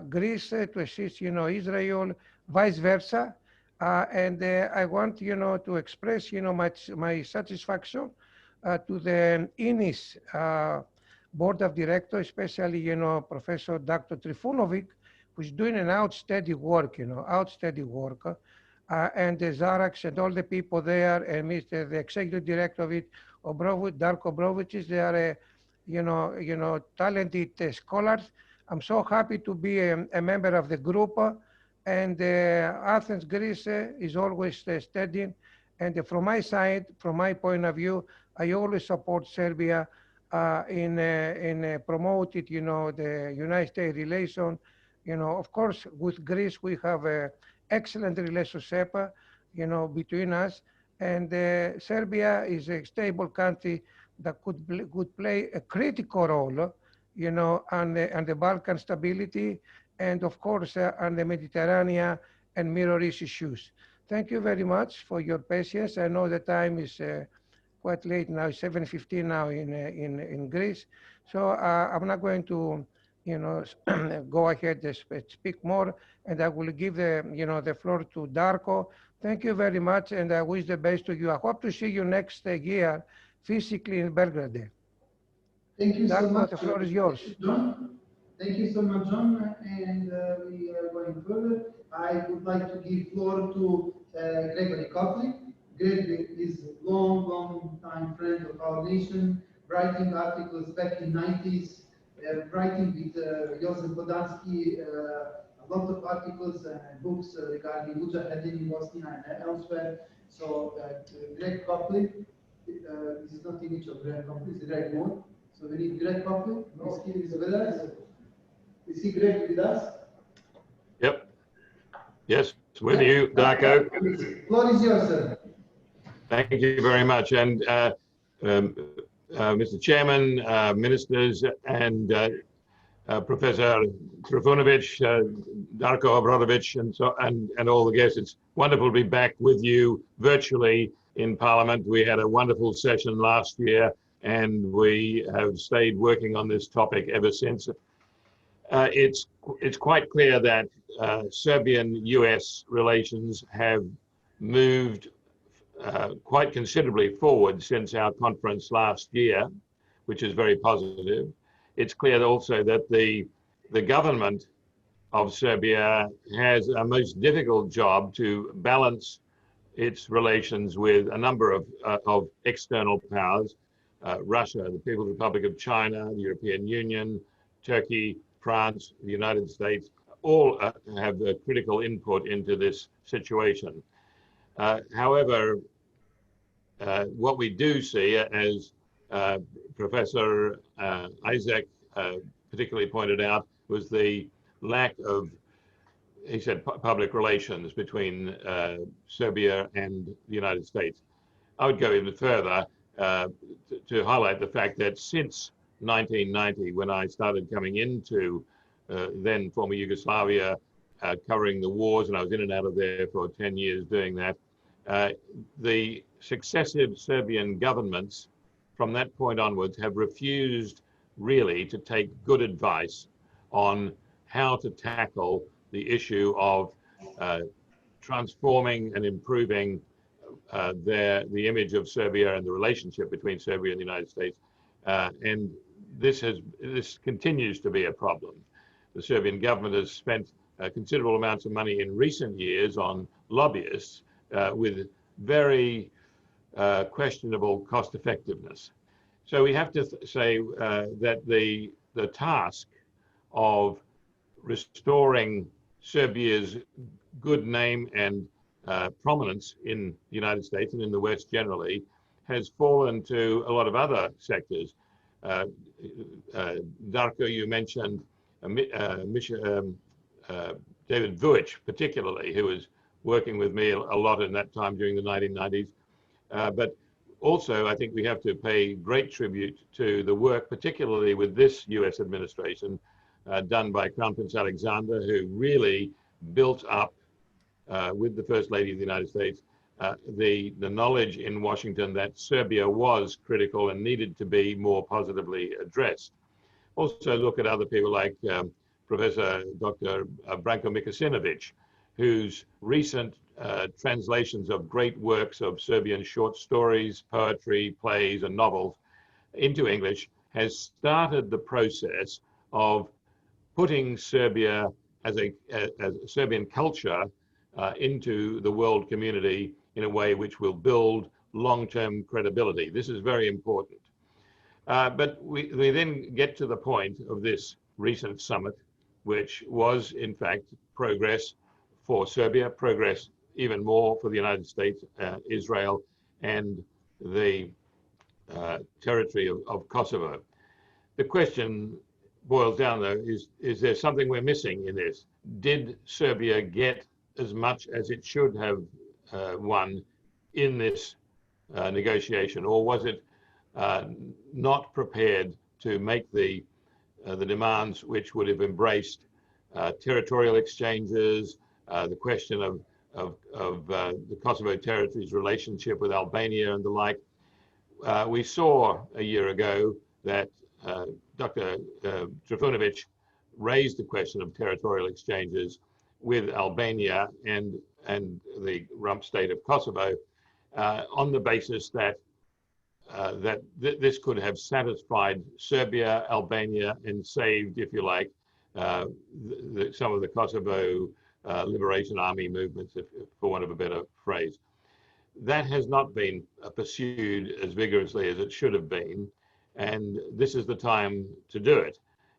Greece, to assist, Israel, vice versa. And I want, to express, my satisfaction to the INIS board of directors, especially, Professor Dr. Trifunovic, who's doing an outstanding work, and the Zarax and all the people there, and the executive director of it, Darko Obrovic, they are, talented scholars. I'm so happy to be a member of the group. And Athens, Greece is always studying. And from my side, from my point of view, I always support Serbia in promoting, the United States relation. Of course, with Greece, we have a excellent relationship, between us. And Serbia is a stable country that could play a critical role, on the Balkan stability, and of course on the Mediterranean and Middle East issues. Thank you very much for your patience. I know the time is quite late now, 7:15 now in Greece. So I'm not going to, go ahead and speak more, and I will give the floor to Darko. Thank you very much, and I wish the best to you. I hope to see you next year physically in Belgrade. Thank you so Darko, much, the floor is yours. John. Thank you so much, John. And we are going further. I would like to give floor to Gregory Copley. Gregory is a long time friend of our nation, writing articles back in 90s, writing with Joseph Bodansky, a lot of articles and books regarding Mujahedin in Bosnia and elsewhere. So Greg Copley, this is not image of Greg Copley, it's Greg Moore. So we need Greg Copley. Is with us. Is he Greg with us? Yep. Yes, with you, Darko. Floor is yours, sir. Thank you very much. And Mr. Chairman, ministers, and Professor Trifunovic, Darko Obradovic, and all the guests. It's wonderful to be back with you virtually in Parliament. We had a wonderful session last year, and we have stayed working on this topic ever since. It's quite clear that Serbian-US relations have moved quite considerably forward since our conference last year, which is very positive. It's clear also that the government of Serbia has a most difficult job to balance its relations with a number of external powers, Russia, the People's Republic of China, the European Union, Turkey, France, the United States, all have a critical input into this situation. However, what we do see, as Professor Isaac particularly pointed out, was the lack of, he said, public relations between Serbia and the United States. I would go even further to highlight the fact that since 1990, when I started coming into then former Yugoslavia, covering the wars, and I was in and out of there for 10 years doing that, the successive Serbian governments from that point onwards have refused really to take good advice on how to tackle the issue of transforming and improving the image of Serbia and the relationship between Serbia and the United States. And this continues to be a problem. The Serbian government has spent considerable amounts of money in recent years on lobbyists with very questionable cost effectiveness. So we have to say that the task of restoring Serbia's good name and prominence in the United States and in the West generally has fallen to a lot of other sectors. Darko, you mentioned David Vujic particularly, who was working with me a lot in that time during the 1990s. But also, I think we have to pay great tribute to the work, particularly with this US administration, done by Crown Prince Alexander, who really built up, with the First Lady of the United States, the knowledge in Washington that Serbia was critical and needed to be more positively addressed. Also look at other people like Professor Dr. Branko Mikosinovic, whose recent translations of great works of Serbian short stories, poetry, plays, and novels into English has started the process of putting Serbia as a Serbian culture into the world community in a way which will build long-term credibility. This is very important. But we then get to the point of this recent summit, which was in fact progress for Serbia, progress even more for the United States, Israel, and the territory of Kosovo. The question boils down though, is there something we're missing in this? Did Serbia get as much as it should have won in this negotiation, or was it not prepared to make the demands which would have embraced territorial exchanges, the question of the Kosovo territory's relationship with Albania and the like? We saw a year ago that Dr. Trifunovic raised the question of territorial exchanges with Albania and the rump state of Kosovo on the basis that this could have satisfied Serbia, Albania, and saved, if you like, some of the Kosovo Liberation Army movements, for want of a better phrase. That has not been pursued as vigorously as it should have been, and this is the time to do it,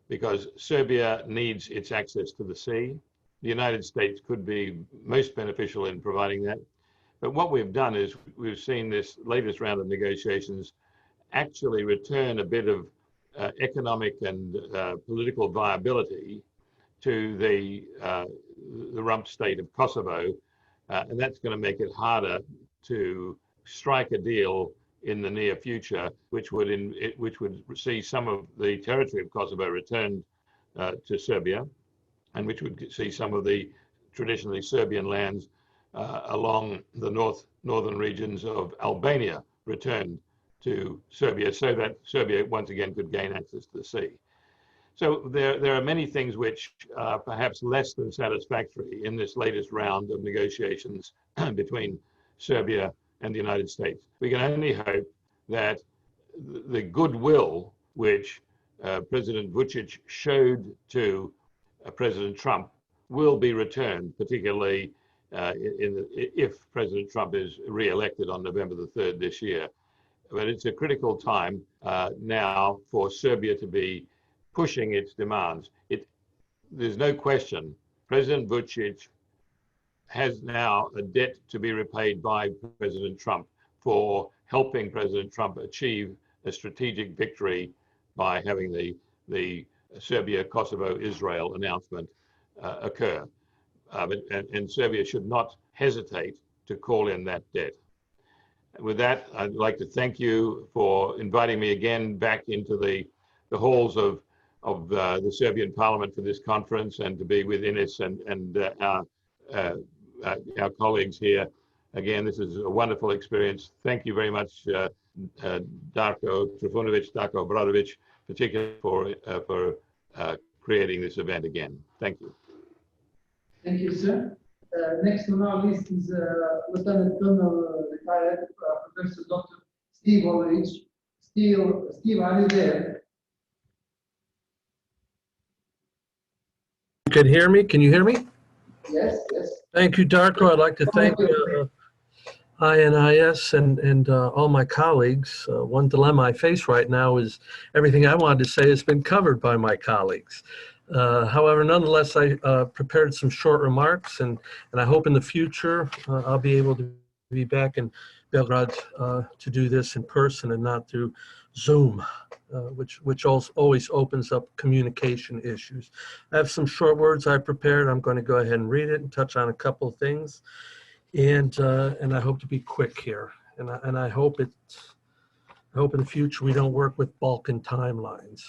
because Serbia needs its access to the sea. The United States could be most beneficial in providing that. But what we've done is we've seen this latest round of negotiations actually return a bit of economic and political viability to the rump state of Kosovo, and that's going to make it harder to strike a deal in the near future, which would see some of the territory of Kosovo returned to Serbia, and which would see some of the traditionally Serbian lands along the northern regions of Albania returned to Serbia, so that Serbia once again could gain access to the sea. So there are many things which are perhaps less than satisfactory in this latest round of negotiations between Serbia and the United States. We can only hope that the goodwill which President Vučić showed to President Trump will be returned, particularly if President Trump is re-elected on November the 3rd this year. But it's a critical time now for Serbia to be pushing its demands. There's no question President Vučić has now a debt to be repaid by President Trump for helping President Trump achieve a strategic victory by having the Serbia-Kosovo-Israel announcement occur. And Serbia should not hesitate to call in that debt. With that, I'd like to thank you for inviting me again back into the halls of the Serbian Parliament for this conference, and to be with Ines and our colleagues here. Again, this is a wonderful experience. Thank you very much, Darko Trifunovic, Darko Obradovic, particularly for creating this event again. Thank you. Thank you, sir. Next on our list is Lieutenant Colonel retired Professor Dr. Steve Ulrich. Steve, are you there? You can hear me? Can you hear me? Yes, yes. Thank you, Darko. I'd like to thank INIS and all my colleagues. One dilemma I face right now is everything I wanted to say has been covered by my colleagues. However, nonetheless, I prepared some short remarks, and I hope in the future I'll be able to be back in Belgrade to do this in person and not through Zoom, which also always opens up communication issues. I have some short words I prepared. I'm going to go ahead and read it and touch on a couple of things, and I hope to be quick here. And I hope in the future we don't work with Balkan timelines.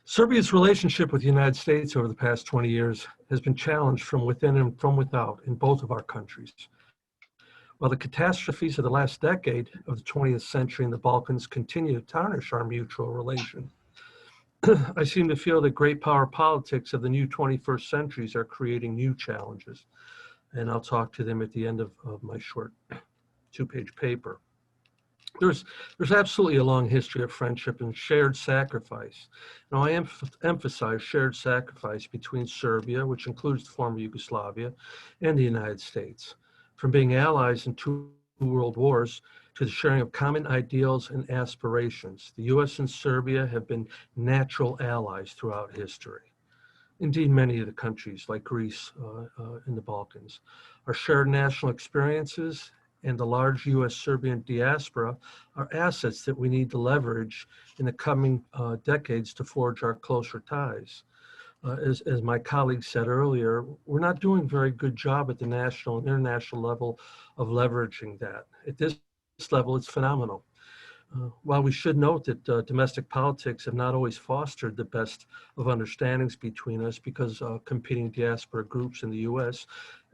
Serbia's relationship with the United States over the past 20 years has been challenged from within and from without in both of our countries. While the catastrophes of the last decade of the 20th century in the Balkans continue to tarnish our mutual relation, I seem to feel that great power politics of the new 21st centuries are creating new challenges, and I'll talk to them at the end of my short two-page paper. There's absolutely a long history of friendship and shared sacrifice. Now, I emphasize shared sacrifice between Serbia, which includes the former Yugoslavia, and the United States. From being allies in 2 world wars to the sharing of common ideals and aspirations, the U.S. and Serbia have been natural allies throughout history. Indeed, many of the countries, like Greece in the Balkans, our shared national experiences and the large U.S. Serbian diaspora are assets that we need to leverage in the coming decades to forge our closer ties. As my colleague said earlier, we're not doing a very good job at the national and international level of leveraging that. At this level, it's phenomenal. While we should note that domestic politics have not always fostered the best of understandings between us because competing diaspora groups in the U.S.,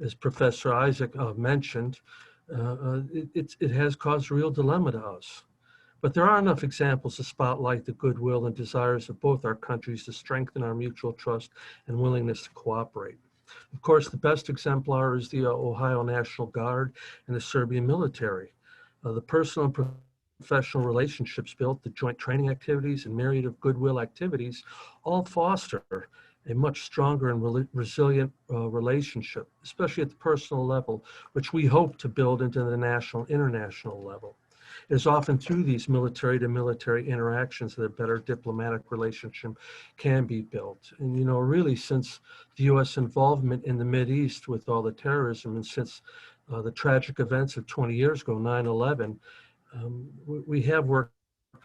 as Professor Isaac mentioned, it has caused a real dilemma to us. But there are enough examples to spotlight the goodwill and desires of both our countries to strengthen our mutual trust and willingness to cooperate. Of course, the best exemplar is the Ohio National Guard and the Serbian military. The personal and professional relationships built, the joint training activities and myriad of goodwill activities all foster a much stronger and resilient relationship, especially at the personal level, which we hope to build into the national, international level. It is often through these military to military interactions that a better diplomatic relationship can be built. And, you know, really since the U.S. involvement in the Mideast with all the terrorism and since the tragic events of 20 years ago, 9/11, we have worked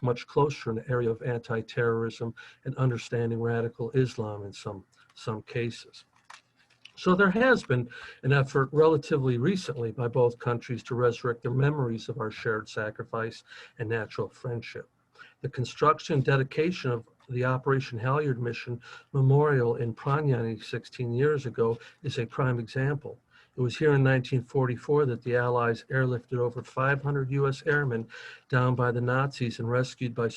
much closer in the area of anti-terrorism and understanding radical Islam in some cases. So there has been an effort relatively recently by both countries to resurrect their memories of our shared sacrifice and natural friendship. The construction and dedication of the Operation Halyard Mission Memorial in Pranjani 16 years ago is a prime example. It was here in 1944 that the Allies airlifted over 500 U.S. airmen down by the Nazis and rescued by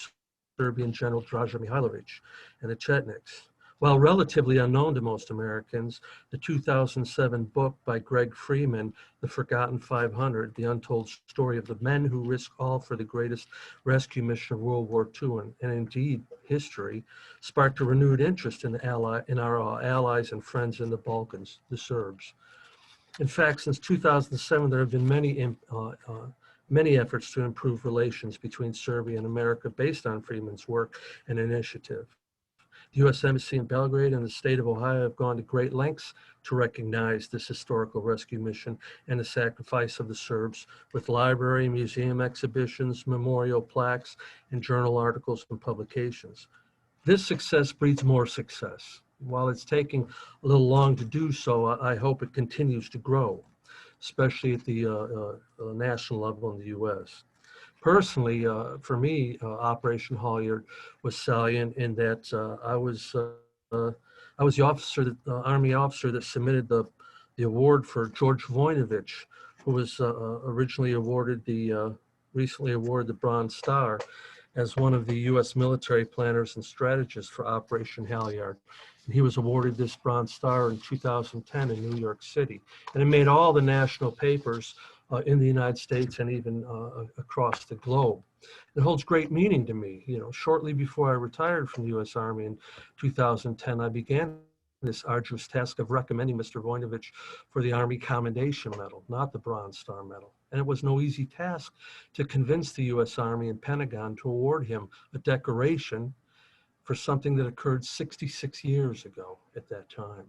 Serbian General Draža Mihailović and the Chetniks. While relatively unknown to most Americans, the 2007 book by Greg Freeman, The Forgotten 500, The Untold Story of the Men Who Risked All for the Greatest Rescue Mission of World War II and indeed history, sparked a renewed interest in our allies and friends in the Balkans, the Serbs. In fact, since 2007, there have been many efforts to improve relations between Serbia and America based on Freeman's work and initiative. The U.S. Embassy in Belgrade and the state of Ohio have gone to great lengths to recognize this historical rescue mission and the sacrifice of the Serbs with library, museum exhibitions, memorial plaques, and journal articles and publications. This success breeds more success. While it's taking a little long to do so, I hope it continues to grow, especially at the national level in the U.S. Personally, for me, Operation Halyard was salient in that I was the officer, the Army officer that submitted the award for George Voinovich, who was originally awarded recently awarded the Bronze Star as one of the U.S. military planners and strategists for Operation Halyard. And he was awarded this Bronze Star in 2010 in New York City. And it made all the national papers in the United States and even across the globe. It holds great meaning to me. You know, shortly before I retired from the U.S. Army in 2010, I began this arduous task of recommending Mr. Voinovich for the Army Commendation Medal, not the Bronze Star Medal. And it was no easy task to convince the U.S. Army and Pentagon to award him a decoration for something that occurred 66 years ago at that time.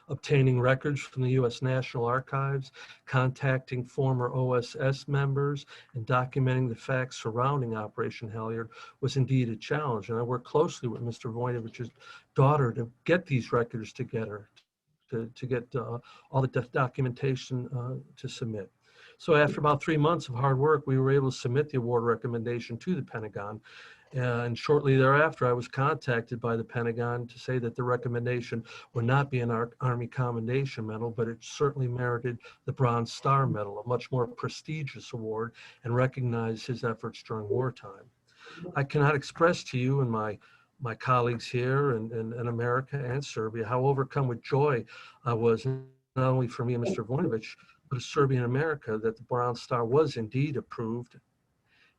Obtaining records from the U.S. National Archives, contacting former OSS members, and documenting the facts surrounding Operation Halyard was indeed a challenge. And I worked closely with Mr. Voinovich's daughter to get these records together, to get all the documentation to submit. So after about 3 months of hard work, we were able to submit the award recommendation to the Pentagon. And shortly thereafter, I was contacted by the Pentagon to say that the recommendation would not be an Army Commendation Medal, but it certainly merited the Bronze Star Medal, a much more prestigious award, and recognized his efforts during wartime. I cannot express to you and my colleagues here in America and Serbia how overcome with joy I was, not only for me and Mr. Voinovich, but a Serbian America, that the Bronze Star was indeed approved.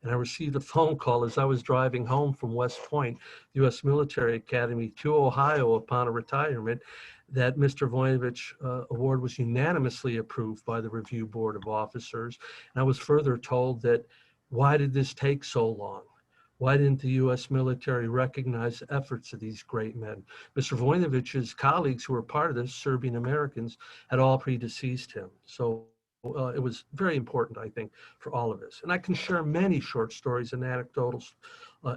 And I received a phone call as I was driving home from West Point, the U.S. Military Academy, to Ohio upon a retirement, that Mr. Voinovich award was unanimously approved by the Review Board of Officers. And I was further told that, why did this take so long? Why didn't the U.S. military recognize the efforts of these great men? Mr. Voinovich's colleagues who were part of this, Serbian Americans, had all predeceased him. So it was very important, I think, for all of us. And I can share many short stories and anecdotal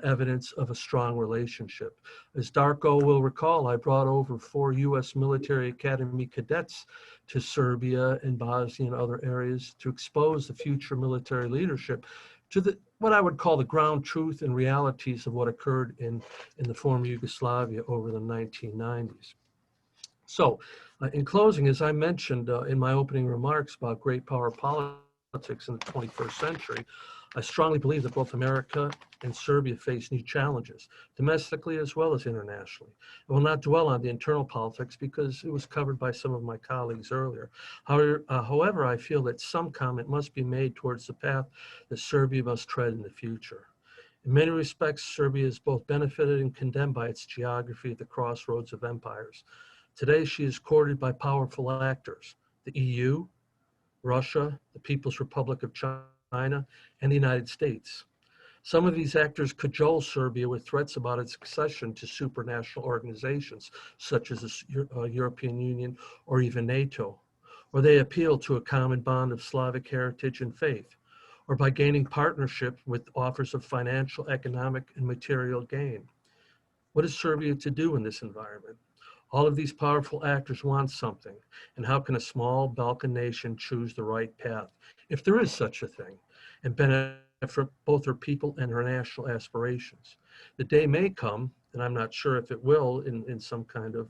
evidence of a strong relationship. As Darko will recall, I brought over 4 U.S. military academy cadets to Serbia and Bosnia and other areas to expose the future military leadership to what I would call the ground truth and realities of what occurred in the former Yugoslavia over the 1990s. So, in closing, as I mentioned in my opening remarks about great power politics in the 21st century, I strongly believe that both America and Serbia face new challenges, domestically as well as internationally. I will not dwell on the internal politics because it was covered by some of my colleagues earlier. However, I feel that some comment must be made towards the path that Serbia must tread in the future. In many respects, Serbia is both benefited and condemned by its geography at the crossroads of empires. Today, she is courted by powerful actors, the EU, Russia, the People's Republic of China, and the United States. Some of these actors cajole Serbia with threats about its accession to supranational organizations, such as the European Union or even NATO, or they appeal to a common bond of Slavic heritage and faith, or by gaining partnership with offers of financial, economic, and material gain. What is Serbia to do in this environment? All of these powerful actors want something, and how can a small Balkan nation choose the right path, if there is such a thing, and benefit from both her people and her national aspirations? The day may come, and I'm not sure if it will, in some kind of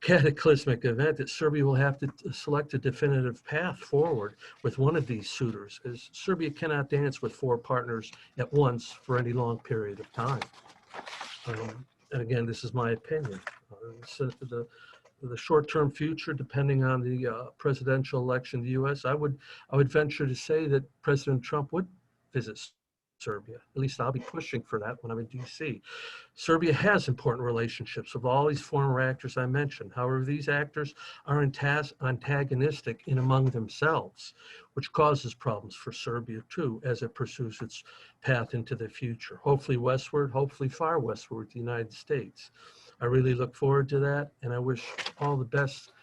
cataclysmic event, that Serbia will have to select a definitive path forward with one of these suitors, as Serbia cannot dance with 4 partners at once for any long period of time. And again, this is my opinion. So for the short-term future, depending on the presidential election in the U.S., I would venture to say that President Trump would visit Serbia. At least I'll be pushing for that when I'm in D.C. Serbia has important relationships with all these former actors I mentioned. However, these actors are antagonistic in among themselves, which causes problems for Serbia too as it pursues its path into the future, hopefully westward, hopefully far westward, the United States. I really look forward to that, and I wish all the best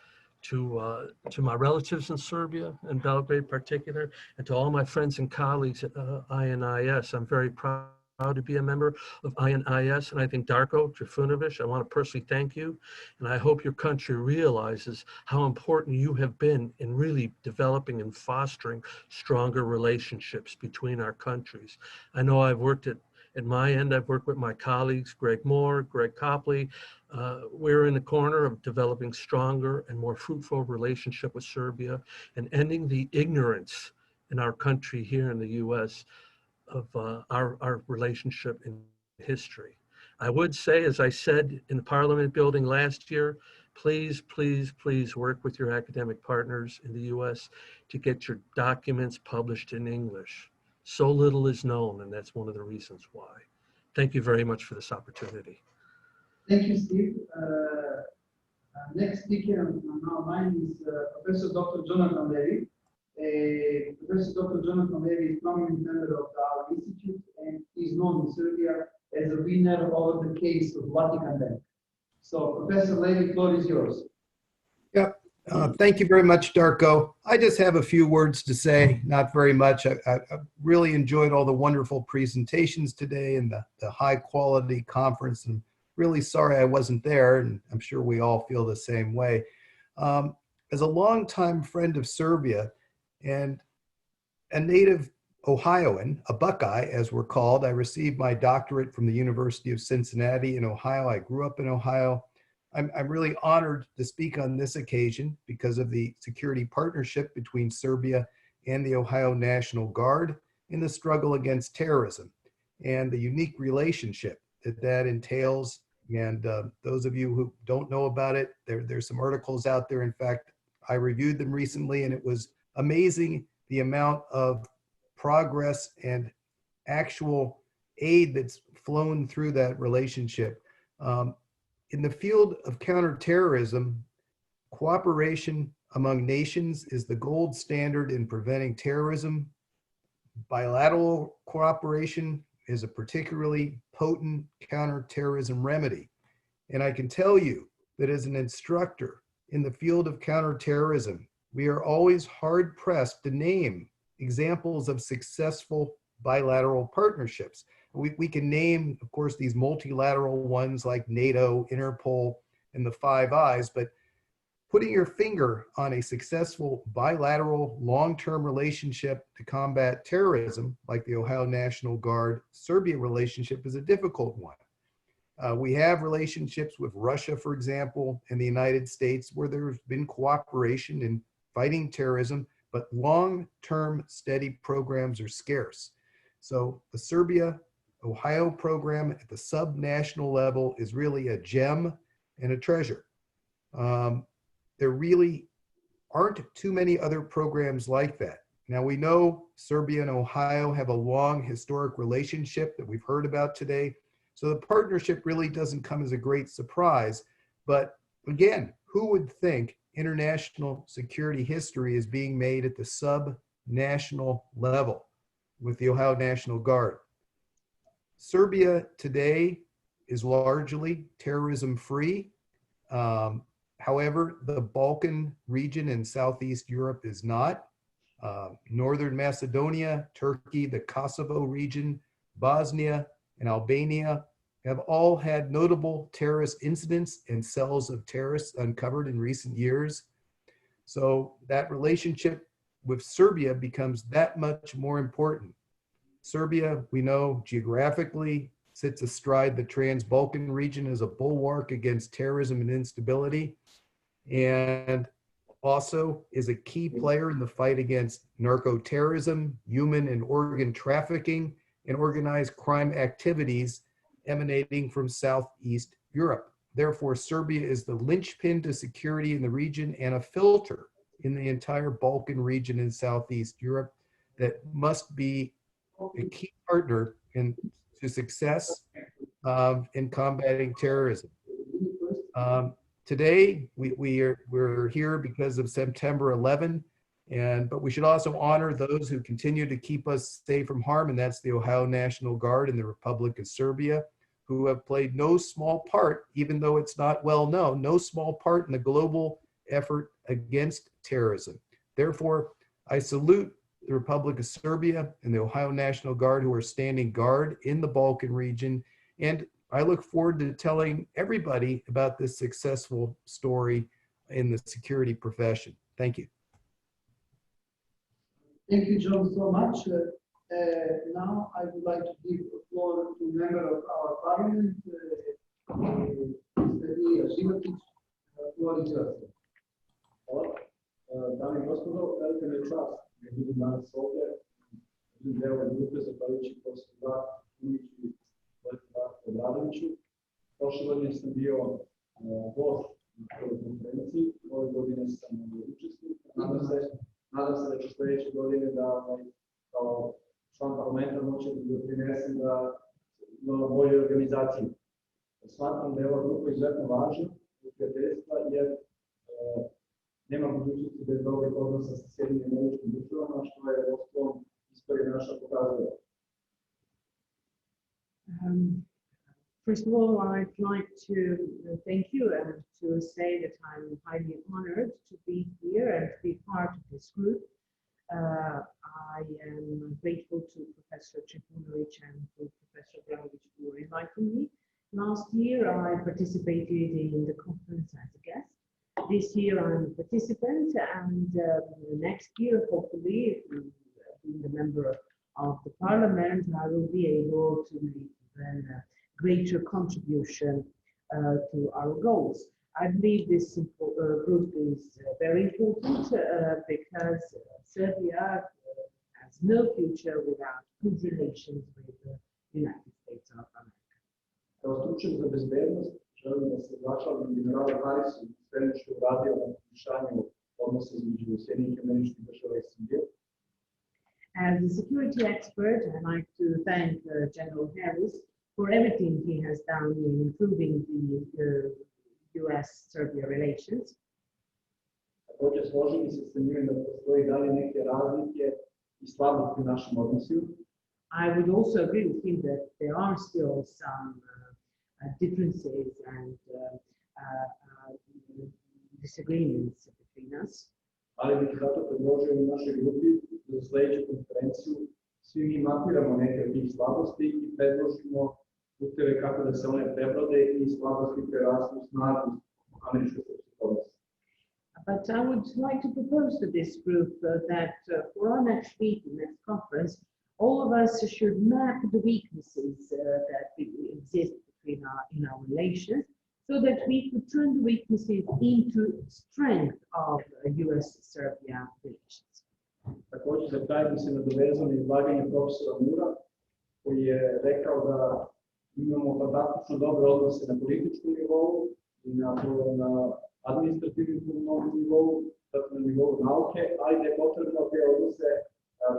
to my relatives in Serbia and Belgrade in particular, and to all my friends and colleagues at INIS. I'm very proud to be a member of INIS, and I think Darko Trifunovic, I want to personally thank you, and I hope your country realizes how important you have been in really developing and fostering stronger relationships between our countries. I know I've worked at my end, I've worked with my colleagues, Greg Moore, Greg Copley. We're in the corner of developing stronger and more fruitful relationship with Serbia and ending the ignorance in our country here in the U.S. of our relationship in history. I would say, as I said in the Parliament building last year, please, please, please work with your academic partners in the U.S. to get your documents published in English. So little is known, and that's one of the reasons why. Thank you very much for this opportunity. Thank you, Steve. Next speaker on our line is Professor Dr. Jonathan Levy. Professor Dr. Jonathan Levy is prominent member of our institute and is known in Serbia as a winner over the case of Vatican Bank. So, Professor Levy, the floor is yours. Yep. Thank you very much, Darko. I just have a few words to say, not very much. I really enjoyed all the wonderful presentations today and the high quality conference. And really sorry I wasn't there, and I'm sure we all feel the same way. As a longtime friend of Serbia and a native Ohioan, a Buckeye as we're called, I received my doctorate from the University of Cincinnati in Ohio. I grew up in Ohio. I'm really honored to speak on this occasion because of the security partnership between Serbia and the Ohio National Guard in the struggle against terrorism and the unique relationship that entails. And those of you who don't know about it, there's some articles out there. In fact, I reviewed them recently, and it was amazing the amount of progress and actual aid that's flown through that relationship. In the field of counterterrorism, cooperation among nations is the gold standard in preventing terrorism. Bilateral cooperation is a particularly potent counterterrorism remedy. And I can tell you that as an instructor in the field of counterterrorism, we are always hard pressed to name examples of successful bilateral partnerships. We can name, of course, these multilateral ones like NATO, Interpol, and the Five Eyes, but putting your finger on a successful bilateral long-term relationship to combat terrorism, like the Ohio National Guard-Serbia relationship, is a difficult one. We have relationships with Russia, for example, and the United States, where there's been cooperation in fighting terrorism, but long-term steady programs are scarce. So the Serbia-Ohio program at the sub-national level is really a gem and a treasure. There really aren't too many other programs like that. Now we know Serbia and Ohio have a long historic relationship that we've heard about today. So the partnership really doesn't come as a great surprise. But again, who would think international security history is being made at the sub-national level with the Ohio National Guard? Serbia today is largely terrorism-free. However, the Balkan region in Southeast Europe is not. Northern Macedonia, Turkey, the Kosovo region, Bosnia, and Albania have all had notable terrorist incidents and cells of terrorists uncovered in recent years. So that relationship with Serbia becomes that much more important. Serbia, we know geographically, sits astride the Trans-Balkan region as a bulwark against terrorism and instability, and also is a key player in the fight against narco-terrorism, human and organ trafficking, and organized crime activities emanating from Southeast Europe. Therefore, Serbia is the linchpin to security in the region and a filter in the entire Balkan region in Southeast Europe that must be a key partner to success in combating terrorism. Today, we're here because of September 11, but we should also honor those who continue to keep us safe from harm, and that's the Ohio National Guard and the Republic of Serbia, who have played no small part, even though it's not well known, no small part in the global effort against terrorism. Therefore, I salute the Republic of Serbia and the Ohio National Guard, who are standing guard in the Balkan region, and I look forward to telling everybody about this successful story in the security profession. Thank you. Thank you, John, so much. Now I would like to give the floor to a member of our parliament, Mr. Ilija Životić. Floor is yours. Hvala. Dame i gospodo, velika mi je čast da budem danas ovdje. Budem deo ove grupe zahvaljujući profesoru Iliću Obradoviću. Prošle godine sam bio gost na ovoj konferenciji, ove godine sam učesnik. Nadam se da ću sledeće godine da kao član parlamenta moći da doprinesem da imamo bolje organizacije. Smatram da je ova grupa izuzetno važna u prijateljstva jer nema budućnosti bez dobrih odnosa sa Sjedinjenim Državama, što je osnovom istorije naša pokazuje. First of all, I'd like to thank you and to say that I'm highly honored to be here and to be part of this group. I am grateful to Professor Trifunovic and to Professor Obradović for inviting me. Last year, I participated in the conference as a guest. This year, I'm a participant, and next year, hopefully, being a member of the parliament, I will be able to make a greater contribution to our goals. I believe this group is very important because Serbia has no future without good relations with the United States of America. Kao stručnjak za bezbednost želim da se zahvalim generalu Harisu i svemu što je uradio na poboljšanju odnosa između Sjedinjenih Američkih Država i Srbije. As a security expert, I'd like to thank General Harris for everything he has done in improving the US-Serbia relations. Također složim se sa njim da postoji dalje neke razlike i slabosti u našim odnosima. I would also agree with him that there are still some differences and disagreements between us. Ali bih zato predložio u našoj grupi za sledeću konferenciju svi mi mapiramo neke od tih slabosti i predložimo puteve kako da se one prebrode i slabosti prerastu u snagu američko-srpskih odnosa. But I would like to propose to this group that for our next meeting, next conference, all of us should map the weaknesses that exist in our relations, so that we could turn the weaknesses into strength of US-Serbia relations. Također za kraj bi se nadovezao na izlaganje profesora Mura, koji je rekao da imamo fantastično dobre odnose na političkom nivou i na administrativnom nivou, dakle na nivou nauke, ali da je potrebno te odnose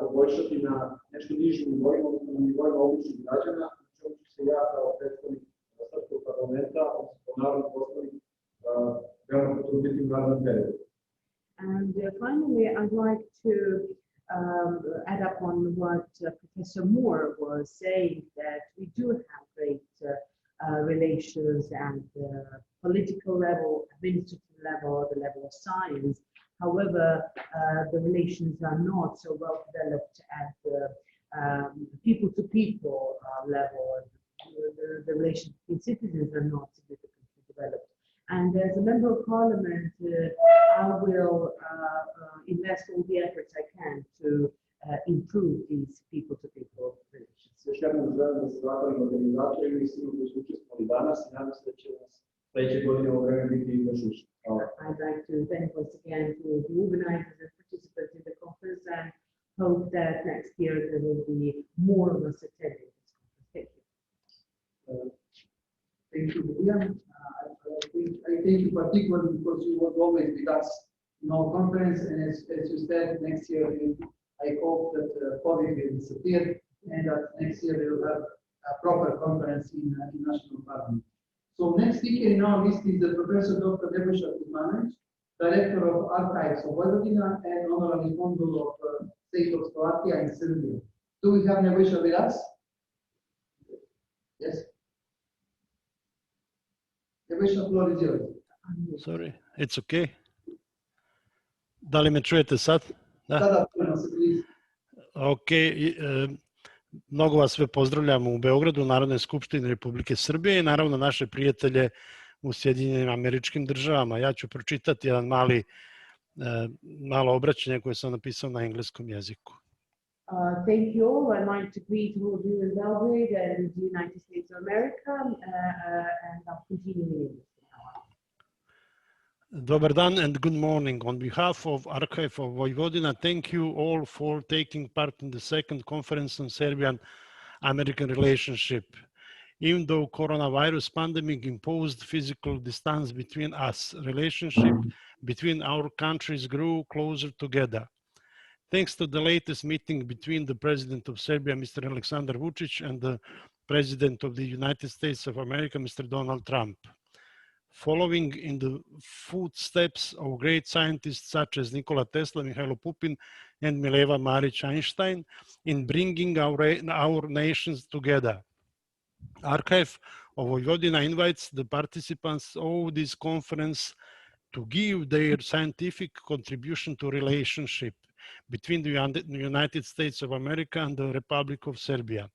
poboljšati na nešto nižim nivoima, na nivoima običnih građana, na čemu ću se ja kao predstavnik Srpskog parlamenta, odnosno narodni poslanik, veoma potruditi u narednom periodu. And finally, I'd like to add up on what Professor Moore was saying, that we do have great relations at the political level, administrative level, the level of science. However, the relations are not so well developed at the people-to-people level. The relations between citizens are not significantly developed. And as a member of parliament, I will invest all the efforts I can to improve these people-to-people relations. Još jednom želim da se zahvalim organizatorima i svima koji su učestvovali danas i nadam se da će nas sledeće godine ovo vreme biti još više. I'd like to thank once again to the organizers and participants in the conference, and hope that next year there will be more of us attending this conference. Thank you. Thank you, William. I thank you particularly because you were always with us in our conference, and as you said, next year I hope that COVID will disappear and that next year we will have a proper conference in National Parliament. So next speaker in our list is Professor Dr. Nebojša Kuzmanović, Director of Archives of Vojvodina and Honorary Consul of State of Slovakia and Serbia. Do we have Nebojša with us? Yes. Nebojša, floor is yours. Sorry, it's okay. Da li me čujete sad? Da? Sada čujemo se, please. Ok, mnogo vas sve pozdravljam u Beogradu, u Narodnoj skupštini Republike Srbije i naravno naše prijatelje u Sjedinjenim Američkim Državama. Ja ću pročitati jedan malo obraćanje koje sam napisao na engleskom jeziku. Thank you all. I'd like to greet all of you in Belgrade and the United States of America, and I'll continue in English. Dobar dan and good morning. On behalf of Archive of Vojvodina, thank you all for taking part in the second conference on Serbian-American relationship. Even though coronavirus pandemic imposed physical distance between us, relationship between our countries grew closer together. Thanks to the latest meeting between the President of Serbia, Mr. Aleksandar Vučić, and the President of the United States of America, Mr. Donald Trump. Following in the footsteps of great scientists such as Nikola Tesla, Mihailo Pupin, and Mileva Marić-Einstein in bringing our nations together. Archive of Vojvodina invites the participants of this conference to give their scientific contribution to relationship between the United States of America and the Republic of Serbia.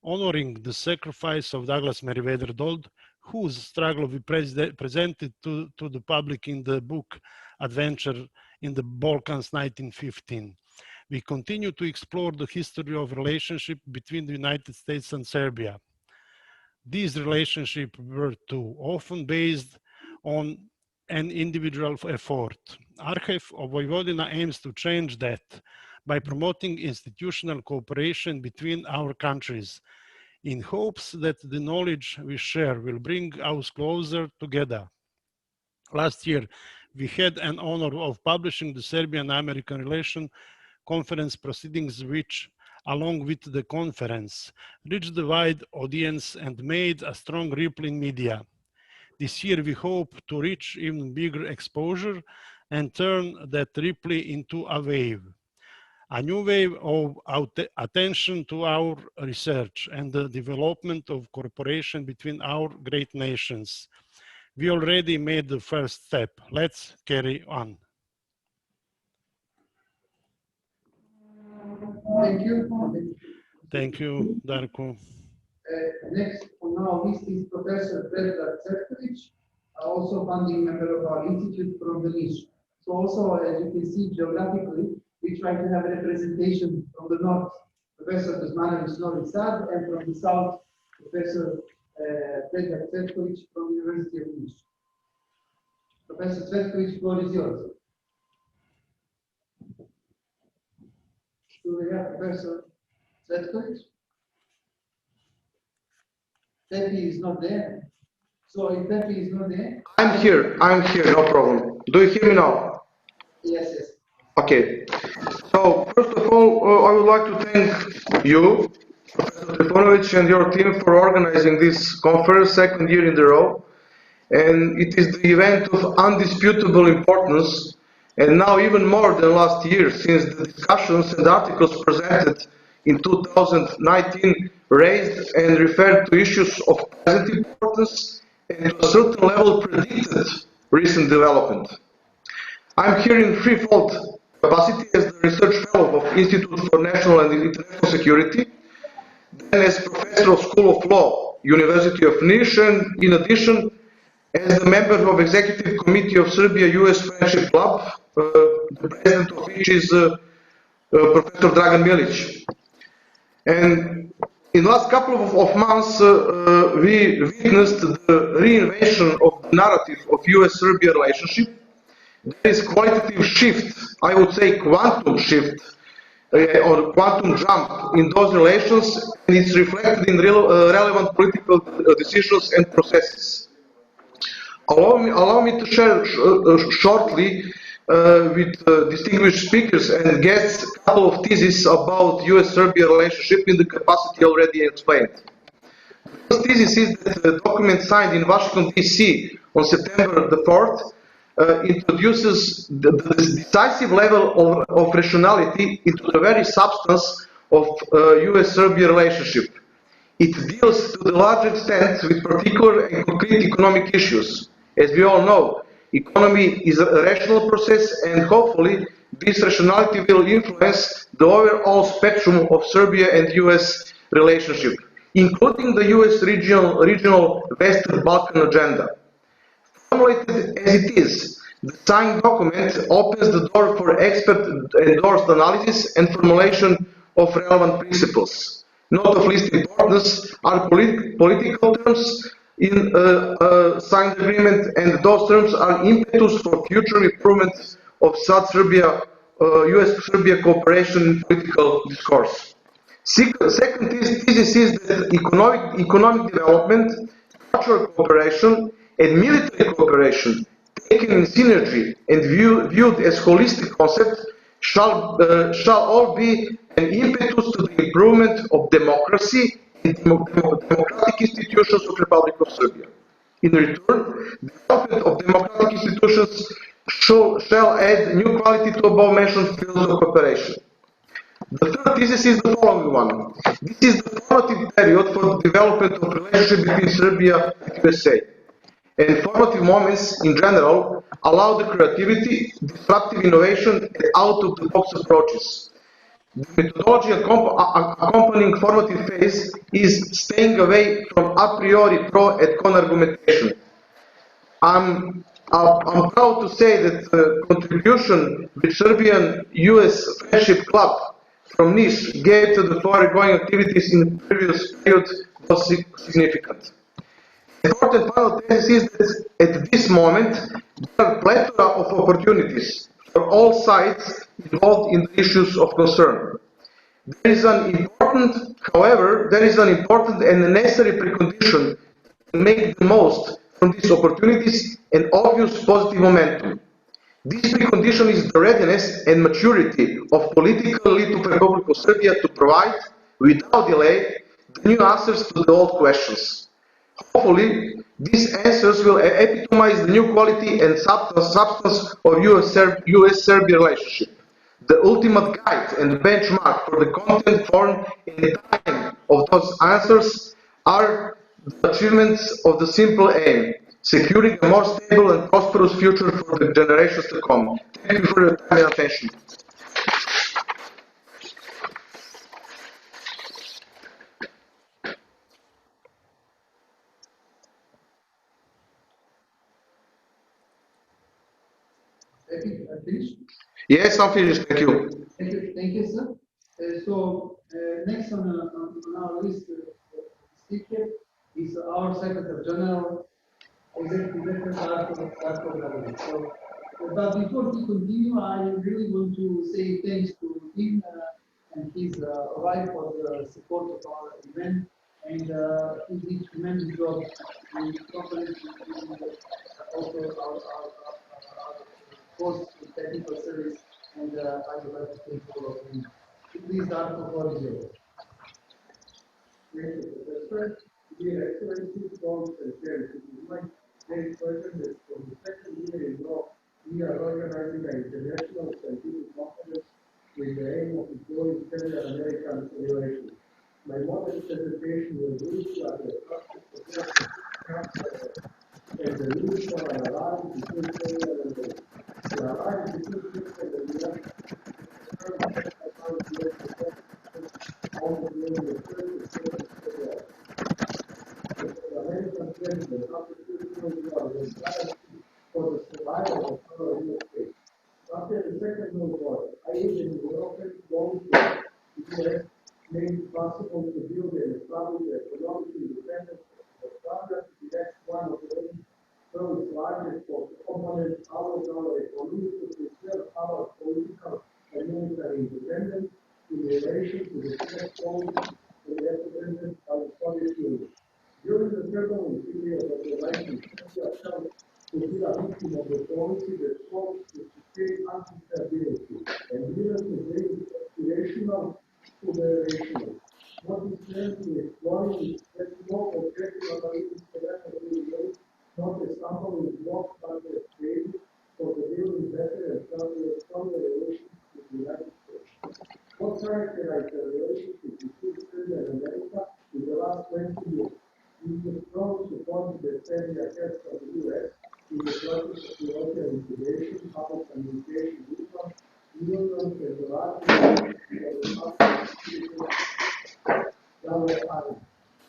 Honoring the sacrifice of Douglas Meriwether Dold, whose struggle we presented to the public in the book Adventure in the Balkans 1915. We continue to explore the history of relationship between the United States and Serbia. These relationships were too often based on an individual effort. Archive of Vojvodina aims to change that by promoting institutional cooperation between our countries, in hopes that the knowledge we share will bring us closer together. Last year, we had an honor of publishing the Serbian-American Relations Conference proceedings, which, along with the conference, reached the wide audience and made a strong ripple in media. This year, we hope to reach even bigger exposure and turn that ripple into a wave. A new wave of attention to our research and the development of cooperation between our great nations. We already made the first step. Let's carry on. Thank you. Thank you, Darko. Next on our list is Professor Predrag Cvetković, also founding member of our institute from the niche. So also, as you can see geographically, we try to have a representation from the north, Professor Kuzmanović Novi Sad, and from the south, Professor Predrag Cvetković from the University of Niš. Professor Cvetković, floor is yours. Do we have Professor Cvetković? Pepi is not there. So if Pepi is not there. I'm here, no problem. Do you hear me now? Yes, yes. Okay. So first of all, I would like to thank you, Professor Trifunović, and your team for organizing this conference second year in a row. And it is the event of undisputable importance, and now even more than last year, since the discussions and articles presented in 2019 raised and referred to issues of present importance and to a certain level predicted recent development. I'm here in threefold capacity as the research fellow of Institute for National and International Security, then as professor of School of Law, University of Niš, and in addition, as the member of Executive Committee of Serbia-US Friendship Club, the president of which is Professor Dragan Milic. And in the last couple of months, we witnessed the reinvention of the narrative of US-Serbia relationship. There is qualitative shift, I would say quantum shift, or quantum jump in those relations, and it's reflected in relevant political decisions and processes. Allow me to share shortly with distinguished speakers and guests a couple of theses about US-Serbia relationship in the capacity already explained. The first thesis is that the document signed in Washington, D.C. on September the 4th introduces the decisive level of rationality into the very substance of US-Serbia relationship. It deals to the large extent with particular and concrete economic issues. As we all know, economy is a rational process, and hopefully this rationality will influence the overall spectrum of Serbia and US relationship, including the US regional Western Balkan agenda. Formulated as it is, the signed document opens the door for expert-endorsed analysis and formulation of relevant principles. Not of least importance are political terms in signed agreement, and those terms are impetus for future improvement of South Serbia, US-Serbia cooperation in political discourse. Second thesis is that economic development, cultural cooperation, and military cooperation, taken in synergy and viewed as holistic concept, shall all be an impetus to the improvement of democracy and democratic institutions of the Republic of Serbia. In return, the development of democratic institutions shall add new quality to above-mentioned fields of cooperation. The third thesis is the following one. This is the formative period for the development of relationship between Serbia and USA. And formative moments, in general, allow the creativity, disruptive innovation, and out-of-the-box approaches. The methodology accompanying formative phase is staying away from a priori pro and con argumentation. I'm proud to say that the contribution which Serbian-US Friendship Club from Niš gave to the foregoing activities in the previous period was significant. The fourth and final thesis is that at this moment there are a plethora of opportunities for all sides involved in the issues of concern. However, there is an important and necessary precondition to make the most from these opportunities and obvious positive momentum. This precondition is the readiness and maturity of political elite of the Republic of Serbia to provide, without delay, the new answers to the old questions. Hopefully, these answers will epitomize the new quality and substance of US-Serbia relationship. The ultimate guide and benchmark for the content, form, and time of those answers are the achievements of the simple aim, securing a more stable and prosperous future for the generations to come. Thank you for your time and attention. I finished? Yes, I'm finished. Thank you. Thank you, sir. Next on our list speaker is our Secretary General, Executive Director Darko Dragovic. But before we continue, I really want to say thanks to him and his wife for the support of our event, and he did tremendous job in cooperating with also our post technical service, and I would like to thank all of them. Please, Darko, for you. Thank you, Professor. Dear Excellencies, colleagues, and friends, it is my great pleasure that for the second year in a row, we are organizing an international scientific conference with the aim of exploring Serbian-American relations. My modest presentation will briefly address aspects of and the need for an alliance between Serbia and America. The alliance between Serbia and the United almost nearly a third of the American president, after 2021, was guaranteed for the survival of our United States. After the Second World War, aid in European loans to the U.S. made it possible to build and establish the economic independence of Serbia to the next one of the world's largest components out of our economy to preserve our political and military independence in relation to the U.S. policy and represented by the Soviet Union. During the turbulent period of the 1960s, ourselves to be a victim of the policy that sought to sustain instability and even to bring aspirational to the rational. What is currently exploring is that no objective analysis can not a sample is blocked by the state for the building better and stronger relations with the United States. What characterized the relationship between Serbia and America in the last 20 years? We have strong support that Serbia has from the U.S. in the process of European integration, public communication, reform, unions, and the largest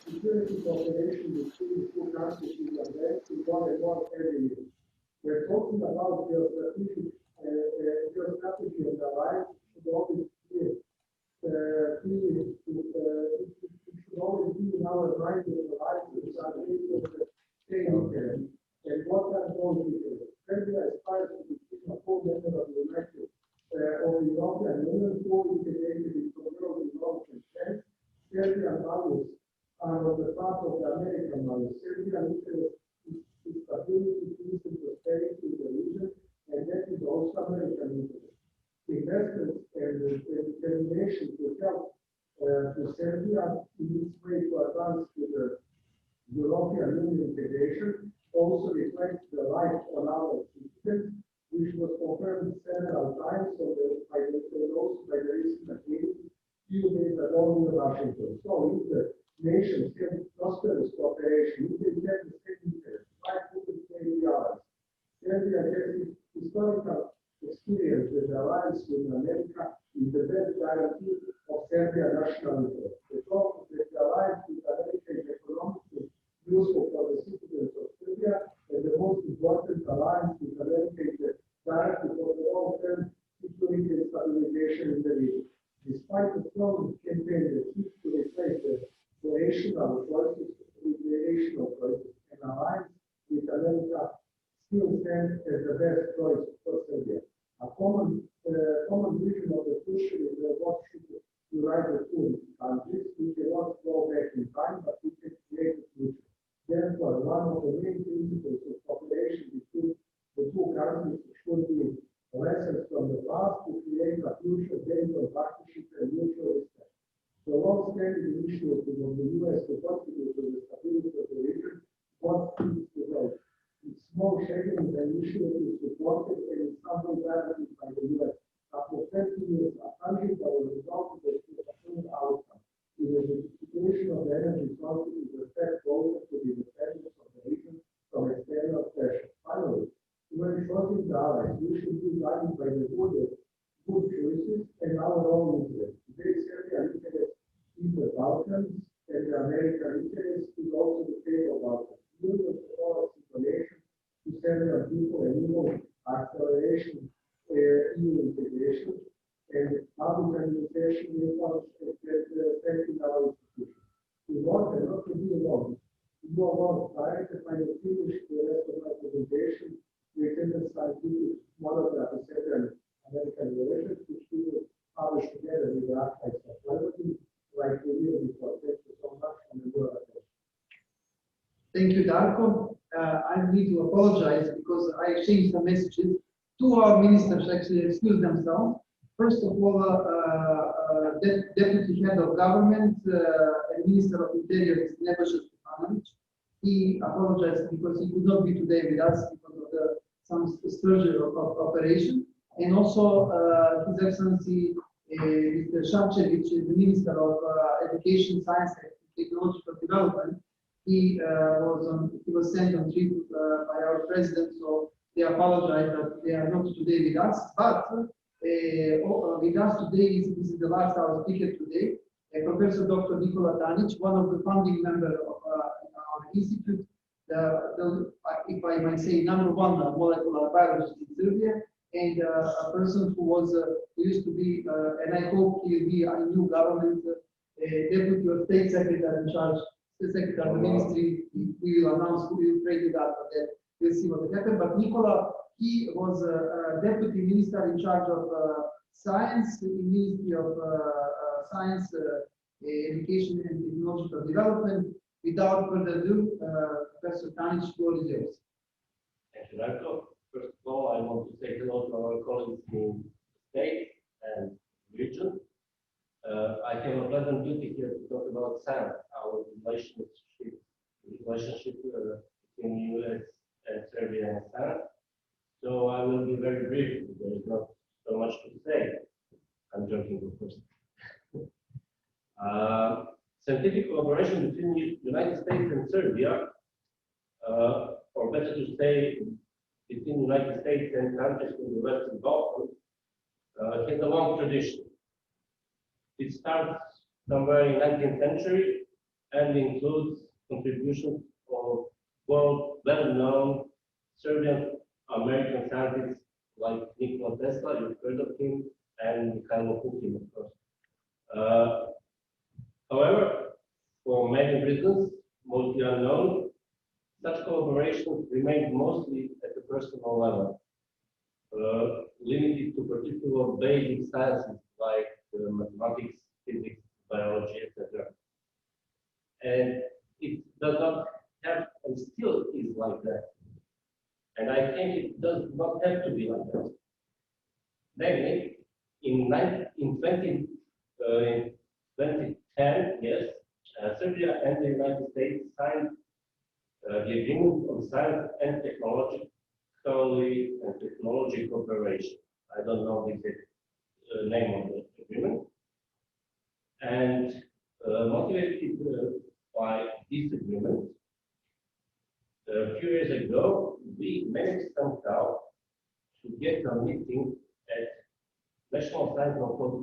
security cooperation between the two countries is advancing more and more every year. We're talking about geostrategy and the alliance should always be it should always be in our mind that the alliances are based on the same interest. And what are those interests? Serbia aspires to become a full member of the United of the European Union, fully integrated into European development trends. Serbian values are on the path of the American values. Serbian interest is stability, peace, and prosperity in the region, and that is also American interest. Investments and determination to help to Serbia in its way to advance to the European Union integration also reflects the light on our citizens, which was confirmed several times by the recent activity few days ago in Washington. So if the nations have prosperous cooperation, if they have the same interest, why couldn't they be allies? Serbia has historical experience with the alliance with America is the best guarantee of Serbian national interest. The fact that the alliance with America is economically useful for the citizens of Serbia, and the most important alliance with America is the guarantee for the long-term security and stabilization in the region. Despite the strong campaign that seeks to replace the rational choices with the rational choices, an alliance with America still stands as the best choice for Serbia. A common vision of the future is what should unite the two countries. We cannot go back in time, but we can create a future. Therefore, one of the main principles of cooperation between the two countries should be lessons from the past to create a future based on partnership and mutual respect. The long-standing initiative of the U.S. to contribute to the stability of the region was developed. Its small sharing and initiative supported and in some way guaranteed by the U.S. After 20 years, a tangible result of the outcome. In the diversification of the energy sources is a step closer to the independence of the region from external pressure. Finally, when shorting the allies, we should be guided by the good choices and our own interests. Today, Serbian interest is the Balkans, and the American interest is also the Central Balkans. Millions of dollars in donation to Serbian people and even acceleration more clarify the finish the rest of my presentation with the scientific monograph on Serbian-American Relations, which we will publish together with the archives of Lebanon, like we did before. Thank you so much and your attention. Thank you, Darko. I need to apologize because I exchanged some messages. Two of our ministers actually excused themselves. First of all, Deputy Head of Government and Minister of Interior is Nebojša Stefanović. He apologized because he could not be today with us because of some surgery of operation. And also His Excellency Mr. Šarčević is the Minister of Education, Science and Technological Development. He was sent on trip by our president, so they apologize that they are not today with us. But with us today this is the last our speaker today, Professor Dr. Nikola Tanić, one of the founding members of our institute, if I might say, #1 molecular biologist in Serbia, and a person who used to be, and I hope he will be a new government deputy or state secretary in charge, the secretary of the ministry. We will announce, we will pray to God for that. We'll see what will happen. But Nikola, he was a deputy minister in charge of science in Ministry of Science, Education and Technological Development. Without further ado, Professor Tanić, floor is yours. Thank you, Darko. First of all, I want to say hello to our colleagues in state and region. I have a pleasant duty here to talk about science, our relationship between U.S. and Serbia and science. So I will be very brief. There is not so much to say. I'm joking, of course. Scientific collaboration between the United States and Serbia, or better to say, between the United States and countries from the Western Balkans, has a long tradition. It starts somewhere in the 19th century and includes contributions of well-known Serbian-American scientists like Nikola Tesla, you've heard of him, and Mikhailo Putin, of course. However, for many reasons, mostly unknown, such collaborations remained mostly at the personal level, limited to particular basic sciences like mathematics, physics, biology, etc. And it does not have, and still is like that. And I think it does not have to be like that. Namely, in 2010, yes, Serbia and the United States signed the Agreement on Science and Technology Cooperation. I don't know the exact name of the agreement. And motivated by this agreement, a few years ago, we managed somehow to get a meeting at National Science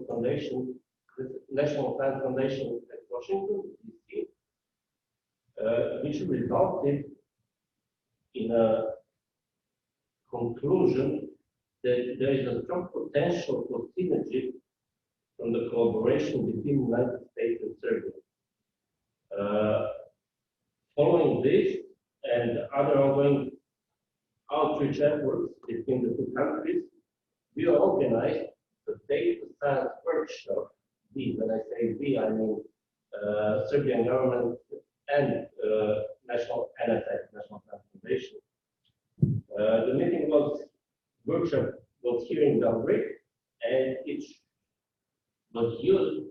Foundation, National Science Foundation at Washington, D.C., which resulted in a conclusion that there is a strong potential for synergy from the collaboration between the United States and Serbia. Following this and other ongoing outreach efforts between the two countries, we organized the Data Science Workshop. When I say we, I mean Serbian government and National NSF, National Science Foundation. The meeting workshop was here in Belgrade, and it was used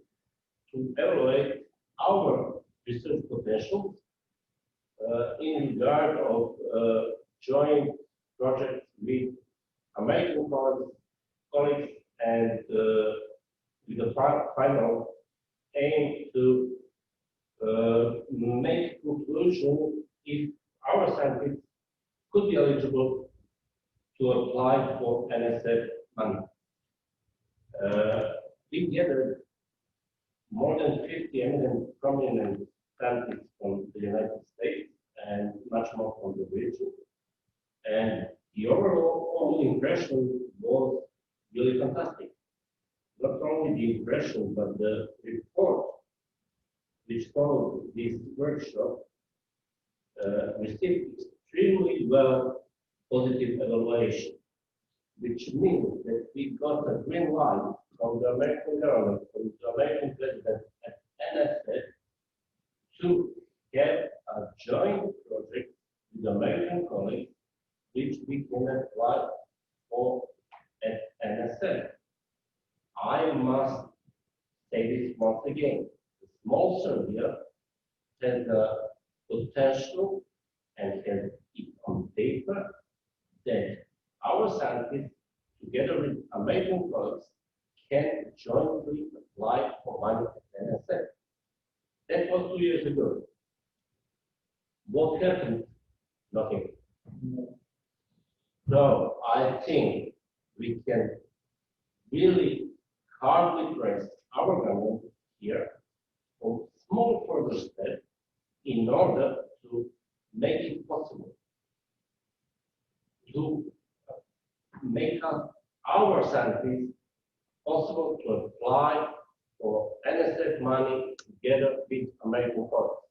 to evaluate our research potential in regard of joint projects with American colleagues and with the final aim to make conclusion if our scientists could be eligible to apply for NSF money. We gathered more than 50 eminent prominent scientists from the United States and much more from the region. And the overall impression was really fantastic. Not only the impression, but the report which followed this workshop received extremely well positive evaluation, which means that we got a green light from the American government, from the American president at NSF to have a joint project with American colleagues, which we can apply for at NSF. I must say this once again. The small Serbia has the potential and has it on paper that our scientists, together with American colleagues, can jointly apply for money at NSF. That was 2 years ago. What happened? Nothing. So I think we can really hardly press our government here for small further steps in order to make it possible to make our scientists possible to apply for NSF money together with American colleagues.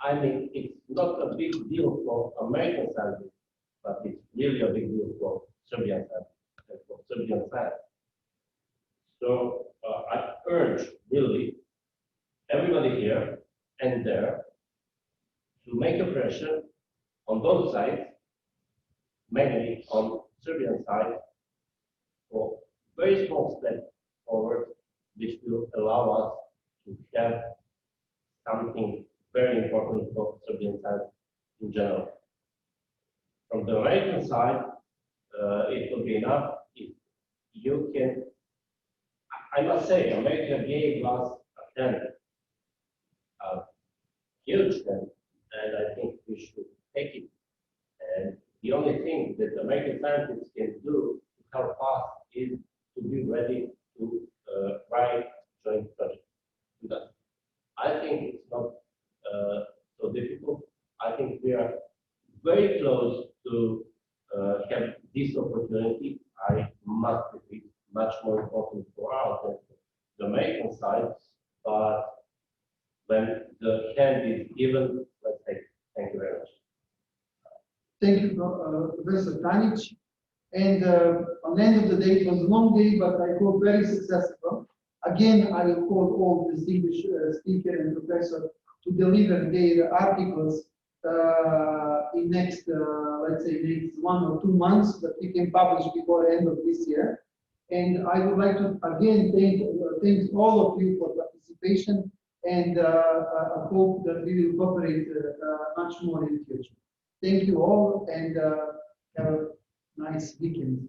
I mean, it's not a big deal for American scientists, but it's really a big deal for Serbian scientists, for Serbian science. So I urge really everybody here and there to make a pressure on both sides, mainly on Serbian side, for very small steps forward, which will allow us to have something very important for Serbian side in general. From the American side, it will be enough if you can. I must say, America gave us a huge tent, and I think we should take it. And the only thing that American scientists can do to help us is to be ready to write joint projects with us. I think it's not so difficult. I think we are very close to have this opportunity. I must repeat, much more important for us than the American side, but when the hand is given, let's take it. Thank you very much. Thank you, Professor Tanic. And on the end of the day, it was a long day, but I hope very successful. Again, I will call all distinguished speaker and professor to deliver their articles in next, let's say, next 1 or 2 months that we can publish before the end of this year. And I would like to again thank all of you for participation, and I hope that we will cooperate much more in the future. Thank you all, and have a nice weekend.